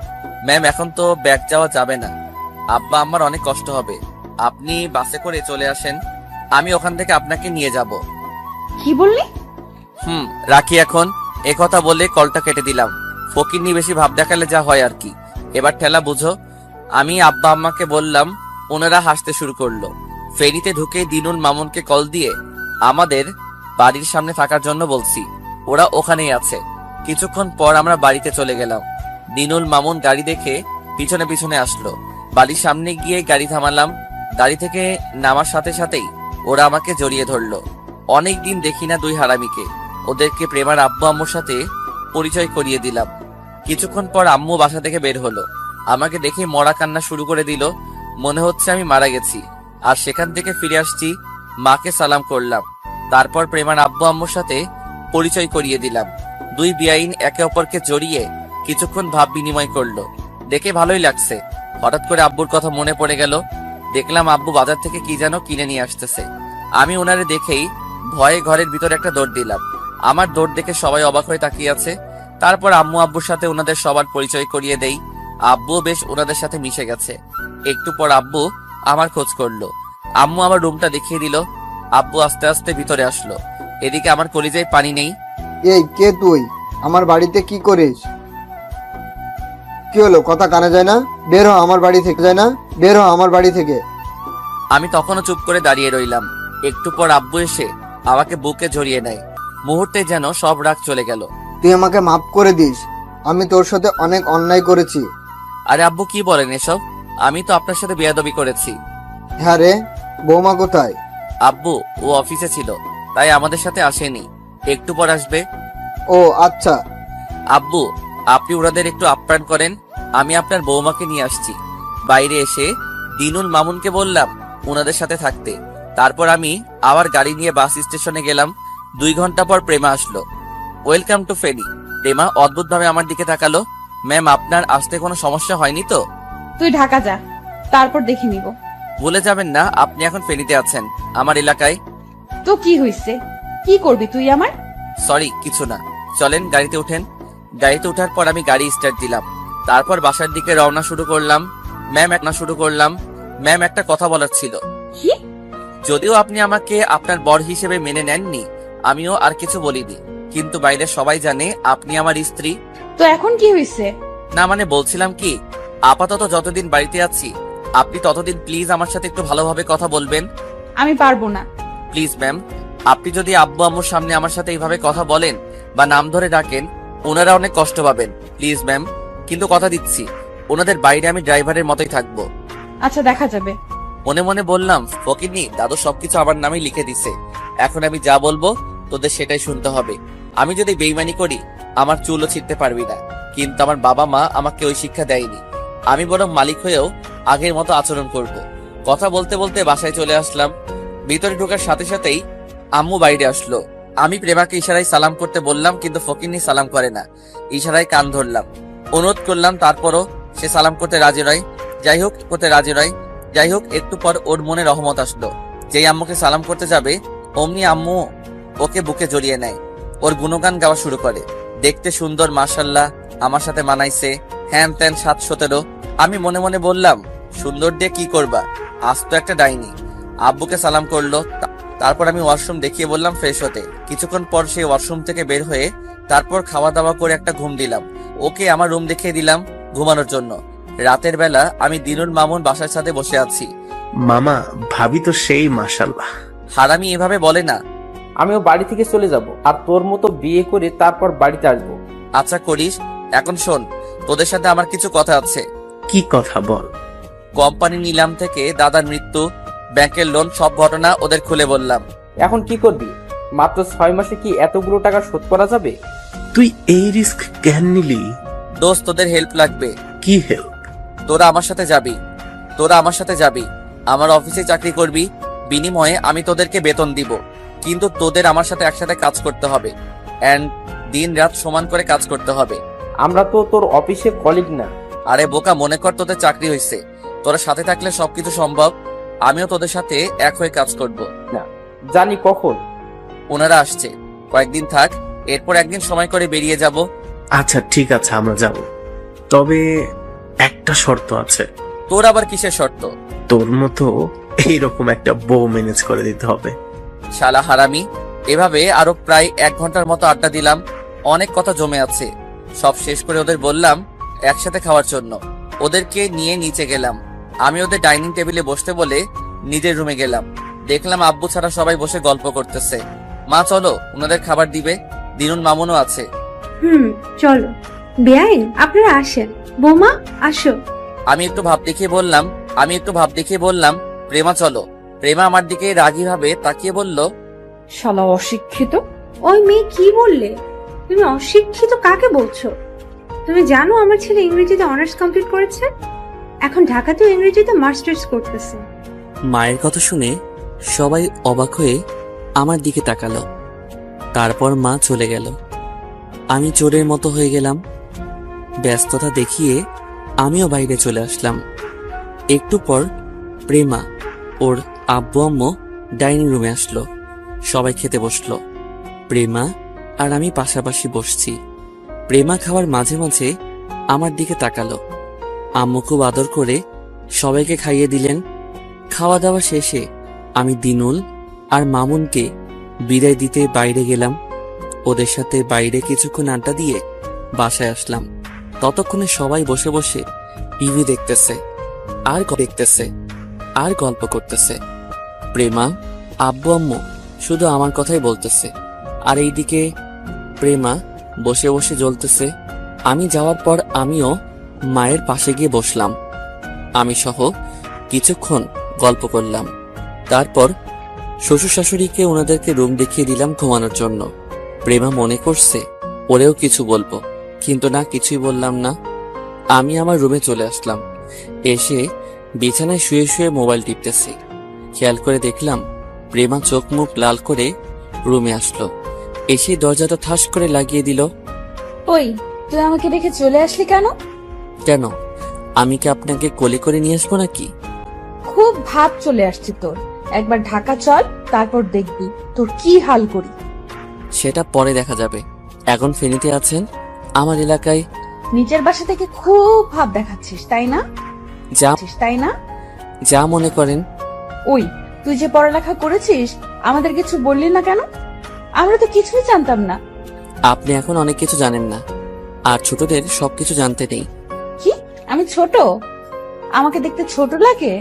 ম্যাম, এখন তো ব্যাগ যাওয়া যাবে না। আব্বা আমার অনেক কষ্ট হবে। আপনি বাসে করে চলে আসেন, আমি ওখান থেকে আপনাকে নিয়ে যাব। কি বললি? রাখি এখন। কথা বলে কলটা কেটে দিলাম। ফকিন্নি বেশি ভাব দেখালে যা হয় আর কি। এবার ঠেলা বুঝো। আমি আব্বা আম্মাকে বললাম, ওনারা হাসতে শুরু করলো। ফেরিতে ঢুকে দিনুল মামুনকে কল দিয়ে আমাদের বাড়ির সামনে থাকার জন্য বলছি। ওরা ওখানেই আছে। কিছুক্ষণ পর আমরা বাড়িতে চলে গেলাম। দিনুল মামুন গাড়ি দেখে পিছনে পিছনে আসলো। বাড়ির সামনে গিয়ে গাড়ি থামালাম। গাড়ি থেকে নামার সাথে সাথেই ওরা আমাকে জড়িয়ে ধরলো। অনেক দিন দেখি না দুই হারামিকে। ওদেরকে প্রেমার আব্বু আম্মুর সাথে পরিচয় করিয়ে দিলাম। কিছুক্ষণ পর আম্মু বাসা থেকে বের হলো। আমাকে দেখে মরা কান্না শুরু করে দিল। মনে হচ্ছে আমি মারা গেছি। আর সেখান থেকে ফিরে আসছি, মাকে সালাম করলাম। তারপর প্রেমার আব্বু আম্মুর সাথে পরিচয় করিয়ে দিলাম। দুই বেআইন একে অপরকে জড়িয়ে কিছুক্ষণ ভাব বিনিময় করলো। দেখে ভালোই লাগছে। হঠাৎ করে আব্বুর কথা মনে পড়ে গেল। দেখলাম আব্বু বাজার থেকে কি যেন কিনে নিয়ে আসতেছে। আমি ওনারে দেখেই ভয়ে ঘরের ভিতরে একটা দৌড় দিলাম। আমার দৌড় দেখে সবাই অবাক হয়ে তাকিয়ে আছে। তারপর আম্মু আব্বুর সাথে ওনাদের সবার পরিচয় করিয়ে দেই। আব্বু বেশ ওনাদের সাথে মিশে গেছে। একটু পর আব্বু আমার খোঁজ করলো। আম্মু আমার রুমটা দেখিয়ে দিল। আব্বু আস্তে আস্তে ভিতরে আসলো। এদিকে আমার কলিজায় পানি নেই। এই কে তুই? আমার বাড়িতে কি করিস? কি হলো, কথা কানে যায় না? বের হ আমার বাড়ি থেকে। যায় না? বের হ আমার বাড়ি থেকে। আমি তখনও চুপ করে দাঁড়িয়ে রইলাম। একটু পর আব্বু এসে আমাকে বুকে জড়িয়ে নেয়। মুহূর্তে যেন সব রাগ চলে গেল। তুই আমাকে মাফ করে দিস। আমি তোর সাথে অনেক অন্যায় করেছি। আরে আব্বু কি বলেন এসব? আমি তো আপনার সাথে বেয়াদবি করেছি। হ্যাঁ রে, বৌমা কোথায়? আব্বু ও অফিসে ছিল, তাই আমাদের সাথে আসেনি। একটু পর আসবে। ও আচ্ছা। আব্বু আপনি ওনাদের একটু আপ্যায়ন করেন। আমি আপনার বৌমাকে নিয়ে আসছি। বাইরে এসে দিনুল মামুনকে বললাম ওনাদের সাথে থাকতে। তারপর আমি আবার গাড়ি নিয়ে বাস স্টেশনে গেলাম। 2 ঘন্টা পর প্রেমা আসলো। Welcome to Feni. প্রেমা অদ্ভুতভাবে আমার দিকে তাকালো। ম্যাম, আপনার আসতে কোনো সমস্যা হয়নি তো? তুই ঢাকা যা, তারপর দেখে নিব। ভুলে যাবেন না আপনি এখন ফেনীতে আছেন, আমার এলাকায়। তো কি হইছে? কি করবি তুই আমার? সরি, কিছু না। চলেন গাড়িতে উঠেন। গাড়িতে ওঠার পর আমি গাড়ি স্টার্ট দিলাম। তারপর বাসার দিকে রওনা শুরু করলাম। ম্যাম, একটা কথা বলার ছিল। কি? যদিও আপনি আমাকে আপনার বর হিসেবে মেনে নেননি, আমিও আর কিছু বলিনি, কিন্তু বাইরে সবাই জানে আপনি আমার স্ত্রী। তো এখন কি হইছে? না মানে বলছিলাম কি, আপাতত যতদিন বাড়িতে আছি আপনি ততদিন প্লিজ আমার সাথে একটু ভালোভাবে কথা বলবেন। আমি পারবো না। প্লিজ ম্যাম, আপনি যদি আব্বু আম্মুর সামনে আমার সাথে এইভাবে কথা বলেন বা নাম ধরে ডাকেন, ওনারা অনেক কষ্ট পাবেন। প্লিজ ম্যাম, কিন্তু কথা দিচ্ছি ওনাদের বাইরে আমি ড্রাইভারের মতোই থাকবো। আচ্ছা, দেখা যাবে। মনে মনে বললাম, ফকিরনি, দাদু সবকিছু আমার নামে লিখে দিছে। এখন আমি যা বলবো তোদের সেটাই শুনতে হবে। আমি যদি বেইমানি করি আমার চুলও ছিঁড়তে পারবি না। কিন্তু আমার বাবা মা আমাকে ওই শিক্ষা দেয়নি। আমি বরং মালিক হয়েও আগের মতো আচরণ করব। কথা বলতে বলতে বাসায় চলে আসলাম। ভিতরে ঢোকার সাথে সাথেই আম্মু বাইরে আসলো। আমি প্রেমাকে ইশারায় সালাম করতে বললাম, কিন্তু ফকিরনি সালাম করে না। ইশারায় কান ধরলাম, অনুরোধ করলাম, তারপরও সে সালাম করতে রাজি নয়। যাই হোক একটু পর ওর মনে রহমত আসলো। যেই আম্মুকে সালাম করতে যাবে অমনি আম্মু ওকে বুকে জড়িয়ে নেয়। ওর গুণগান গাওয়া শুরু করে। দেখতে সুন্দর, মাশাল্লাহ, আমার সাথে মানাইছে, হ্যান ত্যান 7-17। আমি মনে মনে বললাম, সুন্দর দিয়ে কি করবা, আজ তো একটা ডাইনি। আব্বুকে সালাম করলো। তারপর আমি ওয়াশরুম দেখিয়ে বললাম ফ্রেশ হতে। কিছুক্ষণ পর সেই ওয়াশরুম থেকে বের হয়ে তারপর খাওয়া দাওয়া করে একটা ঘুম দিলাম। ওকে আমার রুম দেখিয়ে দিলাম ঘুমানোর জন্য। রাতের বেলা আমি দিনুল মামুন বাসার সাথে বসে আছি। মামা, ভাবি তো সেই মাশাল্লাহ। হারামি এভাবে বলে না। আমিও বাড়ি থেকে চলে যাব, আর তোর মতো বিয়ে করে তারপর বাড়িতে আসবো। আচ্ছা করিস। এখন শোন, তোদের সাথে আমার কিছু কথা আছে। কি কথা বল। কোম্পানি নিলাম থেকে দাদার মৃত্যু, ব্যাংকের লোন, সব ঘটনা ওদের খুলে বললাম। এখন কি করবি? মাত্র 6 মাসে কি এতগুলো টাকা শোধ করা যাবে? তুই এই রিস্ক কেন নিলি? দোস্ত, তোদের হেল্প লাগবে। কি হেল্প? তোরা আমার সাথে যাবি, আমার অফিসে চাকরি করবি। বিনিময়ে আমি তোদেরকে বেতন দিব, কিন্তু তোদের আমার সাথে একসাথে কাজ করতে হবে। এন্ড দিন রাত সমান করে কাজ করতে হবে। আমরা তো তোর অফিসে কলিগ না। আরে বোকা, মনে কর তোদের চাকরি হয়েছে। তোরা সাথে থাকলে সবকিছু সম্ভব। আমিও তোদের সাথে এক হয়ে কাজ করব। না জানি কখন ওনারা আসছে, কয়েকদিন থাক, এরপর একদিন সময় করে বেরিয়ে যাব। আচ্ছা ঠিক আছে, আমরা যাব, তবে একটা শর্ত আছে। তোর আবার কিসের শর্ত? তোর মতো এইরকম একটা বউ ম্যানেজ করে দিতে হবে। শালা হারামি। এভাবে আরো প্রায় 1 ঘন্টার মতো আড্ডা দিলাম। অনেক কথা জমে আছে। সব শেষ করে ওদের বললাম একসাথে খাওয়ার জন্য। ওদেরকে নিয়ে নিচে গেলাম। আমি ওদের ডাইনিং টেবিলে বসতে বলে নিজের রুমে গেলাম। দেখলাম আব্বু ছাড়া সবাই বসে গল্প করতেছে। মা চলো, ওনাদের খাবার দিবে। দিনুন মামুনও আছে। চলো। বেআইন, আপনারা আসেন। বৌমা আসো। আমি একটু ভাব দেখিয়ে বললাম প্রেমা চলো। প্রেমা আমার দিকে রাগী ভাবে তাকিয়ে বলল, শালা অশিক্ষিত। ওই মেয়ে কি বললে? তুমি অশিক্ষিত কাকে বলছো? তুমি জানো আমার ছেলে ইংরেজিতে অনার্স কমপ্লিট করেছে, এখন ঢাকাতেও ইংরেজিতে মাস্টার্স করতেছে। মায়ের কথা শুনে সবাই অবাক হয়ে আমার দিকে তাকালো। তারপর মা চলে গেল। আমি চোরের মতো হয়ে গেলাম। ব্যস্ততা দেখিয়ে আমিও বাইরে চলে আসলাম। একটু পর প্রেমা ওর আব্বু আম্মু ডাইনিং রুমে আসলো। সবাই খেতে বসলো। প্রেমা আর আমি পাশাপাশি বসছি। প্রেমা খাওয়ার মাঝে মাঝে আমার দিকে তাকালো। আম্মু খুব আদর করে সবাইকে খাইয়ে দিলেন। খাওয়া দাওয়া শেষে আমি দিনুল আর মামুনকে বিদায় দিতে বাইরে গেলাম। ওদের সাথে বাইরে কিছুক্ষণ আড্ডা দিয়ে বাসায় আসলাম। ততক্ষণে সবাই বসে বসে টিভি দেখতেছে আর গল্প করতেছে। প্রেমা, আব্বু আম্মু শুধু আমার কথাই বলতেছে, আর এইদিকে প্রেমা বসে বসে জ্বলতেছে। আমি যাওয়ার পর আমিও মায়ের পাশে গিয়ে বসলাম। আমি সহ কিছুক্ষণ গল্প করলাম। তারপর শ্বশুর শাশুড়িকে ওনাদেরকে রুম দেখিয়ে দিলাম ঘুমানোর জন্য। প্রেমা মনে করছে ওরেও কিছু বলবো, কিন্তু না, কিছুই বললাম না। আমি আমার রুমে চলে আসলাম। এসে বিছানায় শুয়ে শুয়ে মোবাইল টিপতেছি। খেয়াল করে দেখলাম প্রেমা চোখ মুখ লাল করে রুমে আসলো। এসে দরজাটা ঠাস করে লাগিয়ে দিল। ওই, তুই আমাকে রেখে চলে আসলি কেন? কেন, আমি কি আপনাকে কোলে করে নিয়ে আসবো নাকি? খুব ভাব চলে আসছে তোর। একবার ঢাকা চল, তারপর দেখবি তোর কি হাল করি। সেটা পরে দেখা যাবে। এখন ফেনীতে আছেন, আমার এলাকায়। নিজের বাসা থেকে খুব ভাব দেখাচ্ছিস, তাই না? যা মনে করেন। ওই, তুই যে পড়ালেখা করেছিস, আমাদের কিছু বললি না কেন? আমরা তো কিছুই জানতাম না। আপনি এখন অনেক কিছু জানেন না, আর ছোটদের সবকিছু জানতে নেই। কি, আমি ছোট? আমাকে দেখতে ছোট লাগে?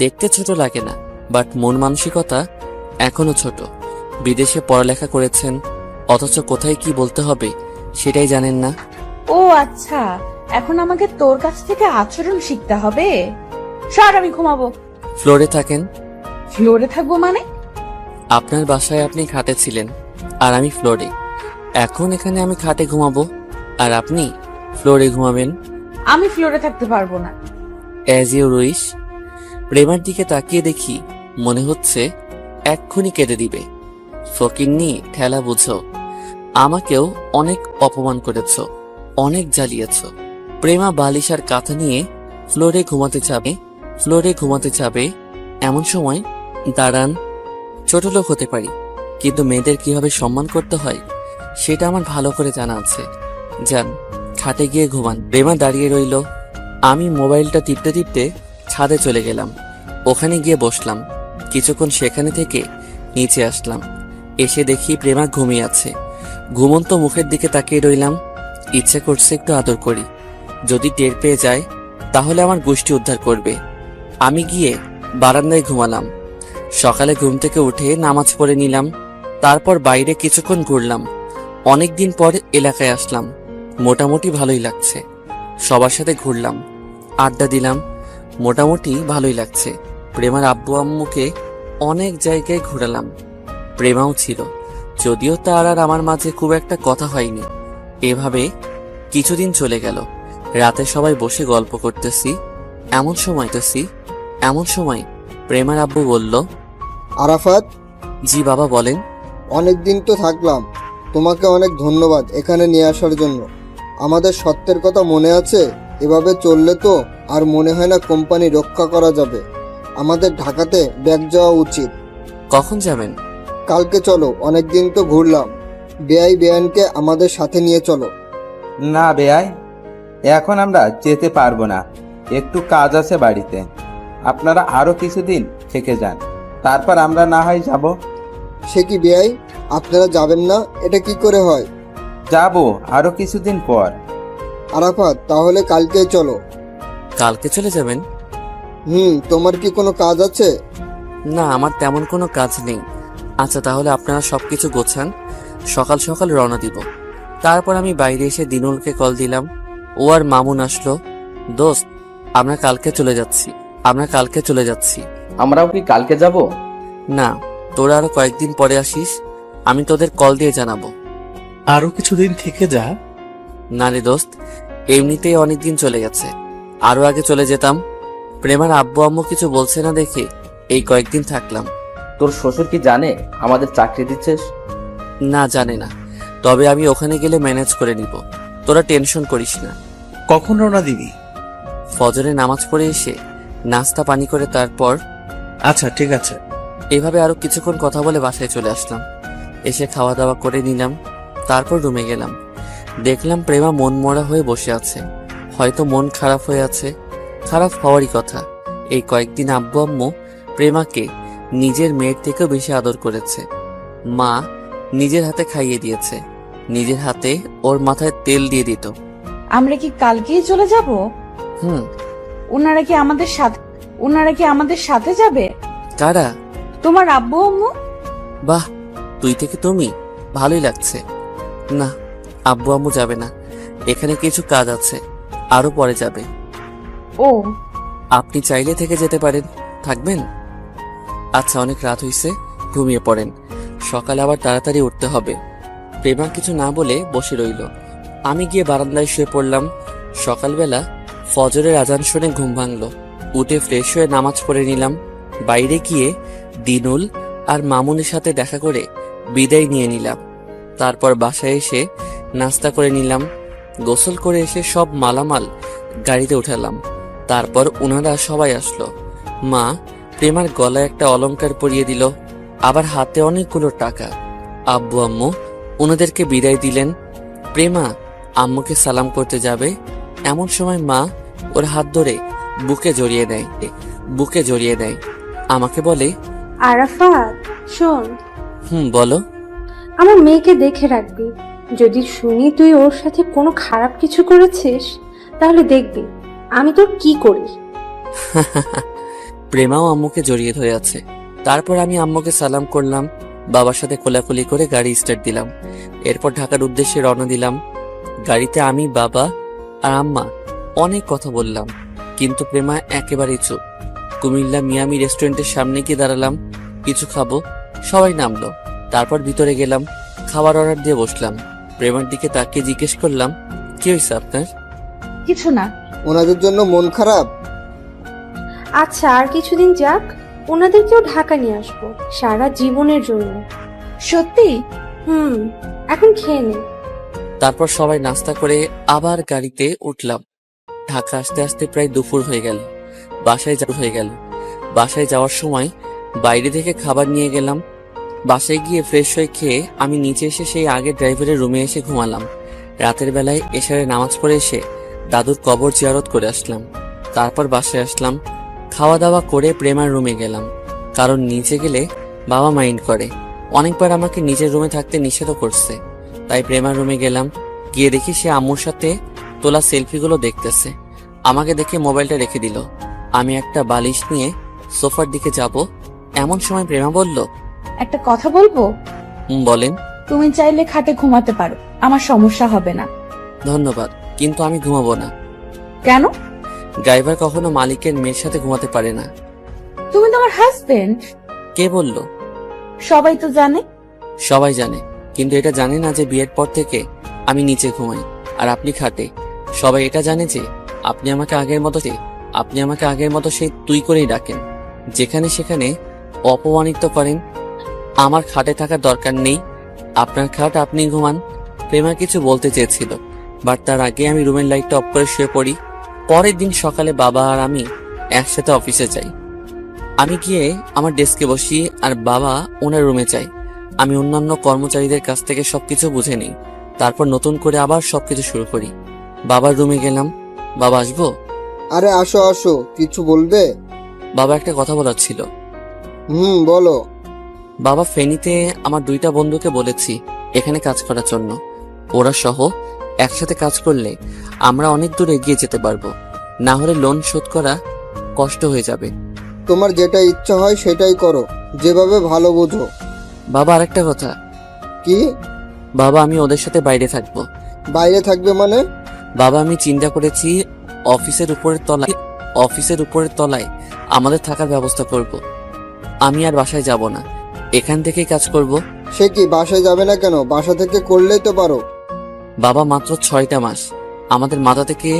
দেখতে ছোট লাগে না, বাট মন মানসিকতা এখনো ছোট। বিদেশে পড়ালেখা করেছেন, অথচ কোথায় কি বলতে হবে সেটাই জানেন না। ও আচ্ছা, এখন আমাকে তোর কাছ থেকে আচরণ শিখতে হবে। সর, আমি ঘুমাবো। ফ্লোরে থাকেন। ফ্লোরে থাকবো মানে? আপনার বাসায় আপনি খাটে ছিলেন, আর আমি ফ্লোরে। এখন এখানে আমি খাটে ঘুমাবো, আর আপনি ফ্লোরে ঘুমাবেন। আমি ফ্লোরে থাকতে পারবো না। As you wish. প্রেমার দিকে তাকিয়ে দেখি মনে হচ্ছে এক্ষুনি কেটে দিবে। ফকিন্নি ঠেলা বুঝো, আমাকেও অনেক অপমান করেছ, অনেক জ্বালিয়েছ। প্রেমা বালিশ আর কাঁথা নিয়ে ফ্লোরে ঘুমাতে যাবে। এমন সময় দাঁড়ান। ছোট লোক হতে পারি, কিন্তু মেয়েদের কিভাবে সম্মান করতে হয় সেটা আমার ভালো করে জানা আছে। যান, খাটে গিয়ে ঘুমান। প্রেমা দাঁড়িয়ে রইল। আমি মোবাইলটা টিপতে টিপতে ছাদে চলে গেলাম। ওখানে গিয়ে বসলাম। কিছুক্ষণ সেখানে থেকে নিচে আসলাম। এসে দেখি প্রেমা ঘুমিয়ে আছে। ঘুমন্ত মুখের দিকে তাকিয়ে রইলাম। ইচ্ছে করছে একটু আদর করি। যদি টের পেয়ে যায় তাহলে আমার গোষ্ঠী উদ্ধার করবে। আমি গিয়ে বারান্দায় ঘুমালাম। সকালে ঘুম থেকে উঠে নামাজ পড়ে নিলাম। তারপর বাইরে কিছুক্ষণ ঘুরলাম। অনেকদিন পর এলাকায় আসলাম। মোটামুটি ভালোই লাগছে। সবার সাথে ঘুরলাম, আড্ডা দিলাম। মোটামুটি ভালোই লাগছে। প্রেমার আব্বু আম্মুকে অনেক জায়গায় ঘোরালাম। প্রেমাও ছিল, যদিও তার আর আমার মাঝে খুব একটা কথা হয়নি। এভাবে কিছুদিন চলে গেল। রাতে সবাই বসে গল্প করতেছি। এমন সময় প্রেমার আব্বু বলল, আরাফাত, জি বাবা, বলেন। অনেকদিন তো থাকলাম, তোমাকে অনেক ধন্যবাদ এখানে নিয়ে আসার জন্য। আমাদের সত্যের কথা মনে আছে? এভাবে চললে তো আর মনে হয় না কোম্পানি রক্ষা করা যাবে। আমাদের ঢাকাতে ব্যাক যাওয়া উচিত। কখন যাবেন? কালকে চলো, অনেকদিন তো ঘুরলাম। বেআইনকে আমাদের সাথে নিয়ে চলো। না বেয়াই, এখন আমরা যেতে পারবো না, একটু কাজ আছে বাড়িতে। আপনারা আরো কিছুদিন থেকে যান, তারপর আমরা না হয় যাব। সে কি বেআই, আপনারা যাবেন না? এটা কি করে হয়? যাব আরো কিছুদিন পর। আরাফাত, তাহলে কালকে চলো। কালকে চলে যাবেন? তোমার কি কোনো কাজ আছে? না, আমার তেমন কোনো কাজ নেই। আচ্ছা, তাহলে আপনারা সবকিছু গোছান, সকাল সকাল রওনা দিব। তারপর আমি বাইরে এসে দিনুলকে কল দিলাম। ও আর মামুন আসলো। দোস্ত, আমরা কালকে চলে যাচ্ছি। আমরাও কি কালকে যাব? না, তোরা আরো কয়েকদিন পরে আসিস, আমি তোদের কল দিয়ে জানাবো। আরো কিছুদিন থেকে যা। না রে দোস্ত, এমনিতেই অনেকদিন চলে গেছে, আরো আগে চলে যেতাম। প্রেমার আব্বু আম্মু কিছু বলছে না দেখে এই কয়েকদিন থাকলাম। তোর শ্বশুর কি জানে আমাদের চাকরি দিচ্ছিস? না, জানে না, তবে আমি ওখানে গেলে ম্যানেজ করে নিব, তোরা টেনশন করিস না। কখন রওনা দিবি? ফজরে নামাজ পড়ে এসে নাস্তা পানি করে তারপর। আচ্ছা ঠিক আছে। এভাবে আরো কিছুক্ষণ কথা বলে বাসায় চলে আসলাম। এসে খাওয়া দাওয়া করে নিলাম, তারপর রুমে গেলাম। দেখলাম প্রেমা মন মরা হয়ে বসে আছে, হয়তো মন খারাপ হয়ে আছে। খারাপ হওয়ারই কথা, এই কয়েকদিন আব্বু আম্মু প্রেমাকে নিজের মেয়ের থেকেও বেশি আদর করেছে। মা নিজের হাতে খাইয়ে দিয়েছে, নিজের হাতে ওর মাথায় তেল দিয়ে দিত। আমরা কি কালকেই চলে যাব? হুম। ওনারা কি আমাদের সাথে যাবে? কারা? তোমার আব্বু আম্মু? বাহ, তুই থেকে তুমি, ভালোই লাগছে। না, আব্বু আম্মু যাবে না, এখানে কিছু কাজ আছে, আরো পরে যাবে। ও, আপনি চাইলে থেকে যেতে পারেন, থাকবেন? আচ্ছা, অনেক রাত হইছে, ঘুমিয়ে পড়েন, সকালে আবার তাড়াতাড়ি উঠতে হবে। প্রেমা কিছু না বলে বসে রইল। আমি গিয়ে বারান্দায় শুয়ে পড়লাম। সকালবেলা ফজরের আজান শুনে ঘুম ভাঙলো। উঠে ফ্রেশ হয়ে নামাজ পড়ে নিলাম। বাইরে গিয়ে দিনুল আর মামুনের সাথে দেখা করে বিদায় নিয়ে নিলাম। তারপর বাসায় এসে নাস্তা করে নিলাম। গোসল করে এসে সব মালামাল গাড়িতে উঠালাম। তারপর ওনারা সবাই আসলো। মা প্রেমার গলায় একটা অলংকার পরিয়ে দিল, আবার হাতে অনেকগুলো টাকা। আব্বু আম্মু ওনাদেরকে বিদায় দিলেন। প্রেমা আম্মুকে সালাম করতে যাবে, এমন সময় মা ওর হাত ধরে বুকে জড়িয়ে দেয়। আমাকে বলে, আরাফাত শোন, বলো। আমার মেয়েকে দেখে রাখবি, যদি শুনি তুই ওর সাথে কোনো খারাপ কিছু করেছিস তাহলে দেখবি আমি তোর কি করি। প্রেমাও আম্মুকে জড়িয়ে ধরে আছে। তারপর আমি আম্মুকে সালাম করলাম, বাবার সাথে কোলাকুলি করে গাড়ি স্টার্ট দিলাম। এরপর ঢাকার উদ্দেশ্যে রওনা দিলাম। গাড়িতে আমি, বাবা আর আম্মা অনেক কথা বললাম, কিন্তু প্রেমা একেবারেই চুপ। কুমিল্লা মিয়ামি রেস্টুরেন্টের সামনে গিয়ে দাঁড়ালাম, কিছু খাবো। সবাই নামলো, তারপর ভিতরে গেলাম, খাবার অর্ডার দিয়ে বসলাম। প্রেমার দিকে তাকিয়ে জিজ্ঞেস করলাম, কি হয়েছে আপনার? কিছু না। ওনাদের জন্য মন খারাপ? আচ্ছা, আর কিছুদিন যাক, ওনাদেরকেও ঢাকা নিয়ে আসবো সারা জীবনের জন্য। সত্যি? এখন খেয়ে নে। তারপর সবাই নাস্তা করে আবার গাড়িতে উঠলাম। ঢাকা আসতে আসতে প্রায় দুপুর হয়ে গেল। বাসায় যাওয়ার সময় বাইরে থেকে খাবার নিয়ে গেলাম। বাসায় গিয়ে ফ্রেশ হয়ে খেয়ে আমি নিচে এসে সেই আগে ড্রাইভারের রুমে এসে ঘুমালাম। রাতের বেলায় এশারে নামাজ পড়ে এসে দাদুর কবর জিয়ারত করে আসলাম। তারপর বাসায় আসলাম, খাওয়া দাওয়া করে প্রেমার রুমে গেলাম, কারণ নিচে গেলে বাবা মাইন্ড করে। অনেকবার আমাকে নিজের রুমে থাকতে নিষেধও করছে। তাই প্রেমার রুমে গেলাম, গিয়ে দেখি সে আম্মুর সাথে তোলা সেলফিগুলো দেখতেছে। আমাকে দেখে মোবাইলটা রেখে দিল। আমি একটা বালিশ নিয়ে সোফার দিকে যাব, এমন সময় প্রেমা বলল, একটা কথা বলবো? বলেন। তুমি চাইলে খাটে ঘুমাতে পারো, আমার সমস্যা হবে না। ধন্যবাদ, কিন্তু আমি ঘুমাবো না। কেন? ড্রাইভার কখনো মালিকের মেয়ের সাথে ঘুমাতে পারে না। তুমি তো আমার হাজবেন্ড। কে বলল? সবাই তো জানে। সবাই জানে, কিন্তু এটা জানে না যে বিয়ের পর থেকে আমি নিচে ঘুমাই আর আপনি খাটে। সবাই এটা জানে যে আপনি আমাকে আগের মতো সেই তুই করেই ডাকেন, যেখানে সেখানে অপমানিত করেন। আমার খাটে থাকার দরকার নেই, আপনার খাট আপনি ঘুমান। প্রেমা কিছু বলতে চেয়েছিল, বাট তার আগে আমি রুমের লাইটটা অফ করে শুয়ে পড়ি। পরের দিন সকালে বাবা আর আমি একসাথে অফিসে যাই। আমি গিয়ে আমার ডেস্কে বসি আর বাবা ওনার রুমে যাই। আমি অন্যান্য কর্মচারীদের কাছ থেকে সবকিছু বুঝে নিই, তারপর নতুন করে আবার সবকিছু শুরু করি। বাবার রুমে গেলাম। বাবা, আসবো? আরে আসো আসো, কিছু বলবে? বাবা, একটা কথা বলার ছিল। বলো। বাবা, ফেনীতে আমার 2টা বন্ধুকে বলেছি এখানে কাজ করার জন্য। ওরা সহ একসাথে কাজ করলে আমরা অনেক দূর এগিয়ে যেতে পারবো, না হলে লোন শোধ করা কষ্ট হয়ে যাবে। তোমার যেটা ইচ্ছা হয় সেটাই করো, যেভাবে ভালো বোঝো। বাবা, আরেকটা কথা। কি? বাবা, আমি ওদের সাথে বাইরে থাকবো। বাইরে থাকবে মানে? বাবা, আমি চিন্তা করেছি অফিসের উপরের তলায় আমাদের থাকার ব্যবস্থা করব। আমি আর বাসায় যাব না, এখান থেকেই কাজ করব। সে কি বাসায় যাবে না কেন? বাসা থেকে করলেই তো পারো। বাবা, মাত্র 6টা মাস, আমাদের মাথা থেকে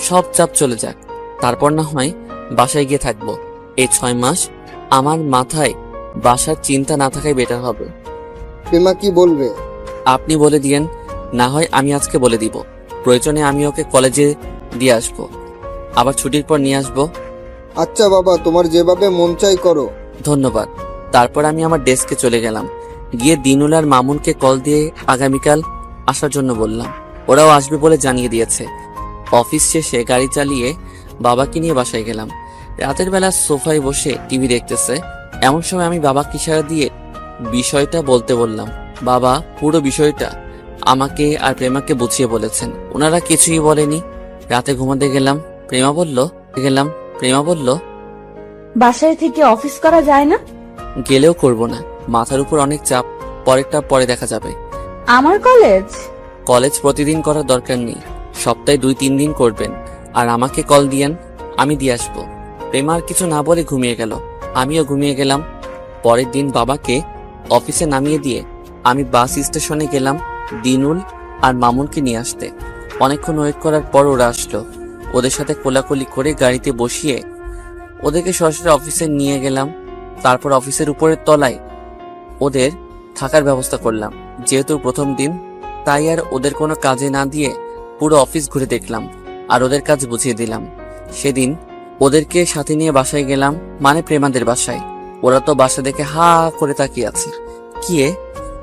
সব চাপ চলে যাক, তারপর না হয় বাসায় গিয়ে থাকবো। এই 6 মাস আমার মাথায় বাসার চিন্তা না থাকাই বেটার হবে। প্রেমা কি বলবে? আপনি বলে দিয়েন, না হয় আমি আজকে বলে দিব। প্রয়োজনে আমি ওকে কলেজে দিয়ে আসবো, আবার ছুটির পর নিয়ে আসবো। আচ্ছা বাবা, তোমার যেভাবে মন চাই করো। ধন্যবাদ। তারপর আমি আমার ডেস্কে চলে গেলাম, গিয়ে দিনুল আর মামুনকে কল দিয়ে আগামীকাল আসার জন্য বললাম। ওরাও আসবে বলে জানিয়ে দিয়েছে। অফিস শেষে গাড়ি চালিয়ে বাবাকে নিয়ে বাসায় গেলাম। রাতের বেলা সোফায় বসে টিভি দেখতেছে, এমন সময় আমি বাবাকে ইশারা দিয়ে বিষয়টা বলতে বললাম। বাবা পুরো বিষয়টা আমাকে আর প্রেমাকে বুঝিয়ে বলেছেন। ওনারা কিছুই বলেনি। রাতে ঘুমাতে গেলাম, প্রেমা বলল বাসায় থেকে অফিস করা যায় না? গেলেও করব না, মাথার উপর অনেক চাপ, পরেরটা পরে দেখা যাবে। আমার কলেজ প্রতিদিন করার দরকার নেই, সপ্তাহে 2-3 দিন করবেন, আর আমাকে কল দিয়েন, আমি দিয়ে আসবো। প্রেমা আর কিছু না বলে ঘুমিয়ে গেল, আমিও ঘুমিয়ে গেলাম। পরের দিন বাবাকে অফিসে নামিয়ে দিয়ে আমি বাস স্টেশনে গেলাম দিনুল আর মামুনকে নিয়ে আসতে। অনেকক্ষণ ওয়েট করার পর ওরা আসলো। ওদের সাথে কোলাকুলি করে গাড়িতে বসিয়ে ওদেরকে সরাসরি অফিসে নিয়ে গেলাম। তারপর অফিসের উপরের তলায় ওদের থাকার ব্যবস্থা করলাম। যেহেতু প্রথম দিন, তাই আর ওদের কোনো কাজে না দিয়ে পুরো অফিস ঘুরে দেখলাম আর ওদের কাজ বুঝিয়ে দিলাম। সেদিন ওদেরকে সাথে নিয়ে বাসায় গেলাম, মানে প্রেমাদের বাসায়। ওরা তো বাসা দেখে হা করে তাকিয়ে আছে। গিয়ে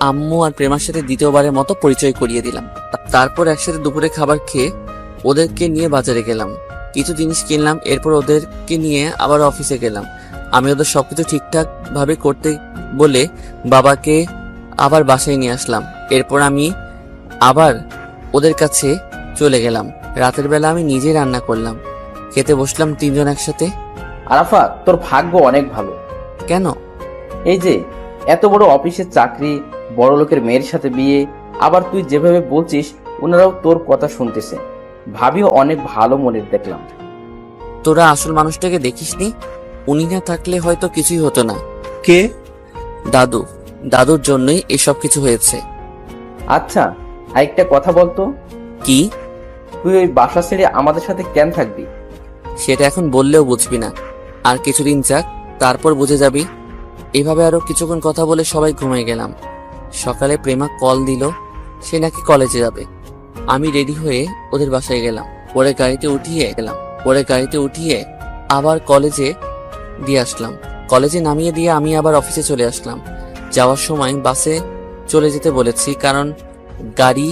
আম্মু আর প্রেমার সাথে দ্বিতীয়বারের মতো পরিচয় করিয়ে দিলাম। তারপর একসাথে দুপুরে খাবার খেয়ে ওদেরকে নিয়ে বাজারে গেলাম, কিছু জিনিস কিনলাম। এরপর ওদেরকে নিয়ে আবার অফিসে গেলাম। আমি ওদের সবকিছু ঠিকঠাক ভাবে করতে বলে বাবাকে আবার বাসায় নিয়ে আসলাম। এরপর আমি আবার ওদের কাছে চলে গেলাম। রাতের বেলা আমি নিজেই রান্না করলাম, খেতে বসলাম 3 জন একসাথে। আরাফাত, তোর ভাগ্য অনেক ভালো। কেন? এই যে এত বড় অফিসের চাকরি, বড় লোকের মেয়ের সাথে বিয়ে, আবার তুই যেভাবে বলছিস ওনারাও তোর কথা শুনতেছে। ভাবিও অনেক ভালো মনের দেখলাম। তোরা আসল মানুষটাকে দেখিসনি, উনি না থাকলে হয়তো কিছুই হতো না। কে? দাদুর জন্যই এসব কিছু হয়েছে। আচ্ছা, আরেকটা কথা বলতো, কি? তুই ওই বাসা ছেড়ে আমাদের সাথে কেন থাকবি? সেটা এখন বললেও বুঝবি না, আর কিছুদিন যাক, তারপর বুঝে যাবি। এভাবে আরো কিছুক্ষণ কথা বলে সবাই ঘুমিয়ে গেলাম। সকালে প্রেমা কল দিল, সে নাকি কলেজে যাবে। আমি রেডি হয়ে ওদের বাসায় গেলাম। পরে গাড়িতে উঠিয়ে আবার কলেজে দিয়ে আসলাম। কলেজে নামিয়ে দিয়ে আমি আবার অফিসে চলে আসলাম। যাওয়ার সময় বাসে চলে যেতে বলেছি, কারণ গাড়ি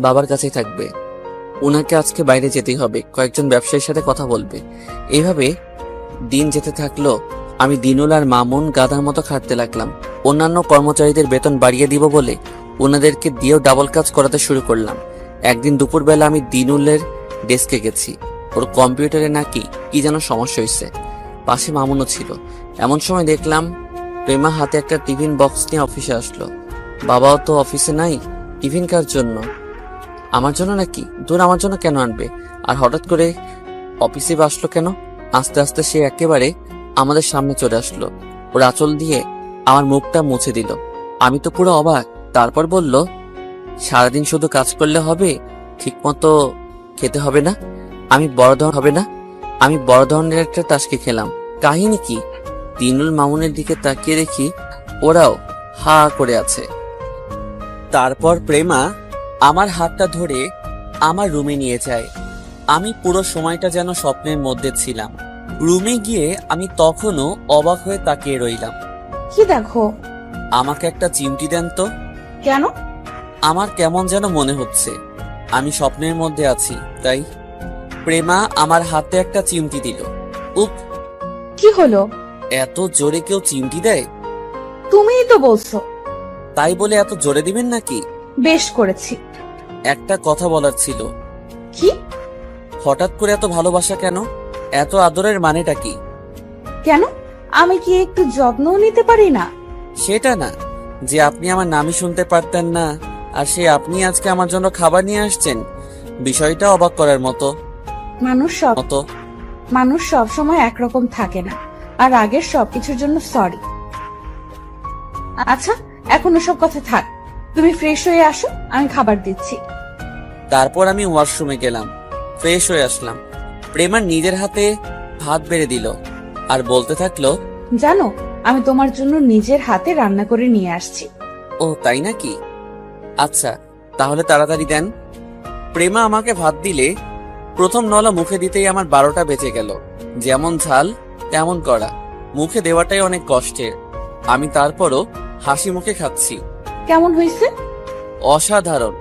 বাবার কাছেই থাকবে। ওনাকে আজকে বাইরে যেতেই হবে, কয়েকজন ব্যবসায়ীর সাথে কথা বলবে। এইভাবে দিন যেতে থাকলো। আমি দিনুল আর মামুন গাধার মতো খাটতে লাগলাম। অন্যান্য কর্মচারীদের বেতন বাড়িয়ে দিব বলে ওনাদেরকে দিয়েও ডাবল কাজ করাতে শুরু করলাম। একদিন দুপুরবেলা আমি দিনুলের ডেস্কে গেছি, ওর কম্পিউটারে নাকি কি যেন সমস্যা হয়েছে। পাশে মামুনও ছিল। এমন সময় দেখলাম প্রেমা হাতে একটা টিফিন বক্স নিয়ে অফিসে আসলো। বাবাও তো অফিসে নাই, টিফিন কার জন্য? আমার জন্য নাকি? দূর, আমার জন্য কেন আনবে? আর হঠাৎ করে অফিসে আসলো কেন? আস্তে আস্তে সে একেবারে আমাদের সামনে চলে আসলো। ওর আঁচল দিয়ে আমার মুখটা মুছে দিল। আমি তো পুরো অবাক। তারপর বলল, সারাদিন শুধু কাজ করলে হবে, ঠিক মতো খেতে হবে না? আমি বড় ধরনের একটা টাস্কি খেলাম। কাহিনী কি? দিনুল মামুনের দিকে তাকিয়ে দেখি ওরাও হা করে আছে। তারপর প্রেমা আমার হাতটা ধরে আমার রুমে নিয়ে যায়। আমি পুরো সময়টা যেন স্বপ্নের মধ্যে ছিলাম। রুমে গিয়ে আমি তখনও অবাক হয়ে তাকিয়ে রইলাম। কি দেখো? আমাকে একটা চিমটি দেন তো। কেন? আমার কেমন যেন মনে হচ্ছে আমি স্বপ্নের মধ্যে আছি, তাই। প্রেমা আমার হাতে একটা চিমটি দিল। উপ! কি হলো? এত জোরে কেউ চিমটি দেয়? তুমিই তো বলছো। তাই বলে এত জোরে দিবেন নাকি? বেশ করেছি। একটা কথা বলার ছিল। কি? হঠাৎ করে এত ভালোবাসা কেন? এত আদরের মানেটা কি? কেন? আমি কি একটু যত্নও নিতে পারি না? সেটা না যে আপনি আমার নামই শুনতে পারতেন না, আর সে আপনি আজকে আমার জন্য খাবার নিয়ে আসছেন, বিষয়টা অবাক করার মতো। মানুষ সব সময় একরকম থাকে না। আর আগের সবকিছুর জন্য সরি। আচ্ছা, এখন ওসব কথা থাক, তুমি ফ্রেশ হয়ে আসো, আমি খাবার দিচ্ছি। তারপর আমি ওয়াশরুমে গেলাম, ফ্রেশ হয়ে আসলাম। প্রেমা নিজের হাতে ভাত বেড়ে দিল আর বলতে থাকলো, জানো, আমি তোমার জন্য নিজের হাতে রান্না করে নিয়ে আসছি। ও তাই নাকি? আচ্ছা, তাহলে তাড়াতাড়ি দেন। প্রেমা আমাকে ভাত দিলে প্রথম নলা মুখে দিতেই আমার 12টা বেজে গেল। যেমন ঝাল তেমন কড়া, মুখে দেওয়াটাই অনেক কষ্টের। আমি তারপরও হাসি মুখে খাচ্ছি। কেমন হয়েছে? অসাধারণ।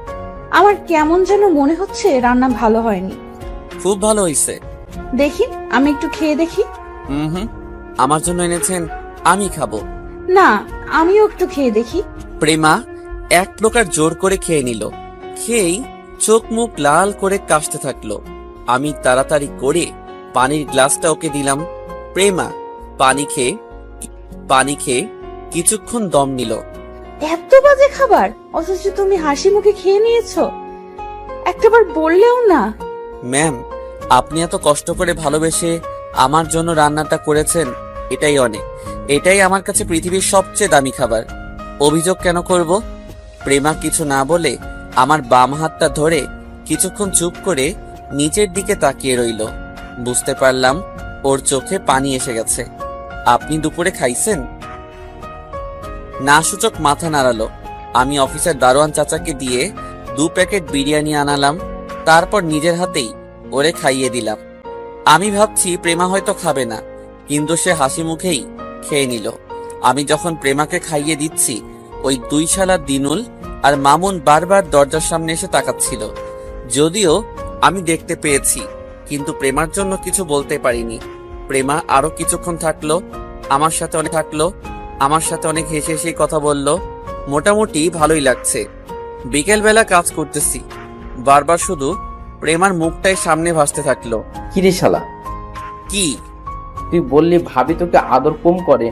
আমার কেমন যেন মনে হচ্ছে রান্না ভালো হয়নি। খুব ভালো হইছে। দেখি, আমি একটু খেয়ে দেখি। হুম, আমার জন্য এনেছেন, আমি খাবো। না, আমিও একটু খেয়ে দেখি। প্রেমা এক প্রকার জোর করে খেয়ে নিল। খেয়েই চোখ মুখ লাল করে কাশতে থাকলো। আমি তাড়াতাড়ি করে পানির গ্লাসটা ওকে দিলাম। প্রেমা পানি খেয়ে কিছুক্ষণ দম নিল। এত বাজে খাবার, অথচ তুমি হাসি মুখে খেয়ে নিয়েছো? একটাবার বললেও না। ম্যাম, আপনি এত কষ্ট করে ভালোবেসে আমার জন্য রান্নাটা করেছেন, এটাই অনেক। এটাই আমার কাছে পৃথিবীর সবচেয়ে দামি খাবার। অভিযোগ কেন করব? প্রেমা কিছু না বলে আমার বাম হাতটা ধরে কিছুক্ষণ চুপ করে নিচের দিকে তাকিয়ে রইল। বুঝতে পারলাম ওর চোখে পানি এসে গেছে। আপনি দুপুরে খাইছেন? না সূচক মাথা নাড়ালো। আমি অফিসের দারোয়ান চাচাকে দিয়ে 2 প্যাকেট বিরিয়ানি আনালাম। তারপর নিজের হাতেই ওরে খাইয়ে দিলাম। আমি ভাবছি প্রেমা হয়তো খাবে না, কিন্তু সে হাসি মুখেই খেয়ে নিল। আমি যখন প্রেমাকে খাইয়ে দিচ্ছি, ওই 2 শালা দিনুল আর মামুন বারবার দরজার সামনে এসে তাকাচ্ছিল। যদিও আমি দেখতে পেয়েছি, কিন্তু প্রেমার জন্য কিছু বলতে পারিনি। প্রেমা আরো কিছুক্ষণ থাকলো, আমার সাথে অনেক হেসে হেসে কথা বলল। মোটামুটি ভালোই লাগছে। বিকেলবেলা কাজ করতেছি, বারবার শুধু প্রেমার মুখটাই সামনে ভাসতে থাকলো। কিরে শালা, কি? তুই বললি ভাবি তোকে আদর কম করে,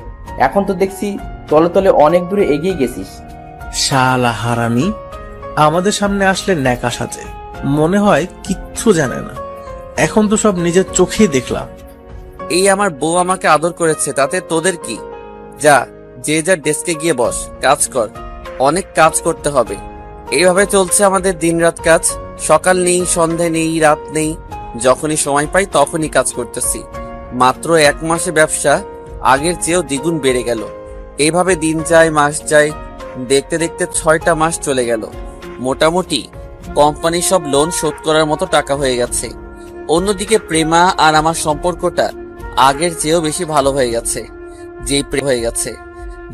এখন তো দেখছি তলে তলে অনেক দূরে এগিয়ে গেছিস। শালা হারামি, আমাদের সামনে আসলে ন্যাকা সাজে, মনে হয় কিচ্ছু জানে না। এখন তো সব নিজের চোখেই দেখলাম। এই আমার বউ আমাকে আদর করেছে, তাতে তোদের কি? যা, যে যার ডেস্কে গিয়ে বস, কাজ কর। অনেক কাজ করতে হবে। এইভাবে চলছে আমাদের দিনরাত কাজ। সকাল নেই, সন্ধে নেই, রাত নেই। যখনই সময় পাই তখনই কাজ করতেছি। মাত্র 1 মাসে ব্যবসা আগের চেয়েও দ্বিগুণ বেড়ে গেল। এইভাবে দিন যায়, মাস যায়, দেখতে দেখতে 6টা মাস চলে গেল। মোটামুটি কোম্পানির সব লোন শোধ করার মতো টাকা হয়ে গেছে। অন্যদিকে প্রেমা আর আমার সম্পর্কটা আগের চেয়েও বেশি ভালো হয়ে গেছে।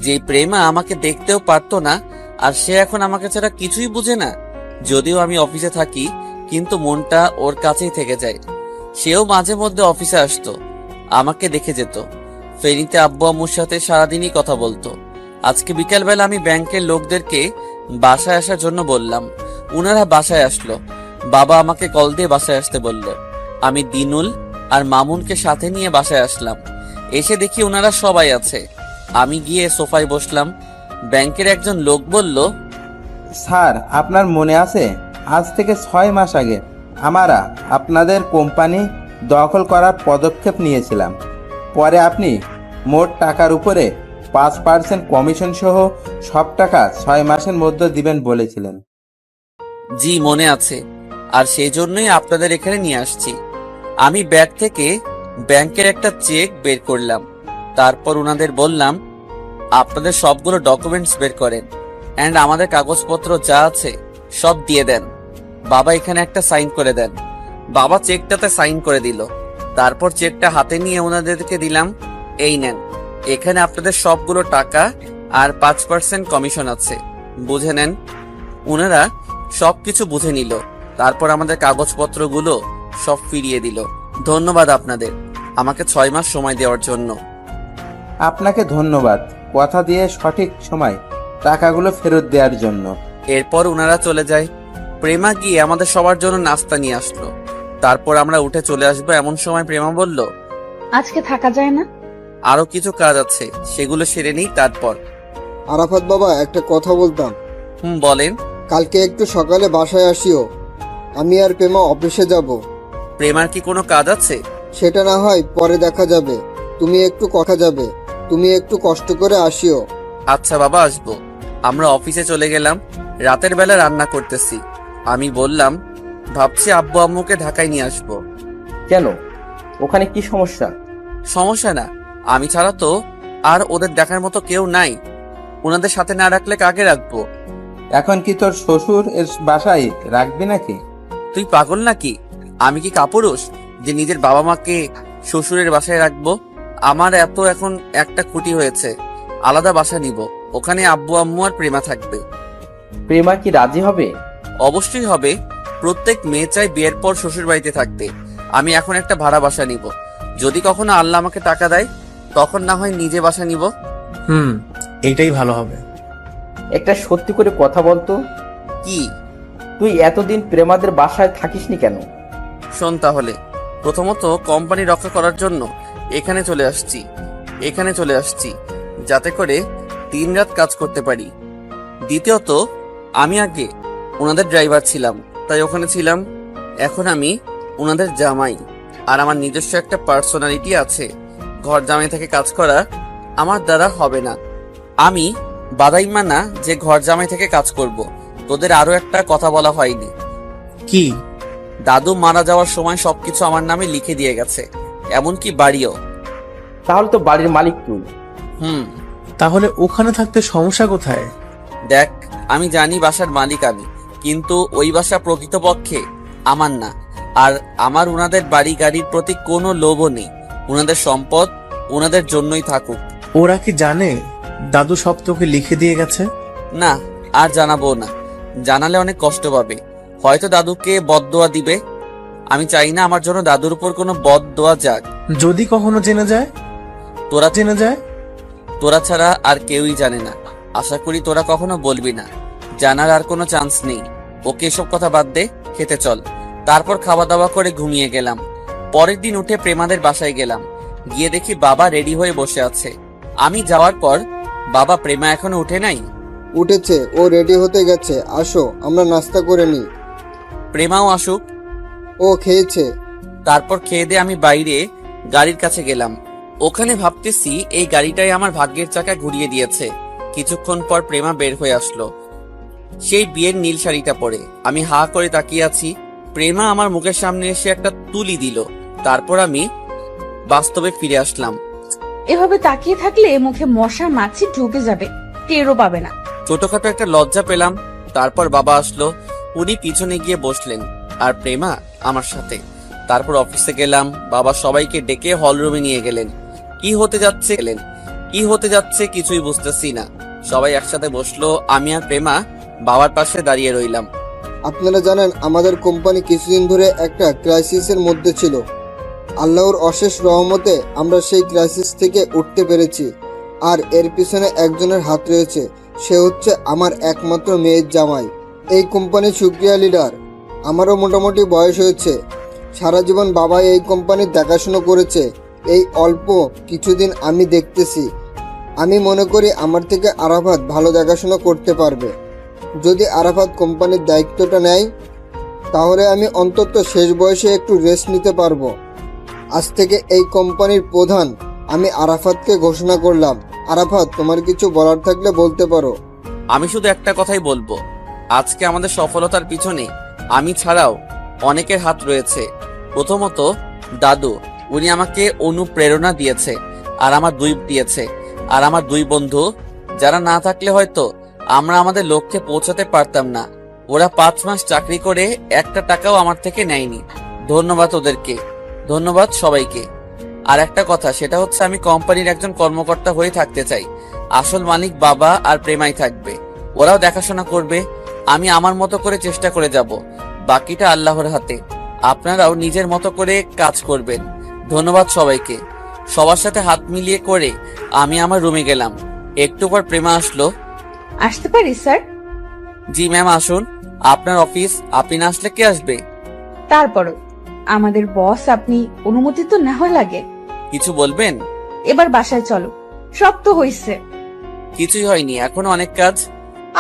যেই প্রেমা আমাকে দেখতেও পারতো না, আর সে এখন আমাকে ছাড়া কিছুই বুঝে না। যদিও আমি অফিসে থাকি, কিন্তু মনটা ওর কাছেই থেকে যায়। সেও মাঝে মধ্যে অফিসে আসতো, আমাকে দেখে যেত। ফেরিতে আব্বু আম্মুর সাথে সারাদিনই কথা বলতো। আজকে বিকালবেলা আমি ব্যাংকের লোকদেরকে বাসায় আসার জন্য বললাম। উনারা বাসায় আসলো। বাবা আমাকে কল দিয়ে বাসায় আসতে বলল। আমি দিনুল আর মামুনকে সাথে নিয়ে বাসায় আসলাম। এসে দেখি ওনারা সবাই আছে। আমি গিয়ে সোফায় বসলাম। ব্যাংকের একজন লোক বলল, স্যার, আপনার মনে আছে আজ থেকে 6 মাস আগে আমরা আপনাদের কোম্পানি দখল করার পদক্ষেপ নিয়েছিলাম। পরে আপনি মোট টাকার উপরে 5% কমিশন সহ সব টাকা 6 মাসের মধ্যে দিবেন বলেছিলেন। জি মনে আছে, আর সেই জন্যই আপনাদের এখানে নিয়ে আসছি। আমি ব্যাগ থেকে ব্যাংকের একটা চেক বের করলাম। তারপর ওনাদের বললাম, আপনাদের সবগুলো ডকুমেন্টস বের করেন, এন্ড আমাদের কাগজপত্র যা আছে সব দিয়ে দেন। বাবা এখানে একটা সাইন করে দেন। বাবা চেকটাতে সাইন করে দিল। তারপর চেকটা হাতে নিয়ে ওনাদেরকে দিলাম, এই নেন, এখানে আপনাদের সবগুলো টাকা আর 5% কমিশন আছে, বুঝে নেন। ওনারা সবকিছু বুঝে নিল। তারপর আমাদের কাগজপত্রগুলো সব ফিরিয়ে দিল। ধন্যবাদ আপনাদের, আমাকে 6 মাস সময় দেওয়ার জন্য। আপনাকে ধন্যবাদ, কথা দিয়ে সঠিক সময় টাকাগুলো ফেরত দেওয়ার জন্য। এরপর ওনারা চলে যায়। প্রেমা গিয়ে আমাদের সবার জন্য নাস্তা নিয়ে আসলো। তারপর আমরা উঠে চলে আসবো। এমন সময় প্রেমা বলল, আজকে থাকা যায় না? আরো কিছু কাজ আছে, সেগুলো সেরে নিই তারপর। আরাফাত বাবা, একটা কথা বলতাম। বলেন। কালকে একটু সকালে বাসায় আসিও, আমি আর প্রেমা অফিসে যাব। প্রেমার কি কোনো কাজ আছে? সেটা না হয় পরে দেখা যাবে। তুমি একটু কথা যাবে, তুমি একটু কষ্ট করে আসিও। আচ্ছা বাবা, আসবো। আমরা অফিসে চলে গেলাম। রাতের বেলা রান্না করতেছি। আমি বললাম, ভাবছি আব্বু আম্মুকে ঢাকায় নিয়ে আসবো। কেন, ওখানে কি সমস্যা? সমস্যা না, আমি ছাড়া তো আর ওদের দেখার মতো কেউ নাই। ওনাদের সাথে না রাখলে কাকে রাখবো? এখন কি তোর শ্বশুর এর বাসায় রাখবি নাকি? তুই পাগল নাকি? আমি কি কাপুরুষ যে নিজের বাবা মাকে শ্বশুরের বাসায় রাখবো? আমার এত এখন একটা খুঁটি হয়েছে, আলাদা বাসা নিব। ওখানে আব্বু আম্মু আর প্রেমা থাকবে। প্রেমা কি রাজি হবে? অবশ্যই হবে। প্রত্যেক মেয়ে চাই বিয়ের পর শ্বশুর বাড়িতে থাকতে। আমি এখন একটা ভাড়া বাসা নিব। যদি কখনো আল্লাহ আমাকে টাকা দেয়, তখন না হয় নিজে বাসা নিব। এইটাই ভালো হবে। একটা সত্যি করে কথা বলতো, কি? তুই এতদিন প্রেমাদের বাসায় থাকিসনি কেন? শোন তাহলে, প্রথমত কোম্পানি রক্ষা করার জন্য এখানে চলে আসছি যাতে করে দিনরাত কাজ করতে পারি। দ্বিতীয়ত, আমি আগে ওনাদের ড্রাইভার ছিলাম, তাই ওখানে ছিলাম। এখন আমি ওনাদের জামাই, আর আমার নিজস্ব একটা পার্সোনালিটি আছে। ঘর জামাই থেকে কাজ করা আমার দ্বারা হবে না। আমি বাদাইমা না যে ঘর জামাই থেকে কাজ করব। তোদের আরো একটা কথা বলা হয়নি। কি? দাদু মারা যাওয়ার সময় সবকিছু আমার নামে লিখে দিয়ে গেছে, এমনকি বাড়িও। তাহলে তো বাড়ির মালিক তুই। তাহলে ওখানে থাকতে সমস্যা কোথায়? দেখ, আমি জানি বাসার মালিক আমি, কিন্তু ওই বাসা প্রকৃতপক্ষে আমার না। আর আমার ওনাদের বাড়ি গাড়ির প্রতি কোনো লোভও নেই। ওনাদের সম্পদ ওনাদের জন্যই থাকুক। ওরা কি জানে দাদু সব তোকে লিখে দিয়ে গেছে? না, আর জানাবো না। জানালে অনেক কষ্ট পাবে, হয়তো দাদুকে বদদোয়া দিবে। আমি চাই না আমার জন্য দাদুর উপর কোনো বদদোয়া যাক। যদি কখনো জেনে যায়? তোরা ছাড়া আর কেউই জানে না। আশা করি তোরা কখনো বলবি না। জানার আর কোনো চান্স নেই। ওকে এসব কথা বাদ দে, খেতে চল। তারপর খাওয়া দাওয়া করে ঘুমিয়ে গেলাম। পরের দিন উঠে প্রেমাদের বাসায় গেলাম। গিয়ে দেখি বাবা রেডি হয়ে বসে আছে। আমি যাওয়ার পর, বাবা, প্রেমা এখনো উঠে নাই? উঠেছে, ও রেডি হতে গেছে, আসো আমরা নাস্তা করে নিই। প্রেমাও আসুক। ও খেয়েছে। তারপর খেয়ে দিয়ে আমি বাইরে গাড়ির কাছে গেলাম। ওখানে ভাবতেছি এই গাড়িটাই আমার ভাগ্যের চাকা ঘুরিয়ে দিয়েছে। কিছুক্ষণ পর প্রেমা বের হয়ে আসলো, সেই বিয়ের নীল শাড়িটা পরে। আমি হা করে তাকিয়ে আছি। প্রেমা আমার মুখের সামনে এসে একটা তুলি দিল। তারপর আমি বাস্তবে ফিরে আসলাম। এভাবে তাকিয়ে থাকলে মুখে মশা মাছি ঢুকে যাবে, টেরও পাবে না। ছোটখাটো একটা লজ্জা পেলাম। তারপর বাবা আসলো, উনি পিছনে গিয়ে বসলেন, আর প্রেমা আমার সাথে। তারপর অফিসে গেলাম। বাবা সবাইকে ডেকে হল রুমে নিয়ে গেলেন। কি হতে যাচ্ছে কিছুই বুঝতেছি না। সবাই একসাথে বসলো। আমি আর প্রেমা বাবার পাশে দাঁড়িয়ে রইলাম। আপনারা জানেন আমাদের কোম্পানি কিছুদিন ধরে একটা ক্রাইসিসের মধ্যে ছিল। আল্লাহর অশেষ রহমতে আমরা সেই ক্রাইসিস থেকে উঠতে পেরেছি। আর এর পিছনে একজনের হাত রয়েছে, সে হচ্ছে আমার একমাত্র মেয়ের জামাই। এই কোম্পানির সুক্রিয়া লিডার। আমারও মোটামুটি বয়স হয়েছে। সারা জীবন বাবা এই কোম্পানির দেখাশুনো করেছে। এই অল্প কিছুদিন আমি দেখতেছি। আমি মনে করি আমার থেকে আরাফাত ভালো দেখাশোনা করতে পারবে। যদি আরাফাত কোম্পানির দায়িত্বটা নেয়, তাহলে আমি অন্তত শেষ বয়সে একটু রেস্ট নিতে পারবো। আজ থেকে এই কোম্পানির প্রধান আমি আরাফাতকে ঘোষণা করলাম। আরাফাত, তোমার কিছু বলার থাকলে বলতে পারো। আমি শুধু একটা কথাই বলবো, আজকে আমাদের সফলতার পিছনে আমি ছাড়াও অনেকের হাত রয়েছে। প্রথমত দাদু, উনি আমাকে অনুপ্রেরণা দিয়েছে, আর আমার দুই বন্ধু, যারা না থাকলে হয়তো আমরা আমাদের লক্ষ্যে পৌঁছাতে পারতাম না। ওরা 5 মাস চাকরি করে একটা টাকাও আমার থেকে নেয়নি। ধন্যবাদ ওদেরকে, ধন্যবাদ সবাইকে। আর একটা কথা, সেটা হচ্ছে আমি কোম্পানির একজন কর্মকর্তা হয়ে থাকতে চাই। আসল মালিক বাবা আর প্রেমাই থাকবে। ওরাও দেখাশোনা করবে। আমি আমার মতো করে চেষ্টা করে যাব, বাকিটা আল্লাহর হাতে। আপনারাও নিজের মতো করে কাজ করবেন। ধন্যবাদ সবাইকে। সবার সাথে হাত মিলিয়ে করে আমি আমার রুমে গেলাম। একটু পর প্রেমা আসলো। আসতে পারি স্যার? জি ম্যাম, আসুন। আপনার অফিস, আপনি না আসলে কে আসবে? তারপরও আমাদের বস, আপনি অনুমতি তো নেওয়া লাগে। কিছু বলবেন? এবার বাসায় চলো, সব তো হইছে। কিছুই হয়নি, এখনো অনেক কাজ।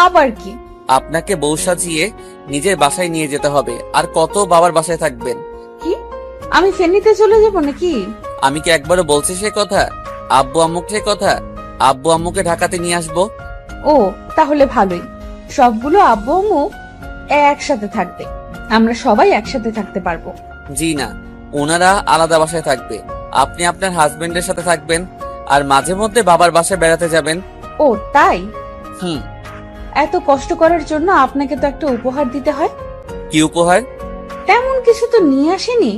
আবার কি? আপনাকে বউ সাজিয়ে নিজের বাসায় নিয়ে যেতে হবে। আর কত বাবার বাসায় থাকবেন? কি আমি ফেনীতে চলে যাব নাকি? আমি কি একবারও বলছি সে কথা? আব্বু আম্মুকে সে কথা? আব্বু আম্মুকে ঢাকাতে নিয়ে আসবো। ও তাহলে ভালোই, সবগুলো আব্বু আম্মু একসাথে থাকবে, আমরা সবাই একসাথে থাকতে পারবো। জি না, ওনারা আলাদা বাসায় থাকবে। আপনি আপনার হাজবেন্ডের সাথে থাকবেন আর মাঝে মধ্যে বাবার বাসায় বেড়াতে যাবেন। ও তাই? হুম। এত কষ্ট করার জন্য আপনাকে তো একটা উপহার দিতে হয়। কি উপহার? তেমন কিছু তো নিয়ে আসেনি,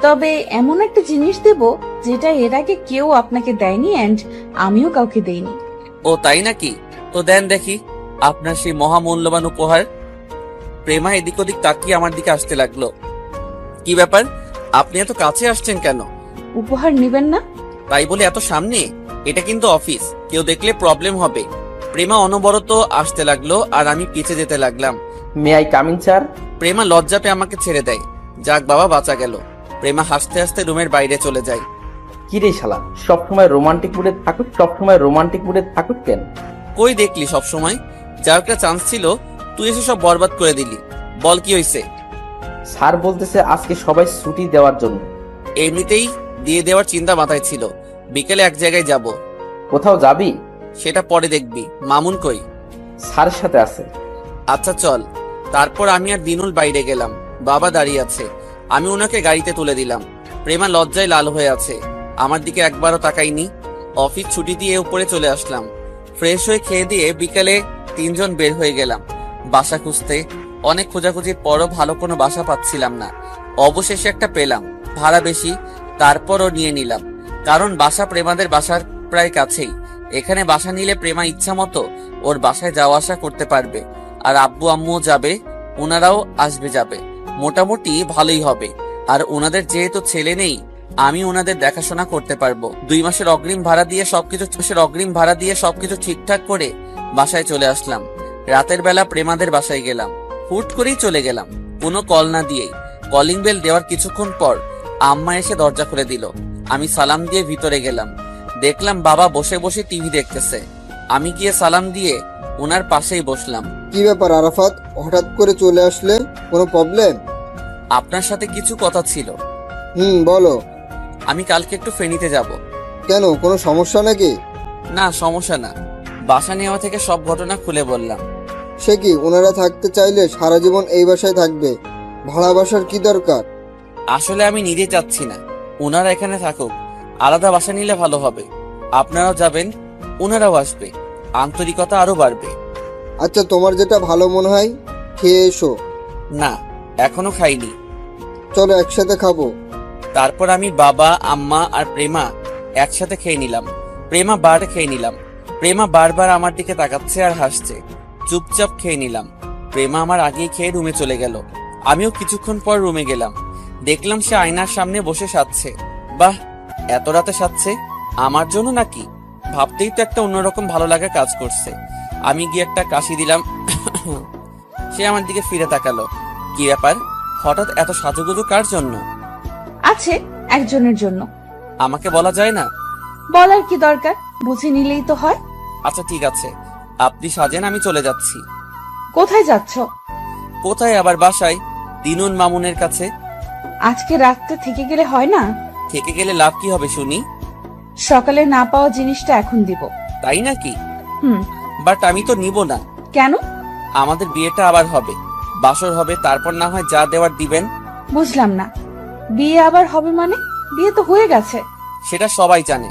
তবে এমন একটা জিনিস দেব যেটা এর আগে কেউ আপনাকে দেয়নি এন্ড আমিও কাউকে দেইনি। ও তাই নাকি? তো দেন দেখি আপনার সেই মহামূল্যবান উপহার। প্রেমা এদিক ওদিক তাকিয়ে আমার দিকে আসতে লাগলো। কি ব্যাপার, আপনি এত কাছে আসছেন কেন? উপহার নিবেন না? তাই বলে এত সামনে? এটা কিন্তু অফিস, কেউ দেখলে প্রবলেম হবে। প্রেমা অনবরত আসতে লাগলো আর আমি পিছে যেতে লাগলাম। May I coming sir? Prema লজ্জা পেয়ে আমাকে ছেড়ে দেয়। যাক বাবা, বাঁচা গেল। প্রেমা হাসতে হাসতে রুমের বাইরে চলে যায়। কি রে শালা, সবসময় রোমান্টিক মুডে থাকুক কেন? কই দেখলি সব সময়? যার একটা চান্স ছিল তুই এসে সব বরবাদ করে দিলি। বল কি হইছে? স্যার বলতেছে আজকে সবাই ছুটি দেওয়ার জন্য। এমনিতেই দিয়ে দেওয়ার চিন্তা মাথায় ছিল। বিকেলে এক জায়গায় যাব। কোথাও যাবি? সেটা পরে দেখবি। মামুন কই? স্যারের সাথে আছে। আচ্ছা চল। তারপর আমি আর দিনুল বাইরে গেলাম। বাবা দাঁড়িয়ে আছে। আমি ওনাকে গাড়িতে তুলে দিলাম। প্রেমা লজ্জায় লাল হয়ে আছে, আমার দিকে একবারও তাকাইনি। অফিস ছুটি দিয়ে উপরে চলে আসলাম। ফ্রেশ হয়ে খেয়ে দিয়ে বিকালে তিনজন বের হয়ে গেলাম বাসা খুঁজতে। অনেক খোঁজাখুঁজির পরও ভালো কোনো বাসা পাচ্ছিলাম না। অবশেষে একটা পেলাম, ভাড়া বেশি, তারপরও নিয়ে নিলাম। কারণ বাসা প্রেমাদের বাসার প্রায় কাছেই। এখানে বাসা নিলে প্রেমা ইচ্ছা মতো ওর বাসায় যাওয়া আসা করতে পারবে। আর আব্বু আম্মুও যাবে, ওনারাও আসবে যাবে। মোটামুটি ভালোই হবে। আর ওনাদের যেহেতু ছেলে নেই, আমি ওনাদের দেখাশোনা করতে পারবো। 2 মাসের অগ্রিম ভাড়া দিয়ে সবকিছু ঠিকঠাক করে বাসায় চলে আসলাম। রাতের বেলা প্রেমাদের বাসায় গেলাম। হুট করেই চলে গেলাম, কোনো কল না দিয়েই। কলিং বেল দেওয়ার কিছুক্ষণ পর আম্মা এসে দরজা খুলে দিল। আমি সালাম দিয়ে ভিতরে গেলাম। দেখলাম বাবা বসে বসে টিভি দেখতেছে। আমি গিয়ে সালাম দিয়ে ওনার পাশেই বসলাম। কি ব্যাপার আরাফাত, হঠাৎ করে চলে আসলে? কোনো প্রবলেম? আপনার সাথে কিছু কথা ছিল। বলো। আমি কালকে একটু ফেনীতে যাব। কেন, কোনো সমস্যা নাকি? না, সমস্যা না। বাসা নেওয়া থেকে সব ঘটনা খুলে বললাম। সে কি, ওনারা থাকতে চাইলে সারা জীবন এই বাসায় থাকবে, ভাড়া বাসার কি দরকার? আসলে আমি নিজে চাচ্ছি না ওনারা এখানে থাকুক, আলাদা বাসা নিলে ভালো হবে। আপনারাও যাবেন, ওনারাও আসবে, আন্তরিকতা আরো বাড়বে। আচ্ছা, তোমার যেটা ভালো মনে হয় খেয়ে এসো। না, এখনো খাইনি। চলো একসাথে খাবো। তারপর আমি বাবা, আম্মা আর প্রেমা একসাথে খেয়ে নিলাম। প্রেমা বারবার আমার দিকে তাকাচ্ছে আর হাসছে। চুপচাপ খেয়ে নিলাম। প্রেমা আমার আগেই খেয়ে রুমে চলে গেল। আমিও কিছুক্ষণ পর রুমে গেলাম। দেখলাম সে আয়নার সামনে বসে সাজছে। বাহ, এত রাতে সাজছে আমার জন্য নাকি? ভাবতেই তো একটা অন্যরকম ভালো লাগা কাজ করছে। আমি গিয়ে একটা কাশি দিলাম। সে আমার দিকে ফিরে তাকালো। কি ব্যাপার, হঠাৎ এত সাজুগুজু কার জন্য? আছে একজনের জন্য। আমাকে বলা যায় না? বলার কি দরকার, বুঝে নিলেই তো হয়। আচ্ছা ঠিক আছে, আপনি সাজেন, আমি চলে যাচ্ছি। কোথায় যাচ্ছ? কোথায় আবার, বাসায়, দিনুন মামুনের কাছে। আজকে রাতটা থেকে গেলে হয় না? থেকে গেলে লাভ কি হবে শুনি? সকালে না পাওয়া জিনিসটা এখন দিব। তাই নাকি? হুম। বাট আমি তো নিব না। কেন? আমাদের বিয়েটা আবার হবে, বাসর হবে, তারপর না হয় যা দেওয়ার দিবেন। বুঝলাম না, বিয়ে আবার হবে মানে? বিয়ে তো হয়ে গেছে। সেটা সবাই জানে,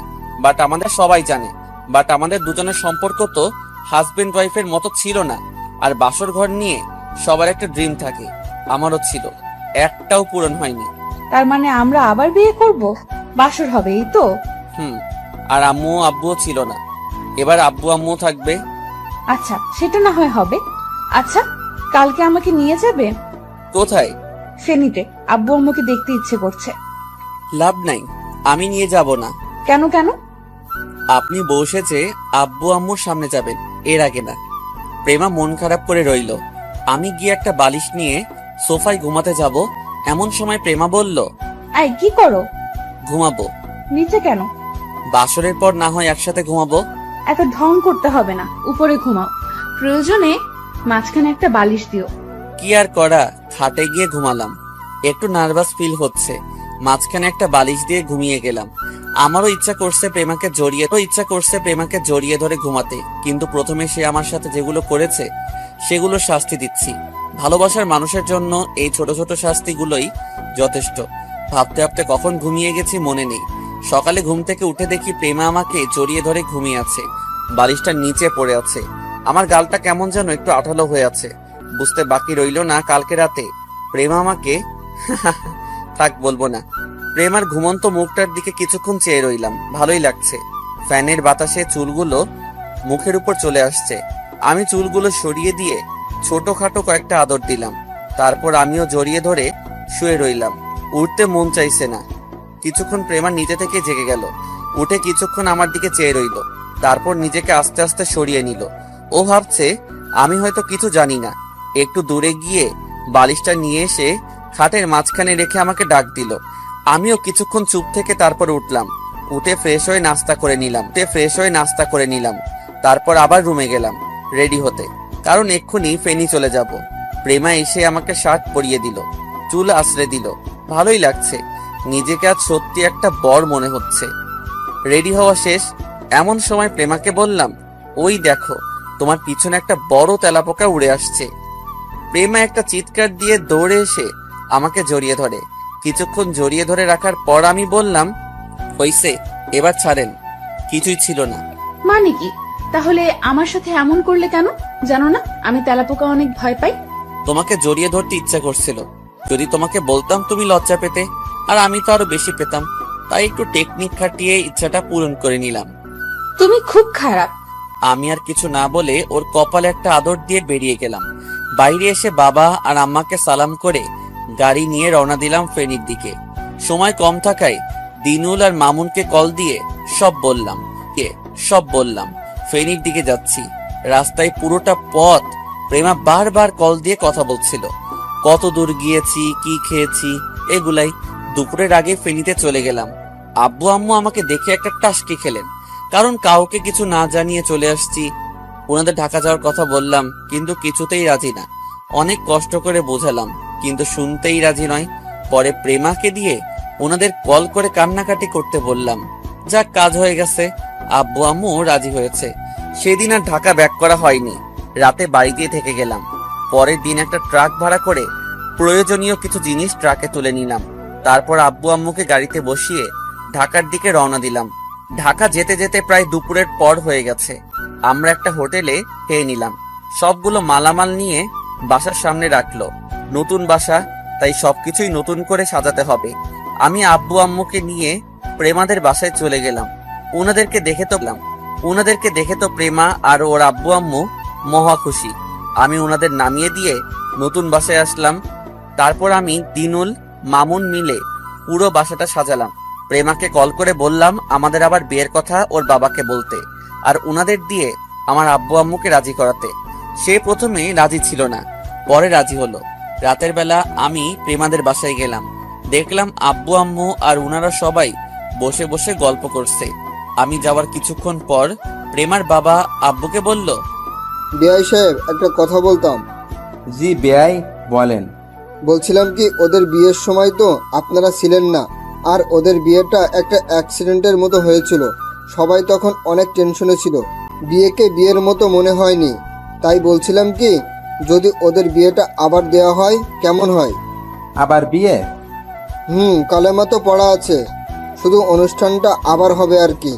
বাট আমাদের দুজনের সম্পর্ক তো হাজবেন্ড ওয়াইফের মতো ছিল না। আর বাসর ঘর নিয়ে সবার একটা ড্রিম থাকে, আমারও ছিল, একটাও পূরণ হয়নি। তার মানে আমরা আবার বিয়ে করব, বাসর হবে, এই তো? আর আম্মু আব্বুও ছিল না, এবার আব্বু আম্মু থাকবে। আচ্ছা, সেটা না হয় হবে। আচ্ছা, কালকে আমাকে নিয়ে যাবে? কোথায়? ফেনীতে, আব্বু আম্মুকে দেখতে ইচ্ছে করছে। লাভ নাই, আমি নিয়ে যাব না। কেন কেন? আপনি বসেছে আব্বু আম্মুর সামনে যাবেন, এর আগে না। প্রেমা মন খারাপ করে রইল। আমি গিয়ে একটা বালিশ নিয়ে সোফায় ঘুমাতে যাব, এমন সময় প্রেমা বলল, আই কি করো? ঘুমাবো। নিচে কেন? বাসরের পর না হয় একসাথে ঘুমাবো। এত ঢং করতে হবে না, উপরে ঘুমাও। প্রয়োজনে মাঝখানে একটা বালিশ দিও। কি আর করা, খাটে গিয়ে ঘুমালাম। একটু নার্ভাস ফিল হচ্ছে, মাঝখানে একটা বালিশ দিয়ে ঘুমিয়ে গেলাম। আমারও ইচ্ছা করছে প্রেমাকে জড়িয়ে ধরে ঘুমাতে, কিন্তু প্রথমে সে আমার সাথে যেগুলো করেছে সেগুলোর শাস্তি দিচ্ছি। ভালোবাসার মানুষের জন্য এই ছোট ছোট শাস্তিগুলোই যথেষ্ট। ভাবতে ভাবতে কখন ঘুমিয়ে গেছি মনে নেই। সকালে ঘুম থেকে উঠে দেখি প্রেমা আমাকে জড়িয়ে ধরে ঘুমিয়ে আছে, বালিশটার নিচে পড়ে আছে। আমার গালটা কেমন যেন একটু আঠালো হয়ে আছে। বুঝতে বাকি রইল না, কালকে রাতে প্রেমা আমাকে থাক বলবো না, প্রেমার ঘুমন্ত মুখটার দিকে কিছুক্ষণ চেয়ে রইলাম। ভালোই লাগছে। ফ্যানের বাতাসে চুলগুলো মুখের উপর চলে আসছে। আমি চুলগুলো সরিয়ে দিয়ে ছোটখাটো কয়েকটা আদর দিলাম। তারপর আমিও জড়িয়ে ধরে শুয়ে রইলাম। উঠতে মন চাইছে না। কিছুক্ষণ প্রেমা নিজে থেকে জেগে গেল, উঠে কিছুক্ষণ আমার দিকে চেয়ে রইল, তারপর নিজেকে আস্তে আস্তে সরিয়ে নিল। ও ভাবছে আমি হয়তো কিছু জানি না। একটু দূরে গিয়ে বালিশটা নিয়ে এসে খাটের মাঝখানে রেখে আমাকে ডাক দিল। আমিও কিছুক্ষণ চুপ থেকে তারপর উঠলাম। উঠে ফ্রেশ হয়ে নাস্তা করে নিলাম। তারপর আবার রুমে গেলাম রেডি হতে, কারণ এক্ষুনি ফেনি চলে যাব। প্রেমা এসে আমাকে শার্ট পরিয়ে দিল, চুল আশ্রে দিল। ভালোই লাগছে। নিজেকে আজ সত্যি একটা বর মনে হচ্ছে। রেডি হওয়া শেষ। এমন সময় প্রেমাকে বললাম, ওই দেখো তোমার পিছনে একটা বড় তেলাপোকা উড়ে আসছে। প্রেমা একটা চিৎকার দিয়ে দৌড়ে এসে আমাকে জড়িয়ে ধরে। কিছুক্ষণ জড়িয়ে ধরে রাখার পর আমি বললাম, হইছে, এবার ছাড়েন, কিছুই ছিল না। মানে কি? তাহলে আমার সাথে এমন করলে কেন? জানো না আমি তেলাপোকা অনেক ভয় পাই। তোমাকে জড়িয়ে ধরতে ইচ্ছা করছিল। যদি তোমাকে বলতাম তুমি লজ্জা পেতে, আর আমি তো আরো বেশি পেতাম। তাই একটু টেকনিক খাটিয়ে ইচ্ছাটা পূরণ করে নিলাম। তুমি খুব খারাপ। আমি আর কিছু না বলে ওর কপালে একটা আদর দিয়ে বেরিয়ে গেলাম। বাইরে এসে বাবা আর আম্মাকে সালাম করে গাড়ি নিয়ে রওনা দিলাম ফেনীর দিকে। সময় কম থাকায় দিনুল আর মামুনকে কল দিয়ে সব বললাম ফেনীর দিকে যাচ্ছি। রাস্তায় পুরোটা পথ প্রেমা বারবার কল দিয়ে কথা বলছিল, কত দূর গিয়েছি, কি খেয়েছি, এগুলাই। দুপুরের আগে ফেনীতে চলে গেলাম। আব্বু আম্মু আমাকে দেখে একটা টাসকি খেলেন, কারণ কাউকে কিছু না জানিয়ে চলে আসছি। ওনাদের ঢাকা যাওয়ার কথা বললাম, কিন্তু কিছুতেই রাজি না। অনেক কষ্ট করে বোঝালাম, কিন্তু শুনতেই রাজি নয়। পরে প্রেমাকে দিয়ে ওনাদের কল করে কান্নাকাটি করতে বললাম। যাক, কাজ হয়ে গেছে। আব্বু আম্মু রাজি হয়েছে। সেদিন আর ঢাকা ব্যাক করা হয়নি। রাতে বাড়িতেই থেকে গেলাম। পরের দিন একটা ট্রাক ভাড়া করে প্রয়োজনীয় কিছু জিনিস ট্রাকে তুলে নিলাম। তারপর আব্বু আম্মুকে গাড়িতে বসিয়ে ঢাকার দিকে রওনা দিলাম। ঢাকা যেতে যেতে প্রায় দুপুরের পর হয়ে গেছে। আমরা একটা হোটেলে খেয়ে নিলাম। সবগুলো মালামাল নিয়ে বাসার সামনে রাখলো। নতুন বাসা, তাই সবকিছুই নতুন করে সাজাতে হবে। আমি আব্বু আম্মুকে নিয়ে প্রেমাদের বাসায় চলে গেলাম। ওনাদেরকে দেখে তো প্রেমা আর ওর আব্বু আম্মু মহা খুশি। আমি ওনাদের নামিয়ে দিয়ে নতুন বাসায় আসলাম। তারপর আমি দিনুল মামুন মিলে পুরো বাসাটা সাজালাম। প্রেমাকে কল করে বললাম আমাদের আবার বিয়ের কথা ওর বাবাকে বলতে, আর ওনাদের দিয়ে আমার আব্বু আম্মুকে রাজি করাতে। সে প্রথমে রাজি ছিল না, পরে রাজি হলো। রাতের বেলা আমি প্রেমাদের বাসায় গেলাম। দেখলাম আব্বু আম্মু আর ওনারা সবাই বসে বসে গল্প করছে। আমি যাওয়ার কিছুক্ষণ পর প্রেমার বাবা আব্বুকে বলল, বিআই সাহেব, একটা কথা বলতাম। জি বেয়াই, বলেন। বলছিলাম কি, ওদের বিয়ের সময় তো আপনারা ছিলেন না, আর ওদের বিয়েটা একটা অ্যাক্সিডেন্টের মতো হয়েছিল। সবাই তখন অনেক টেনশনে ছিল, বিয়েকে বিয়ের মতো মনে হয়নি। তাই বলছিলাম কি, যদি ওদের বিয়েটা আবার দেওয়া হয় কেমন হয়? আবার বিয়ে? কালেমা তো পড়া আছে, শুধু অনুষ্ঠানটা আবার হবে আর কি।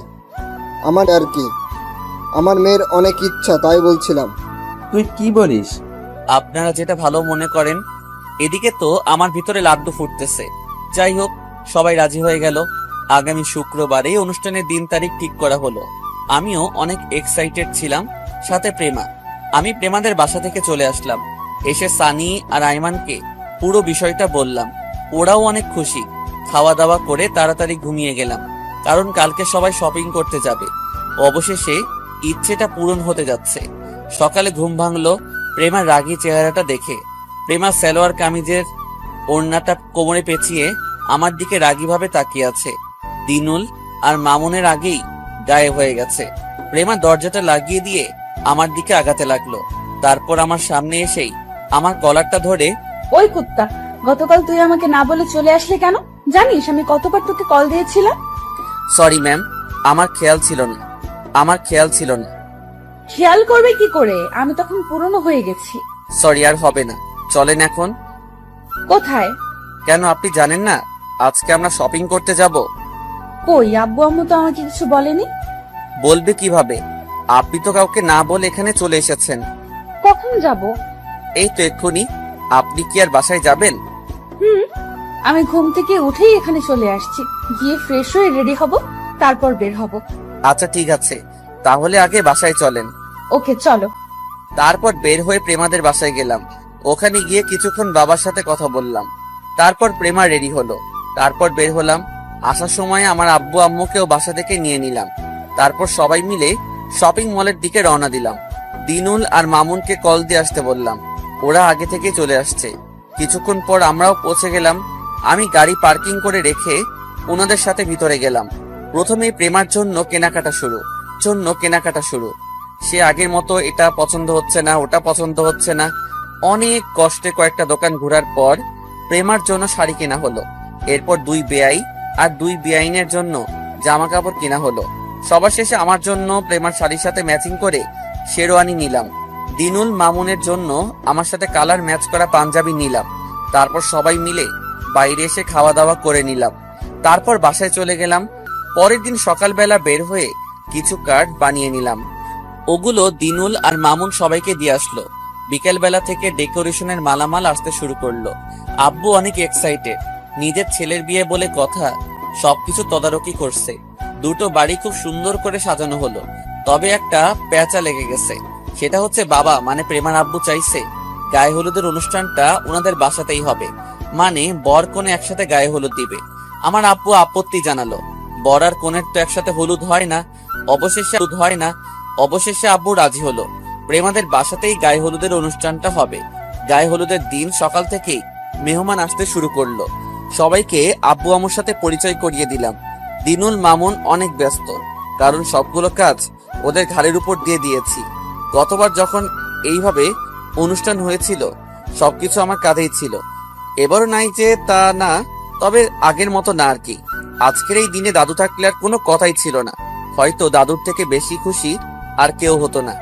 আমার মেয়ের অনেক ইচ্ছা, তাই বলছিলাম। তুই কি বলিস? আপনারা যেটা ভালো মনে করেন। এদিকে তো আমার ভিতরে লাড্ডু ফুটতেছে। যাই হোক, সবাই রাজি হয়ে গেল। আগামী শুক্রবারে অনুষ্ঠানের দিন তারিখ ঠিক করা হলো। আমিও অনেক এক্সাইটেড ছিলাম, সাথে প্রেমা। আমি প্রেমাদের বাসা থেকে চলে আসলাম। এসে সানি আর আইমানকে পুরো বিষয়টা বললাম। ওরাও অনেক খুশি। খাওয়া দাওয়া করে তাড়াতাড়ি ঘুমিয়ে গেলাম, কারণ কালকে সবাই শপিং করতে যাবে। অবশেষে ইচ্ছেটা পূরণ হতে যাচ্ছে। সকালে ঘুম ভাঙলো প্রেমার রাগী চেহারাটা দেখে। প্রেমা সালোয়ার কামিজের ওড়নাটা কোমরে পেঁচিয়ে আমার দিকে রাগীভাবে তাকিয়ে আছে। দিনুল আর মামুনের আগেই গায়েব হয়ে গেছে। প্রেমা দরজাটা লাগিয়ে দিয়ে আমার দিকে আগাতে লাগলো। তারপর আমার সামনে এসেই আমার কলারটা ধরে, ওই কুত্তা, গতকাল তুই আমাকে না বলে চলে আসলি কেন? জানিস আমি কতবার তোকে কল দিয়েছিলাম? সরি ম্যাম, আমার খেয়াল ছিল না। খেয়াল করবে কি করে, আমি তখন পুরনো হয়ে গেছি। সরি, আর হবে না, চলেন এখন। কোথায়? কেন আপনি জানেন না আজকে আমরা শপিং করতে যাব? কই, আব্বু আম্মু তো আমাকে কিছু বলেনি। বলবে কিভাবে? আপনি তো কাউকে না বলে এখানে চলে এসেছেন। কখন যাব? এই তো এক্ষুনি। আপনি কি আর বাসায় যাবেন? আমি ঘুম থেকে উঠেই এখানে চলে আসছি, গিয়ে ফ্রেশ হয়ে রেডি হব, তারপর বের হব। আচ্ছা ঠিক আছে, তাহলে আগে বাসায় চলেন। ওকে চলো। তারপর বের হয়ে প্রেমাদের বাসায় গেলাম। ওখানে গিয়ে কিছুক্ষণ বাবার সাথে কথা বললাম। তারপর প্রেমা রেডি হলো। তারপর বের হলাম। আসার সময় আমার আব্বু আম্মুকেও বাসা থেকে নিয়ে নিলাম। তারপর সবাই মিলে শপিং মলের দিকে রওনা দিলাম। দিনুল আর মামুনকে কল দিয়ে আসতে বললাম। ওরা আগে থেকে চলে আসছে। কিছুক্ষণ পর আমরাও পৌঁছে গেলাম। আমি গাড়ি পার্কিং করে রেখে ওনাদের সাথে ভিতরে গেলাম। প্রথমেই প্রেমার জন্য কেনাকাটা শুরু। সে আগের মতো এটা পছন্দ হচ্ছে না, ওটা পছন্দ হচ্ছে না। অনেক কষ্টে কয়েকটা দোকান ঘোরার পর প্রেমার জন্য শাড়ি কেনা হলো। এরপর 2 বেয়াই আর 2 বেআইনের জন্য জামা কাপড় কেনা হলো। সবার শেষে আমার জন্য প্রেমার শাড়ির সাথে ম্যাচিং করে শেরওয়ানি নিলাম। দিনুল মামুনের জন্য আমার সাথে কালার ম্যাচ করা পাঞ্জাবি নিলাম। তারপর সবাই মিলে বাইরে এসে খাওয়া দাওয়া করে নিলাম। তারপর বাসায় চলে গেলাম। পরের দিন সকালবেলা বের হয়ে কিছু কার্ড বানিয়ে নিলাম। ওগুলো দিনুল আর মামুন সবাইকে দিয়ে আসলো। বিকেলবেলা থেকে ডেকোরেশনের মালামাল আসতে শুরু করলো। আব্বু অনেক এক্সাইটেড। নিজের ছেলের বিয়ে বলে কথা, সবকিছু তদারকি করছে। 2টো বাড়ি খুব সুন্দর করে সাজানো হলো। তবে একটা প্যাঁচা লেগে গেছে। সেটা হচ্ছে বাবা মানে প্রেমার আব্বু চাইছে গায়ে হলুদের অনুষ্ঠানটা ওনাদের বাসাতেই হবে, মানে বর কনে একসাথে গায়ে হলুদ দিবে। আমার আব্বু আপত্তি জানালো। বর আর কনের তো একসাথে হলুদ হয় না। অবশেষে আব্বু রাজি হলো। প্রেমাদের বাসাতেই গায়ে হলুদের অনুষ্ঠানটা হবে। গায়ে হলুদের দিন সকাল থেকেই মেহমান আসতে শুরু করলো। সবাইকে আব্বু আম্মুর সাথে পরিচয় করিয়ে দিলাম। দিনুল মামুন অনেক ব্যস্ত, কারণ সবগুলো কাজ ওদের ঘাড়ের উপর দিয়ে দিয়েছি। গতবার যখন এইভাবে অনুষ্ঠান হয়েছিল সবকিছু আমার কাঁধেই ছিল। এবারও নাই যে তা না, তবে আগের মতো না আর কি। আজকের এই দিনে দাদু থাকলে আর কোনো কথাই ছিল না। হয়তো দাদুর থেকে বেশি খুশি আর কেউ হতো না।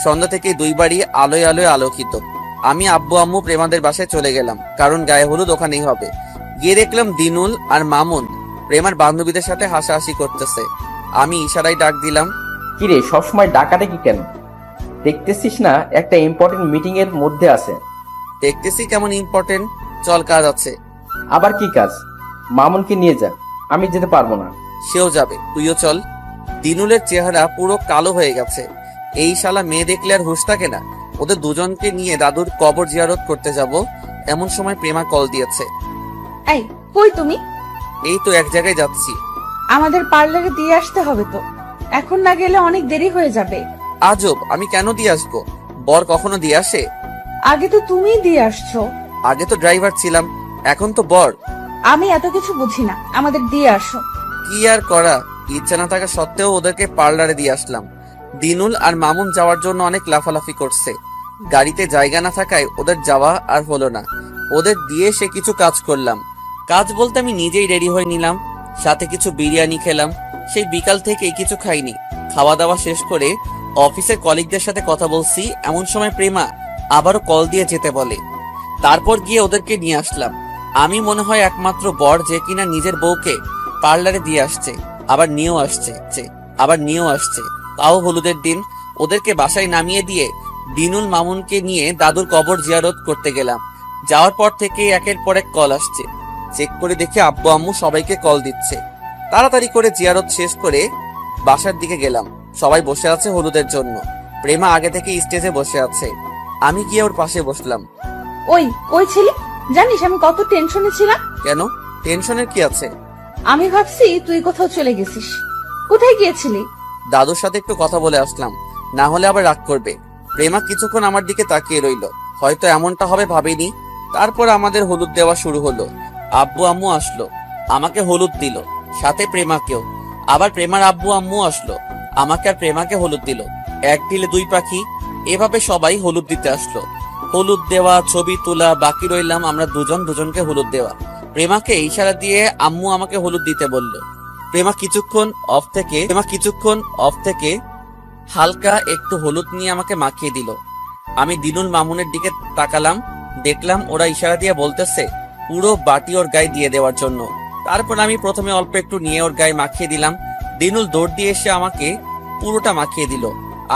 সন্ধ্যা থেকে 2 বাড়ি আলোয় আলোয় আলোকিত। আমি আব্বু আম্মু প্রেমাদের বাসায় চলে গেলাম, কারণ গায়ে হলুদ ওখানেই হবে। গিয়ে দেখলাম দিনুল আর মামুন প্রেমার বান্ধবীদের সাথে হাসাহাসি করতেছে। আমি ইশারায় ডাক দিলাম। কিরে, সবসময় ডাকাডাকি কেন? দেখতেছিস না একটা ইম্পর্টেন্ট মিটিং এর মধ্যে আছে? দেখতেছি কেমন ইম্পর্টেন্ট, চল কাজ আছে। আবার কি কাজ? মামুনকে নিয়ে যা, আমি যেতে পারবো না। সেও যাবে, তুইও চল। দিনুলের চেহারা পুরো কালো হয়ে গেছে। এই শালা মেয়ে দেখলে আর হুঁশ থাকে না। ওদের দুজনকে নিয়ে দাদুর কবর জিয়ারত করতে যাব, এমন সময় প্রেমা কল দিয়েছে। এই কই তুমি? এই তো এক জায়গায় যাচ্ছি। আমাদের পার্লারে দিয়ে আসতে হবে তো, এখন না গেলে অনেক দেরি হয়ে যাবে। আজব, আমি কেন দিয়ে আসবো? বর কখনো দিয়ে আসে? আগে তো তুমিই দিয়ে আসছো। আগে তো ড্রাইভার ছিলাম, এখন তো বর। আমি এত কিছু বুঝি না, আমাদের দিয়ে আসো। কি আর করা, ইচ্ছা না থাকা সত্ত্বেও ওদেরকে পার্লারে দিয়ে আসলাম। দিনুল আর মামুন যাওয়ার জন্য অনেক লাফালাফি করছে। গাড়িতে জায়গা না থাকায় ওদের যাওয়া আর হলো না। ওদের দিয়ে সে কিছু কাজ করলাম। কাজ বলতে আমি নিজেই রেডি হয়ে নিলাম, সাথে কিছু বিরিয়ানি খেলাম। সেই বিকাল থেকে কিছু খাইনি। খাওয়া দাওয়া শেষ করে অফিসের কলিগদের সাথে কথা বলছি, এমন সময় প্রেমা আবারও কল দিয়ে যেতে বলে। তারপর গিয়ে ওদেরকে নিয়ে আসলাম। আমি মনে হয় একমাত্র বর যে কিনা নিজের বউকে পার্লারে দিয়ে আসছে, আবার নিয়েও আসছে, তাও হলুদের দিন। ওদেরকে বাসায় নামিয়ে দিয়ে দিনুল মামুনকে নিয়ে দাদুর কবর জিয়ারত করতে গেলাম। যাওয়ার পর থেকে একের পর এক কল আসছে। চেক করে দেখে আব্বু আম্মু সবাইকে কল দিচ্ছে। তাড়াতাড়ি করে জিয়ারত শেষ করে বাসার দিকে গেলাম। সবাই বসে আছে হলুদের জন্য। প্রেমা আগে থেকে স্টেজে বসে আছে। আমি গিয়ে ওর পাশে বসলাম। ওই কই ছিলি? জানিস আমি কত টেনশনে ছিলাম। কেন, টেনশনের কি আছে? আমি ভাবছি তুই কোথাও চলে গেছিস। কোথায় গিয়েছিলি? দাদুর সাথে একটু কথা বলে আসলাম, না হলে আবার রাগ করবে। প্রেমা কিছুক্ষণ আমার দিকে তাকিয়ে রইল। হয়তো এমনটা হবে ভাবিনি। তারপর আমাদের হলুদ দেওয়া শুরু হলো। আব্বু আম্মু আসলো, আমাকে হলুদ দিল, সাথে প্রেমাকেও। আবার প্রেমার আব্বু আম্মু আসলো, আমাকে আর প্রেমাকে হলুদ দিল। এক ঢিলে 2 পাখি। এভাবে সবাই হলুদ দিতে আসলো। হলুদ দেওয়া, ছবি তোলা, বাকি রইলাম আমরা দুজনকে হলুদ দেওয়া। প্রেমাকে ইশারা দিয়ে আম্মু আমাকে হলুদ দিতে বলল। প্রেমা কিছুক্ষণ অফ থেকে হালকা একটু হলুদ নিয়ে আমাকে মাখিয়ে দিল। আমি দিনুল মামুনের দিকে তাকালাম, দেখলাম ওরা ইশারা দিয়ে বলতেছে পুরো বাটি ওর গায়ে দিয়ে দেওয়ার জন্য। তারপর আমি প্রথমে অল্প একটু নিয়ে ওর গায়ে মাখিয়ে দিলাম। দিনুল দৌড় দিয়ে এসে আমাকে পুরোটা মাখিয়ে দিল,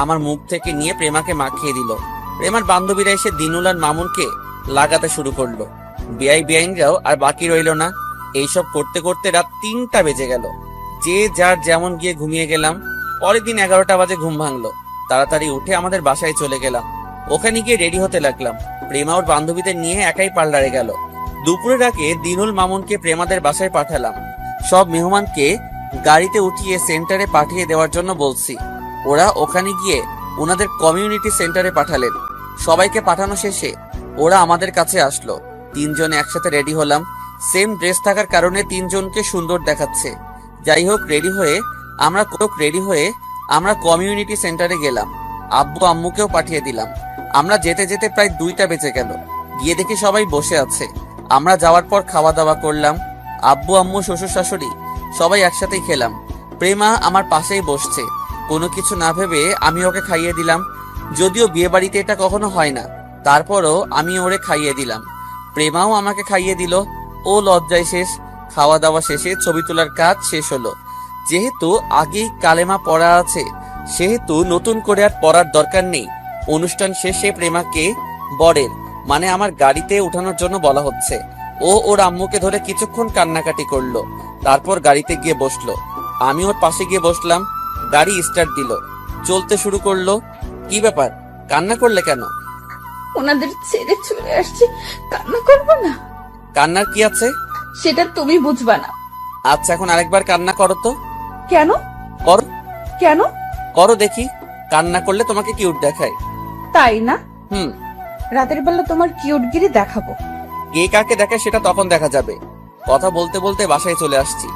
আমার মুখ থেকে নিয়ে প্রেমাকে মাখিয়ে দিল। প্রেমার বান্ধবীরা এসে দিনুল আর মামুনকে লাগাতে শুরু করলো। বেআইনরাও আর বাকি রইল না। এইসব করতে করতে রাত 3টা বেজে গেল। যে যার যেমন গিয়ে ঘুমিয়ে গেলাম। পরের দিন 11টা বাজে ঘুম ভাঙলো। তাড়াতাড়ি উঠে আমাদের বাসায় চলে গেলাম। ওখানে গিয়ে রেডি হতে লাগলাম। প্রেমা ওর বান্ধবীদের নিয়ে একাই পার্লারে গেল। দুপুরের আগে দিনুল মামুনকে প্রেমাদের বাসায় পাঠালাম। সব মেহমানকে গাড়িতে উঠিয়ে সেন্টারে পাঠিয়ে দেওয়ার জন্য বলছি। ওরা ওখানে গিয়ে ওনাদের কমিউনিটি সেন্টারে পাঠালেন। সবাইকে পাঠানো শেষে ওরা আমাদের কাছে আসলো। 3 জন একসাথে রেডি হলাম। সেম ড্রেস থাকার কারণে 3 জনকে সুন্দর দেখাচ্ছে। যাই হোক, রেডি হয়ে আমরা কমিউনিটি সেন্টারে গেলাম। আব্বু আম্মুকেও পাঠিয়ে দিলাম। আমরা যেতে যেতে প্রায় 2টা বেজে গেল। গিয়ে দেখি সবাই বসে আছে। আমরা যাওয়ার পর খাওয়া দাওয়া করলাম। আব্বু আম্মু শ্বশুর শাশুড়ি সবাই একসাথেই খেলাম। প্রেমা আমার পাশেই বসছে। কোনো কিছু না ভেবে আমি ওকে খাইয়ে দিলাম। যদিও বিয়ে বাড়িতে এটা কখনো হয় না, তারপরও আমি ওরে খাইয়ে দিলাম। প্রেমাও আমাকে খাইয়ে দিল। ও লজ্জায় শেষ। খাওয়া দাওয়া শেষে ছবি তোলার কাজ শেষ হলো। যেহেতু আগেই কালেমা পড়া আছে, সেহেতু নতুন করে আর পড়ার দরকার নেই। অনুষ্ঠান শেষে প্রেমাকে বরের মানে আমার গাড়িতে উঠানোর জন্য বলা হচ্ছে। ও ওর আম্মুকে ধরে কিছুক্ষণ কান্নাকাটি করলো। তারপর গাড়িতে গিয়ে বসলো। আমি ওর পাশে গিয়ে বসলাম। গাড়ি স্টার্ট দিল, চলতে শুরু করলো। কি ব্যাপার, কান্না করলে কেন? ওনাদের ছেড়ে চলে আসছি, কান্না করবো না? কান্নার কি আছে? সেটা তুমি বুঝবা না। আচ্ছা, এখন আরেকবার কান্না করো তো। কেন? করো কেন? করো দেখি। কান্না করলে তোমাকে কিউট দেখায়। তাই না? হুম। রাতের বেলা তোমার কিউটগিরি দেখাবো। কে কাকে দেখায় সেটা তখন দেখা যাবে। কথা বলতে বলতে বাসায় চলে আসছি।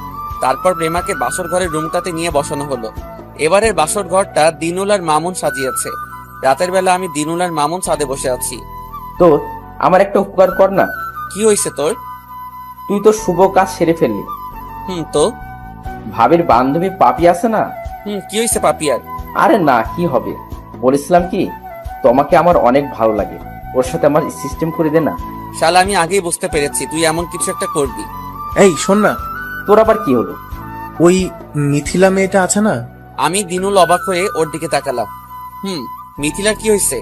তারপর প্রেমাকে বাসর ঘরের রুমটাতে নিয়ে বসানো হলো। এবারের বাসর ঘরটা দিনুল আর মামুন সাজিয়েছে। রাতের বেলা আমি দিনুল আর মামুন ছাদে বসে আছি। তোর আমার একটা উপকার কর না। কি হয়েছে তোর? তুই তো শুভ কাজ সেরে ফেললি। তো ভাবির বান্ধবী পাপি আছে না? কি হয়েছে পাপিয়ার? আরে না, কি হবে, বলেছিলাম কি তোমাকে আমার অনেক ভালো লাগে, ওর সাথে আমার সিস্টেম করে দে না। শালা, আমি আগেই বুঝতে পেরেছি তুই এমন কিছু একটা করবি। এই শোন না, তোর আবার কি হলো? ওই মিথিলা মেয়েটা আছে না? আমি দিনুল অবাক হয়ে ওর দিকে তাকালাম। মিথিলার কি হয়েছে?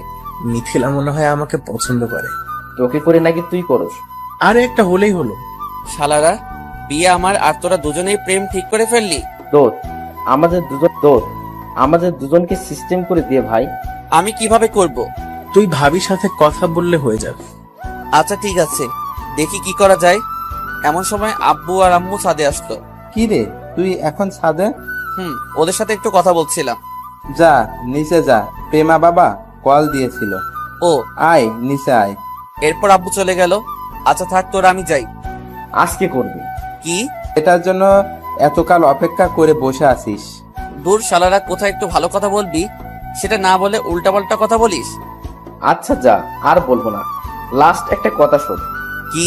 মিথিলা মনে হয় আমাকে পছন্দ করে। তোকে করে নাকি তুই করস? আরে একটা হলেই হলো। শালারা, বিয়ে আমার আর তোরা দুজনেই প্রেম ঠিক করে ফেললি। দোত আমাদের দুজনকে সিস্টেম করে দিয়ে ভাই। আমি কিভাবে করব? তুই ভাবির সাথে কথা বললে হয়ে যাবে। আচ্ছা ঠিক আছে, দেখি কি করা যায়। এমন সময় আব্বু আর আম্মু ছাদে আসলো। কি রে, তুই এখন ছাদে? ওদের সাথে একটু কথা বলছিলাম। যা নিচে যা, প্রেমা বাবা কল দিয়েছিল। ও, আয় নিচে আয়। এরপর আব্বু চলে গেল। আচ্ছা থাক, তোরা আমি যাই। আজকে করবি? কি? এটার জন্য এতকাল অপেক্ষা করে বসে আছিস? দূর শালারা, কোথায় একটু ভালো কথা বলবি সেটা না বলে উল্টাপাল্টা কথা বলিস। আচ্ছা যা, আর বলবো না। লাস্ট একটা কথা শোন। কি?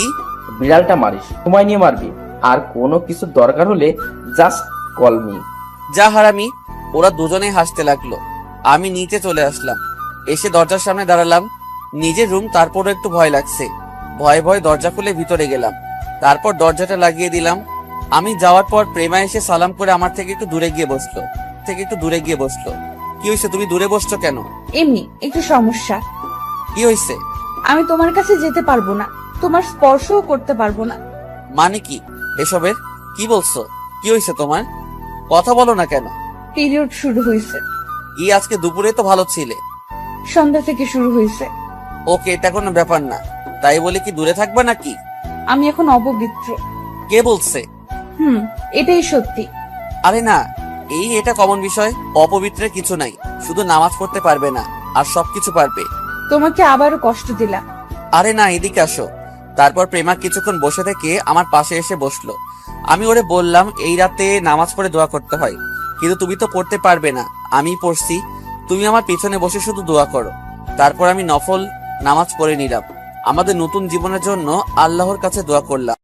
বিড়ালটা মারিস, সময় নিয়ে মারবি, আর কোনো কিছু দরকার হলে জাস্ট কল মি। যা হারামি। ওরা দুজনেই হাসতে লাগলো। আমি নিচে চলে আসলাম। এসে দরজার সামনে দাঁড়ালাম। নিজের রুম, তারপরও একটু ভয় লাগছে। ভয়ে ভয়ে দরজা খুলে ভিতরে গেলাম। তারপর দরজাটা লাগিয়ে দিলাম। আমি যাওয়ার পর প্রেমা এসে সালাম করে আমার থেকে একটু দূরে গিয়ে বসলো। কি হয়েছে, তুমি দূরে বসছো কেন? এমনি একটু সমস্যা। কি হয়েছে? আমি তোমার কাছে যেতে পারবো না, তোমার স্পর্শও করতে পারবো না। মানে কি এসবের? কি বলছো? কি হয়েছে তোমার? কথা বলো না কেন? পিরিয়ড শুরু হয়েছে। কি, আজকে দুপুরে তো ভালো ছিলে। সন্ধ্যা থেকে শুরু হয়েছে। ওকে, এটা কোনো ব্যাপার না। তাই বলে কি দূরে থাকবা নাকি? আমি এখন অপবিত্র। কে বলছে? এটাই সত্যি। আরে না, এটা কমন বিষয়। অপবিত্রের কিছু নাই, শুধু নামাজ পড়তে পারবে না, আর সবকিছু পারবে। তোমাকে আবারও কষ্ট দিলাম। আরে না, এদিকে আসো। তারপর প্রেমা কিছুক্ষণ বসে থেকে আমার পাশে এসে বসলো। আমি ওরে বললাম এই রাতে নামাজ পড়ে দোয়া করতে হয়, কিন্তু তুমি তো পড়তে পারবে না। আমি পড়ছি, তুমি আমার পিছনে বসে শুধু দোয়া করো। তারপর আমি নফল নামাজ পড়ে নিলাম। আমাদের নতুন জীবনের জন্য আল্লাহর কাছে দোয়া করলাম।